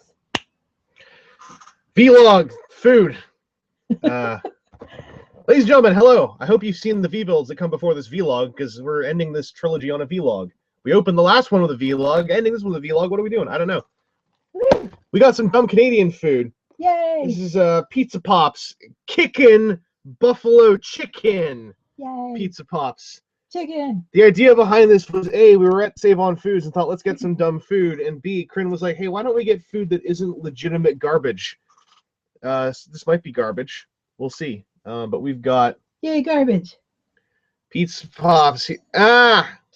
Vlog food. Ladies and gentlemen, hello. I hope you've seen the V-builds that come before this vlog, because we're ending this trilogy on a vlog. We opened the last one with a vlog, ending this with a vlog. What are we doing? I don't know. We got some dumb Canadian food. Yay! This is Pizza Pops Kickin' Buffalo Chicken Yay! Pizza Pops. Chicken. The idea behind this was A, we were at Save On Foods and thought, let's get some dumb food. And B, Corinne was like, hey, why don't we get food that isn't legitimate garbage? This might be garbage. We'll see. But we've got Yay, garbage. Pizza Pops. Too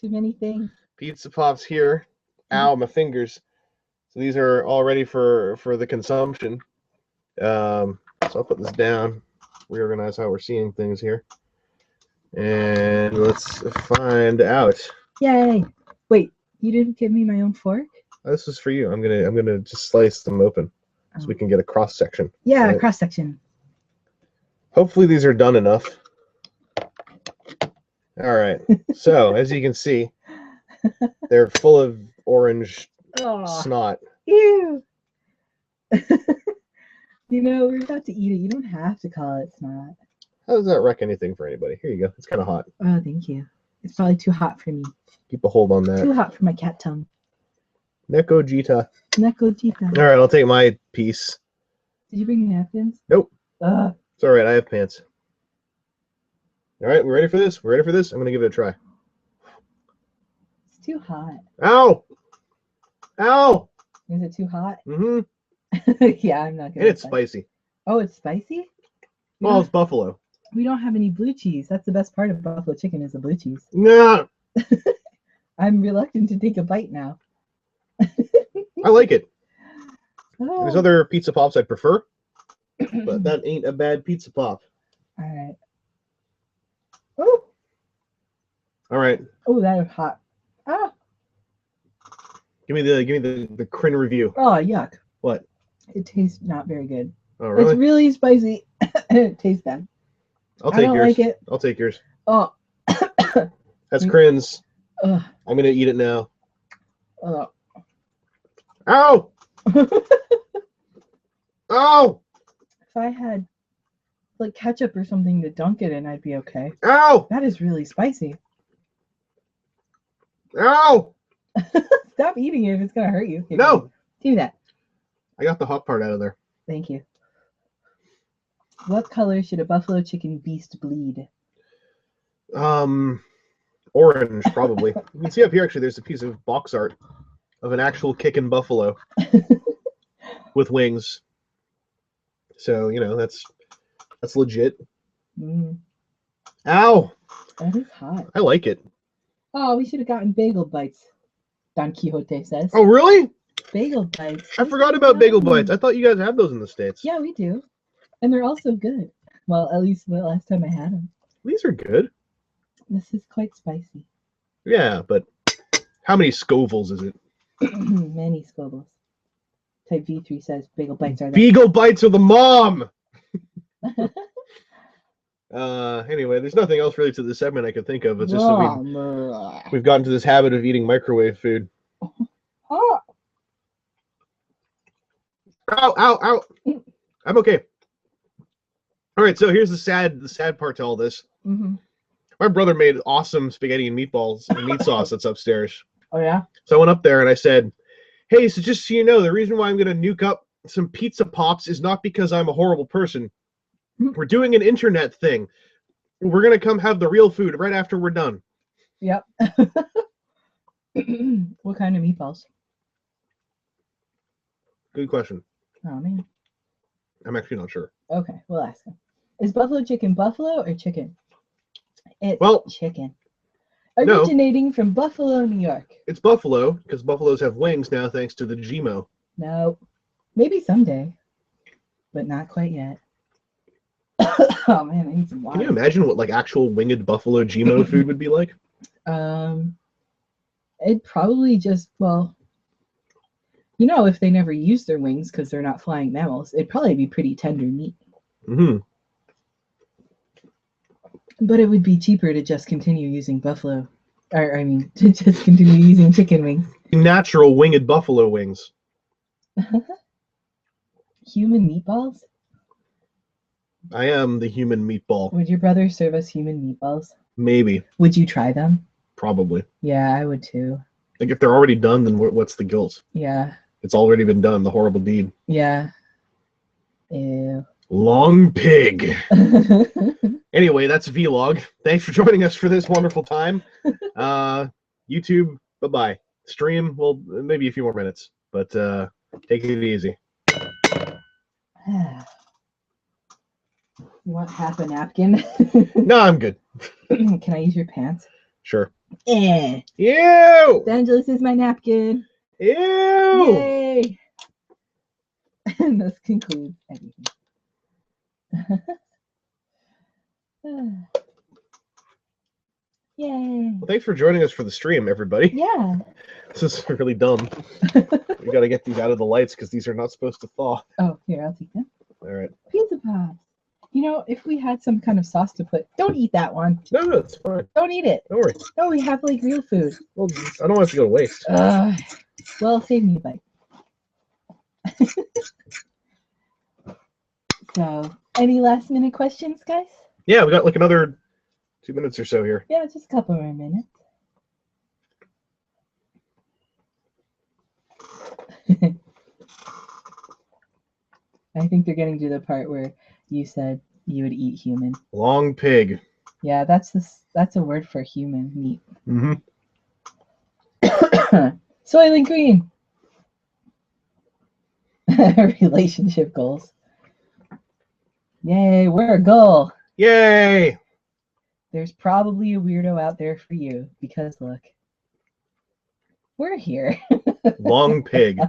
many things. Pizza Pops here. Ow, my fingers. So these are all ready for the consumption. So I'll put this down, reorganize how we're seeing things here. And let's find out. Yay! Wait, you didn't give me my own fork? This is for you. I'm gonna just slice them open so we can get a cross section. Yeah, right? cross section. Hopefully these are done enough. All right. So as you can see, they're full of orange snot. Ew. You know, we're about to eat it. You don't have to call it snot. How does that wreck anything for anybody? Here you go. It's kind of hot. Oh, thank you. It's probably too hot for me. Keep a hold on that. Too hot for my cat tongue. Neko Jita. Neko Jita. All right, I'll take my piece. Did you bring napkins? Nope. Ugh. It's all right. I have pants. All right, we're ready for this? We're ready for this? I'm going to give it a try. It's too hot. Ow! Ow! Is it too hot? Mm-hmm. Yeah, I'm not And gonna. it's spicy. Oh, it's spicy? Well, it's buffalo. We don't have any blue cheese. That's the best part of buffalo chicken is the blue cheese. Yeah, I'm reluctant to take a bite now. I like it. Oh. There's other pizza pops I prefer, but that ain't a bad pizza pop. All right. Oh, All right, oh, that is hot. Ah. give me the Crin review. Oh, yuck. What? It tastes not very good. Oh, really? It's really spicy. It tastes bad. I'll I take don't yours. like it. I'll take yours. Oh. That's Crin's. Ugh. I'm gonna eat it now. Ugh. Ow! Ow! If I had like ketchup or something to dunk it in, I'd be okay. Ow! That is really spicy. Ow! Stop eating it if it's gonna hurt you. Here, No! do that. I got the hot part out of there. Thank you. What color should a buffalo chicken beast bleed? Orange, probably. You can see up here, actually, there's a piece of box art of an actual kicking buffalo with wings. So, you know, that's legit. Mm, Ow! that is hot. I like it. Oh, we should have gotten bagel bites, Don Quixote says. Oh, really? Bagel bites. I forgot about bagel bites. I thought you guys have those in the States. Yeah, we do. And they're also good. Well, at least the last time I had them. These are good. This is quite spicy. Yeah, but how many Scovilles is it? Many Scovilles. Type V3 says bagel bites are the Beagle bites are the mom! Anyway, there's nothing else really to the segment I could think of. It's just that we've gotten to this habit of eating microwave food. Oh. Ow, ow, ow. I'm okay. All right, so here's the sad part to all this. Mm-hmm. My brother made awesome spaghetti and meatballs and meat sauce that's upstairs. Oh, yeah? So I went up there and I said, hey, so just so you know, the reason why I'm going to nuke up some pizza pops is not because I'm a horrible person. We're doing an internet thing. We're going to come have the real food right after we're done. Yep. What kind of meatballs? Good question. Oh, man. I'm actually not sure. Okay, we'll ask him. Is buffalo chicken buffalo or chicken? It's chicken. Originating from Buffalo, New York. It's buffalo, because buffaloes have wings now thanks to the Gmo. No. Maybe someday. But not quite yet. Oh, man, I need some water. Can you imagine what, like, actual winged buffalo Gmo food would be like? It'd probably just, well, you know, if they never use their wings because they're not flying mammals, it'd probably be pretty tender meat. Mm-hmm. But it would be cheaper to just continue using buffalo, or I mean, to just continue using chicken wings. Natural winged buffalo wings. Human meatballs? I am the human meatball. Would your brother serve us human meatballs? Maybe. Would you try them? Probably. Yeah, I would too. Like, if they're already done, then what's the guilt? Yeah. It's already been done, the horrible deed. Yeah. Ew. Long pig. Anyway, that's Vlog. Thanks for joining us for this wonderful time. YouTube, bye-bye. Stream, well, maybe a few more minutes, but take it easy. You want half a napkin? No, I'm good. Can I use your pants? Sure. Eh. Ew! Angeles is my napkin. Ew! Yay! And this concludes everything. Yay! Well, thanks for joining us for the stream, everybody. Yeah. This is really dumb. We gotta get these out of the lights because these are not supposed to thaw. Oh, here, I'll take them. All right. Pizza pops. You know, if we had some kind of sauce to put, don't eat that one. No, it's fine. Don't eat it. Don't worry. No, we have like real food. Well, I don't want it to go to waste. Well, save me a bite. So, any last minute questions, guys? Yeah, we got like another 2 minutes or so here. Yeah, just a couple more minutes. I think they're getting to the part where you said you would eat human. Long pig. Yeah, that's a word for human meat. Mm-hmm. Soylent Green. Relationship goals. Yay, we're a goal. Yay! There's probably a weirdo out there for you because look, we're here. Long pig.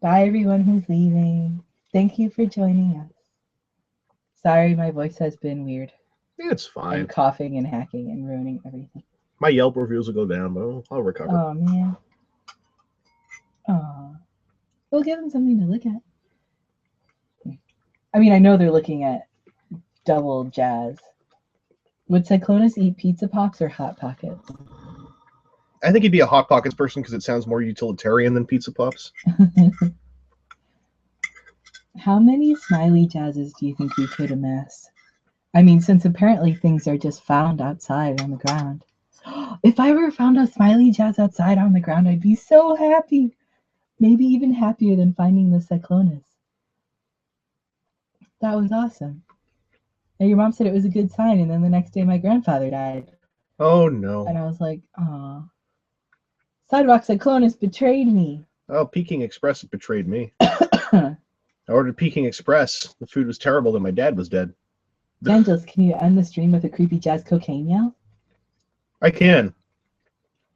Bye, everyone who's leaving. Thank you for joining us. Sorry, my voice has been weird. It's fine. I'm coughing and hacking and ruining everything. My Yelp reviews will go down, but I'll recover. Oh, man. Oh. We'll give them something to look at. I mean, I know they're looking at double jazz. Would Cyclonus eat Pizza Pops or Hot Pockets? I think he'd be a Hot Pockets person because it sounds more utilitarian than Pizza Pops. How many smiley jazzes do you think we could amass? I mean, since apparently things are just found outside on the ground. If I ever found a smiley jazz outside on the ground, I'd be so happy. Maybe even happier than finding the Cyclonus. That was awesome. And your mom said it was a good sign, and then the next day my grandfather died. Oh, no. And I was like, aw. Sidewalk Cyclonus betrayed me. Oh, Peking Express betrayed me. I ordered Peking Express. The food was terrible, and my dad was dead. Angeles, can you end the stream with a creepy jazz cocaine yell? I can.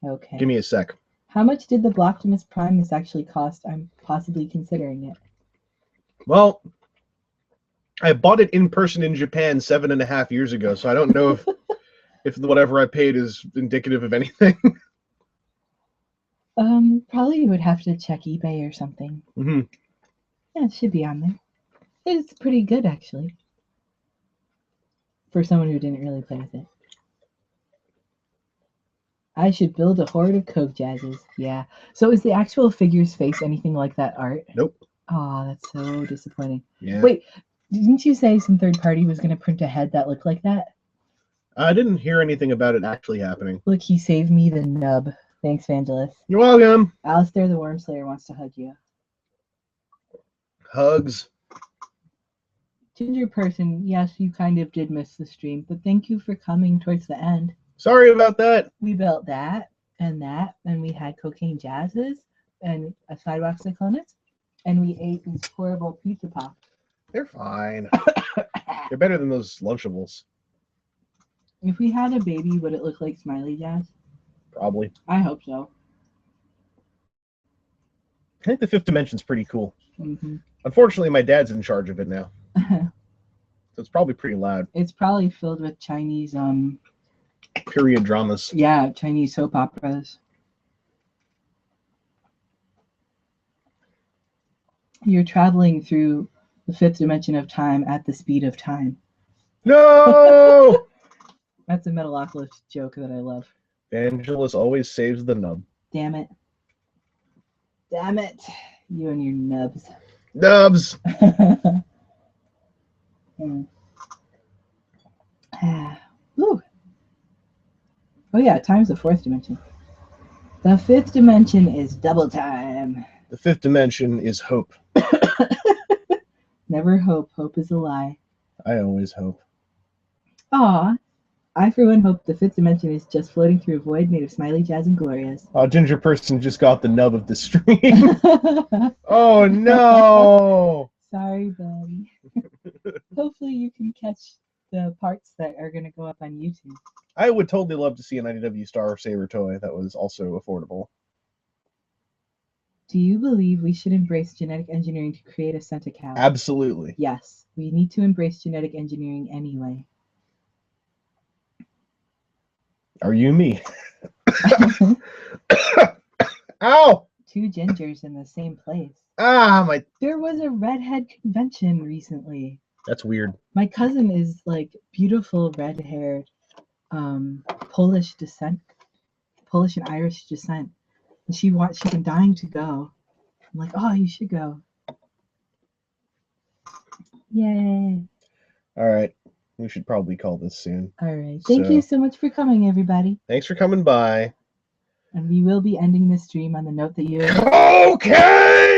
Okay. Give me a sec. How much did the Blocktimus Primus actually cost? I'm possibly considering it. Well, I bought it in person in Japan 7.5 years ago, so I don't know if whatever I paid is indicative of anything. Probably you would have to check eBay or something. Mm-hmm. Yeah, it should be on there. It's pretty good, actually. For someone who didn't really play with it. I should build a horde of Coke Jazzes. Yeah. So is the actual figure's face anything like that art? Nope. Oh, that's so disappointing. Yeah. Wait, didn't you say some third party was going to print a head that looked like that? I didn't hear anything about it actually happening. Look, he saved me the nub. Thanks, Vangelis. You're welcome. Alistair the Worm Slayer wants to hug you. Hugs. Ginger person, yes, you kind of did miss the stream, but thank you for coming towards the end. Sorry about that. We built that, and we had cocaine jazzes, and a sidewalk Cyclonus, and we ate these horrible pizza pops. They're fine. They're better than those Lunchables. If we had a baby, would it look like Smiley Jazz? Probably. I hope so. I think the Fifth Dimension's pretty cool. Mm-hmm. Unfortunately, my dad's in charge of it now. So it's probably pretty loud. It's probably filled with Chinese, Period dramas. yeah, Chinese soap operas. You're traveling through the fifth dimension of time at the speed of time. No! That's a Metalocalypse joke that I love. Angelus always saves the nub. Damn it. Damn it. You and your nubs. Nubs! Ooh. Oh yeah, time's the fourth dimension. The fifth dimension is double time. The fifth dimension is hope. Never hope. Hope is a lie. I always hope. Aw. I, for one, hope the fifth dimension is just floating through a void made of smiley jazz and glorious. Oh, Ginger Person just got the nub of the stream. Oh, no! Sorry, buddy. Hopefully you can catch the parts that are going to go up on YouTube. I would totally love to see an IDW Star Saber toy that was also affordable. Do you believe we should embrace genetic engineering to create a Centacow? Absolutely. Yes, we need to embrace genetic engineering anyway. Are you me? Ow! Two gingers in the same place. Ah, my... There was a redhead convention recently. That's weird. My cousin is like beautiful red-haired, Polish descent, Polish and Irish descent, and she's been dying to go. I'm like, oh, you should go. Yay! All right, we should probably call this soon. All right, thank you so much for coming, everybody. Thanks for coming by. And we will be ending this stream on the note that you. Okay. Oh God.